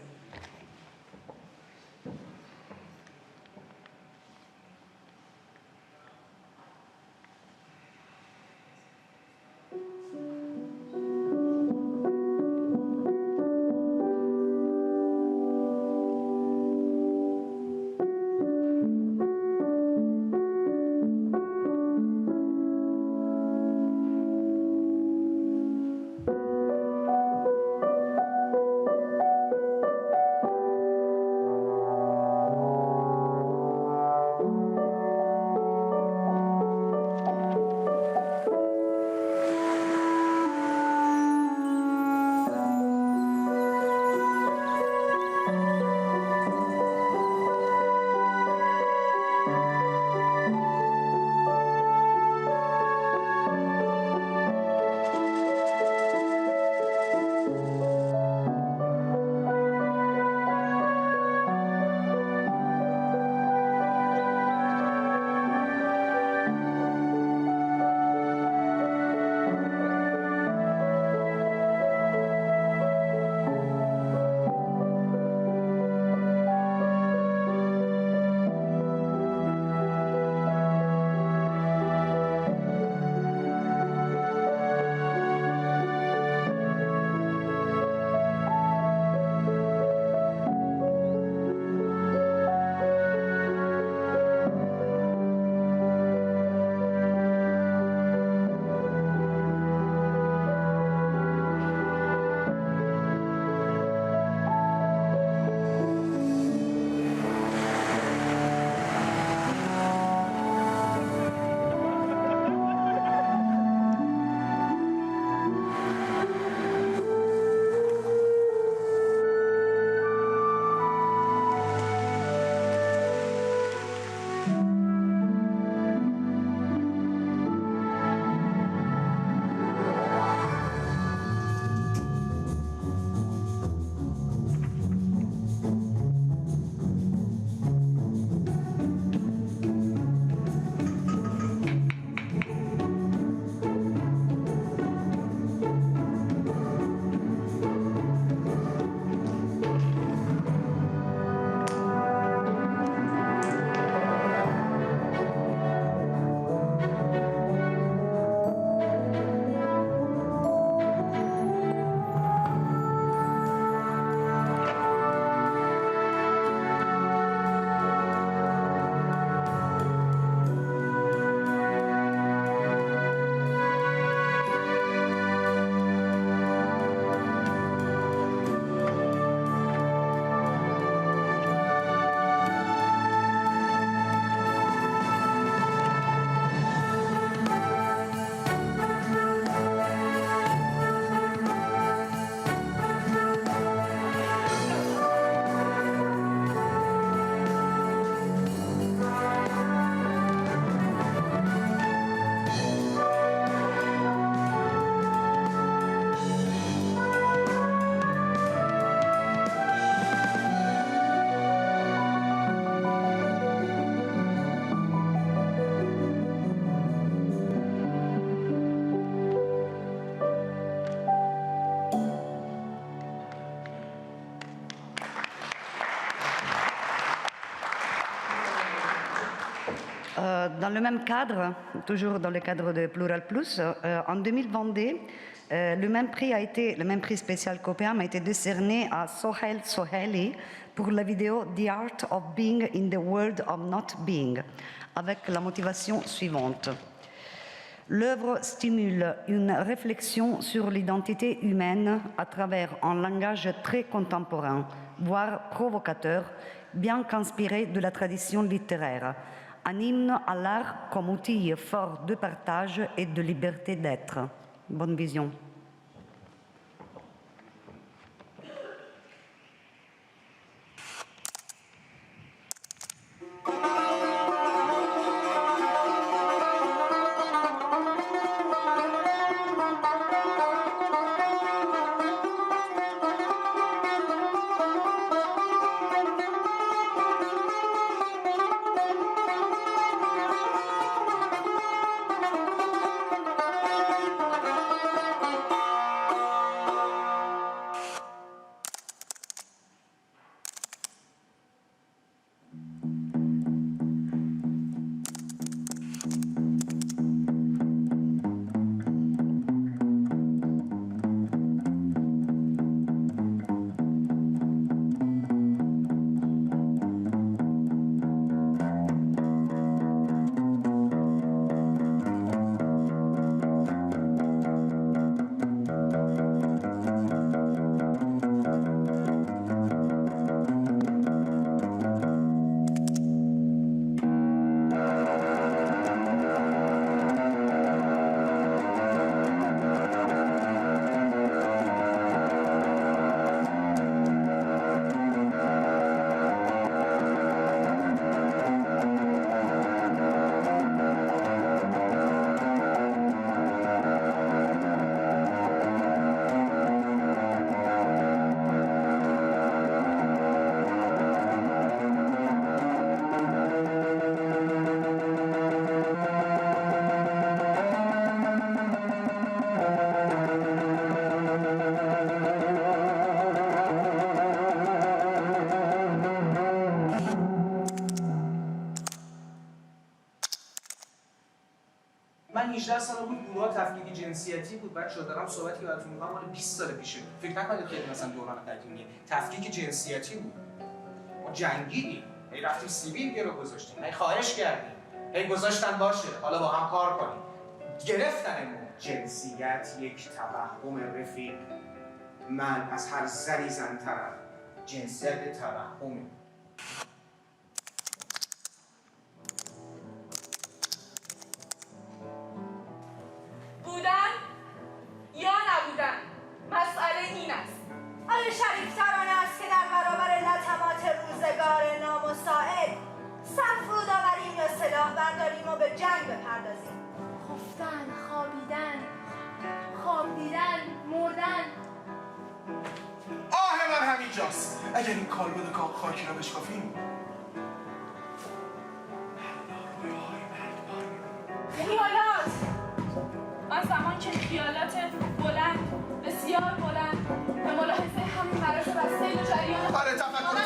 [SPEAKER 1] Dans le même cadre, toujours dans le cadre de Plural Plus, en 2022, Le même prix spécial COPEAM a été décerné à Sohail Sohaili pour la vidéo The Art of Being in the World of Not Being, avec la motivation suivante. L'œuvre stimule une réflexion sur l'identité humaine à travers un langage très contemporain, voire provocateur, bien qu'inspiré de la tradition littéraire. Un hymne à l'art comme outil fort de partage et de liberté d'être. Bonne vision.
[SPEAKER 21] من 18 سال بود گروه تفکیک جنسیتی بود. بچه‌ها دارم صحبتی که براتون می‌کنم مال 20 سال پیشه. فکر نکنید خیلی مثلا دوران قدیمیه. تفکیک جنسیتی بود. ما جنگیدیم. هی رفتیم سیبیل گرو گذاشتیم. هی خواهش کردیم. هی گذاشتن باشه. حالا با هم کار کنیم. گرفتنمون. جنسیت یک توهم رفیق. من از هر زری زن‌ترم. جنسیت توهمه.
[SPEAKER 22] بودن یا نبودن مسئله این است. آیا شریفترانه است که در برابر لطمات روزگار نامساعد سر فرود آوریم یا سلاح برداریم و به جنگ بپردازیم؟ خفتن، خوابیدن، خواب دیدن، مردن.
[SPEAKER 21] آه من همینجاست. اگر این کالبد گاو خاکی را بشکافیم
[SPEAKER 22] خیالات. آن زمان که خیالات بلند، بسیار بلند، به ملاحظه همین مرز بسته و جریان
[SPEAKER 21] آره تفکر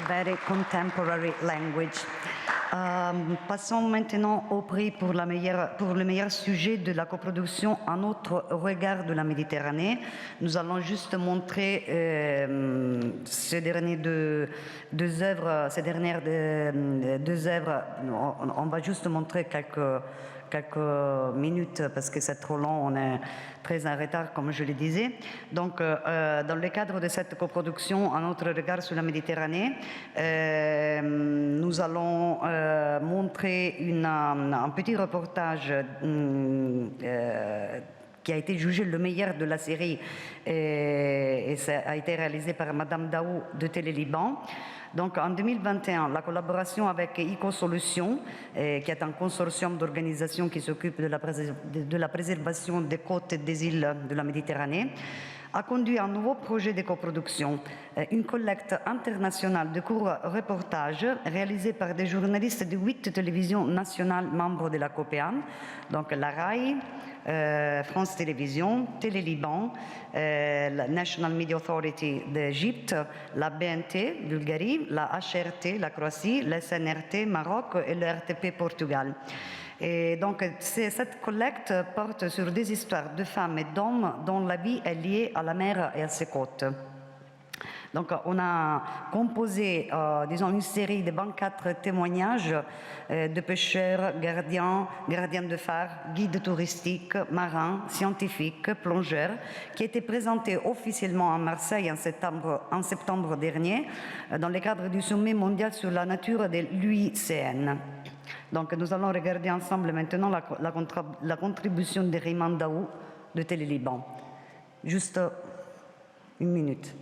[SPEAKER 1] Very contemporary language. Passons maintenant au prix pour le meilleur sujet de la coproduction Un autre regard de la Méditerranée. Nous allons juste montrer ces dernières deux œuvres. On va juste montrer quelques minutes parce que c'est trop long, on est très en retard comme je le disais. Donc dans le cadre de cette coproduction Un autre regard sur la Méditerranée, nous allons montrer un petit reportage qui a été jugé le meilleur de la série et ça a été réalisé par Madame Daou de Télé Liban. Donc en 2021, la collaboration avec Ecosolutions, qui est un consortium d'organisations qui s'occupe de la préservation des côtes et des îles de la Méditerranée, a conduit un nouveau projet de coproduction, une collecte internationale de courts reportages réalisés par des journalistes de 8 télévisions nationales membres de la COPEAM, donc la RAI, France Télévisions, Télé Liban, la National Media Authority d'Égypte, la BNT, Bulgarie, la HRT, la Croatie, la SNRT, Maroc et le RTP Portugal. Et donc, cette collecte porte sur des histoires de femmes et d'hommes dont la vie est liée à la mer et à ses côtes. Donc, on a composé, disons, une série de 24 témoignages de pêcheurs, gardiens de phare, guides touristiques, marins, scientifiques, plongeurs, qui étaient présentés officiellement à Marseille en septembre dernier, dans le cadre du sommet mondial sur la nature de l'UICN. Donc, nous allons regarder ensemble maintenant la contribution de Rayman Daou de Télé Liban. Juste une minute.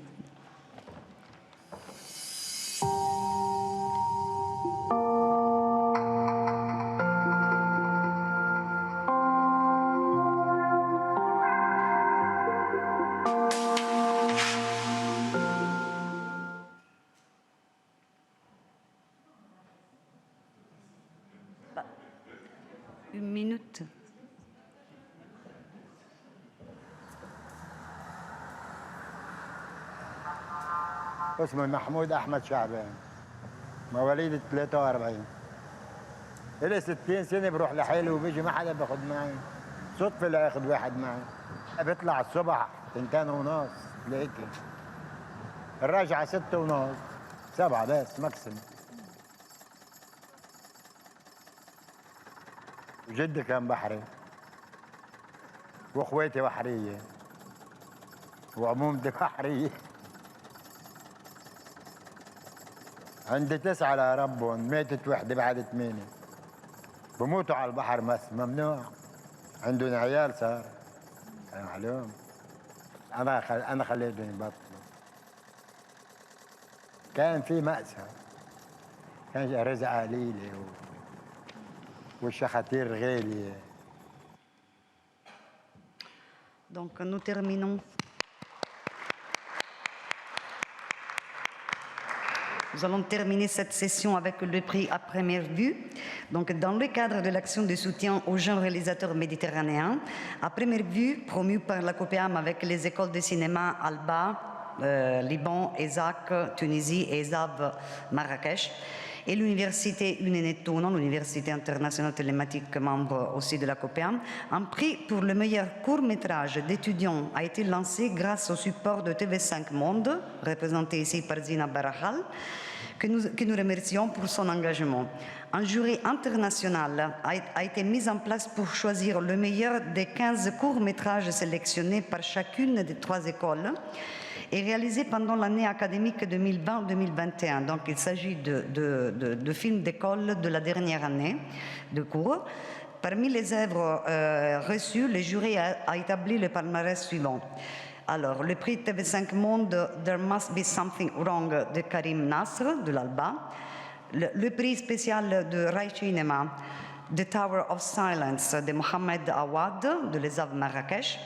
[SPEAKER 1] Une minute.
[SPEAKER 2] اسمي محمود أحمد شعبان، مواليد 43. إلي 60 سنة بروح لحالي وبيجي ما حدا باخد معي، صدفة اللي ياخد واحد معي. بيطلع الصبح 2:30 3، الراجعة 6:30 7 بس ماكسيموم. جدي كان بحري واخواتي بحرية وعمومتي بحرية. عندي 9 لربهم، ماتت وحدة بعد 8. بموتوا على البحر بس ممنوع. عندهم عيال صار معلوم. أنا خليتهم يبطلوا. كان في مأساة، كان رزق قليلة والشخاتير غالية.
[SPEAKER 1] Donc nous terminons. Nous allons terminer cette session avec le prix à première vue. Donc, dans le cadre de l'action de soutien aux jeunes réalisateurs méditerranéens, à première vue, promu par la COPEAM avec les écoles de cinéma Alba, Liban, ESAC, Tunisie et ESAV, Marrakech, et l'université Unenettuno, l'université internationale télématique membre aussi de la COPEAM, un prix pour le meilleur court-métrage d'étudiants a été lancé grâce au support de TV5 Monde, représenté ici par Zina Barahal, que nous remercions pour son engagement. Un jury international a été mis en place pour choisir le meilleur des 15 courts-métrages sélectionnés par chacune des 3 écoles et réalisés pendant l'année académique 2020-2021. Donc il s'agit de films d'école de la dernière année de cours. Parmi les œuvres reçues, le jury a établi le palmarès suivant. Alors, le prix TV5 Monde There Must Be Something Wrong de Karim Nasr de l'Alba, le prix spécial de Rai Cinema The Tower of Silence de Mohamed Awad de l'ESAV Marrakech,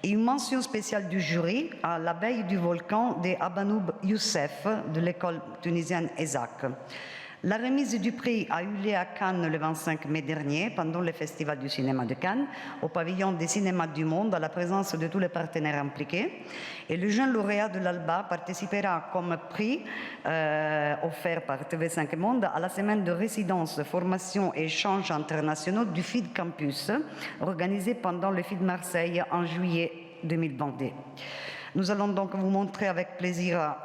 [SPEAKER 1] et une mention spéciale du jury à l'abeille du volcan de Abanoub Youssef de l'école tunisienne ESAC. La remise du prix a eu lieu à Cannes le 25 mai dernier, pendant le Festival du cinéma de Cannes, au pavillon des cinémas du monde, à la présence de tous les partenaires impliqués. Et le jeune lauréat de l'ALBA participera comme prix offert par TV5 Monde à la semaine de résidence, formation et échanges internationaux du FID Campus, organisé pendant le FID Marseille en juillet 2022. Nous allons donc vous montrer avec plaisir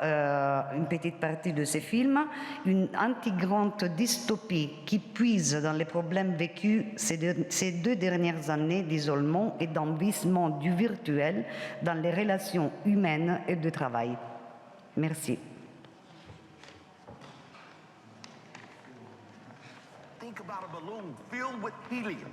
[SPEAKER 1] une petite partie de ces films, une intégrante dystopie qui puise dans les problèmes vécus ces 2 dernières années d'isolement et d'envissement du virtuel dans les relations humaines et de travail. Merci.
[SPEAKER 3] Think about a balloon filled with helium.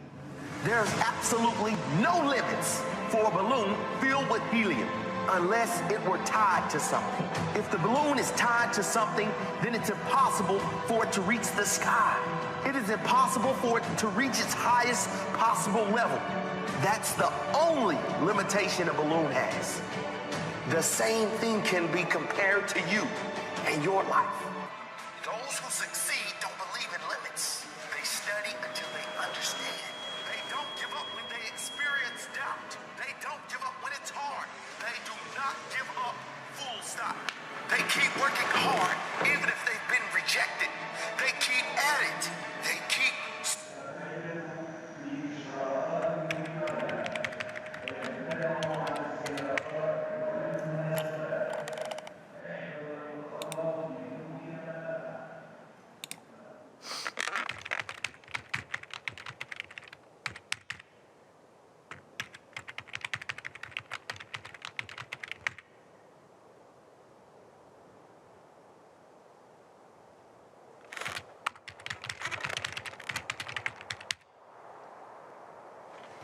[SPEAKER 3] There's absolutely no limits for a balloon filled with helium, unless it were tied to something. If the balloon is tied to something, then it's impossible for it to reach the sky. It is impossible for it to reach its highest possible level. That's the only limitation a balloon has. The same thing can be compared to you and your life. Those who succeed don't believe in limits. They study until they understand. They don't give up when they experience doubt. They don't give up when it's hard. They do not give up, full stop. They keep working hard, even if they've been rejected. They keep at it. They keep...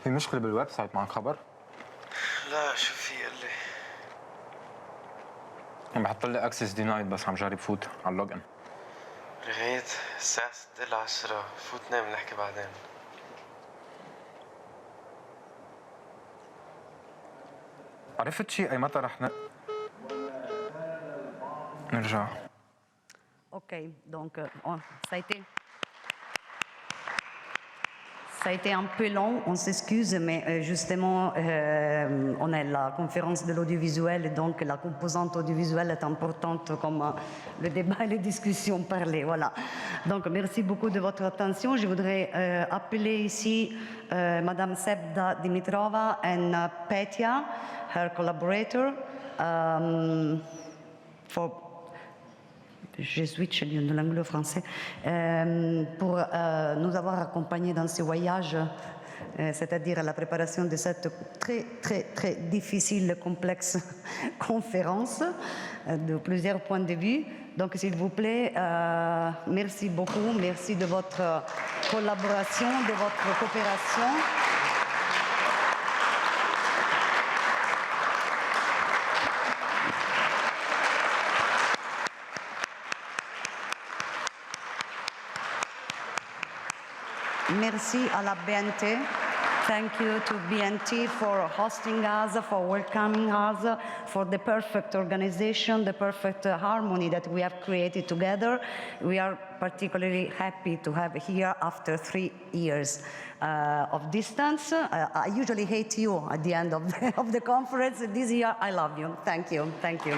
[SPEAKER 4] في مشكلة بالويب سايت معك خبر؟
[SPEAKER 23] لا شو في قال لي؟
[SPEAKER 4] عم بحط لي اكسس دينايد بس عم جارب فوت على اللوج ان.
[SPEAKER 23] رغيت الساعة 6 إلا 10 فوت نام نحكي بعدين.
[SPEAKER 4] عرفت شي اي متى رح نرجع؟
[SPEAKER 1] Ok, donc ça a été un peu long, on s'excuse, mais justement, on est la conférence de l'audiovisuel, et donc la composante audiovisuelle est importante comme le débat et les discussions parlées. Voilà. Donc, merci beaucoup de votre attention. Je voudrais appeler ici Madame Sebda Dimitrova and Petya, her collaborator, je switch de l'anglais au français, pour nous avoir accompagnés dans ce voyage, c'est-à-dire la préparation de cette très difficile, complexe conférence de plusieurs points de vue. Donc, s'il vous plaît, merci beaucoup, merci de votre collaboration, de votre coopération. Merci à la BNT. Thank you to BNT for hosting us, for welcoming us, for the perfect organization, the perfect harmony that we have created together. We are particularly happy to have here after 3 years of distance. I usually hate you at the end of the conference. This year, I love you. Thank you. Thank you.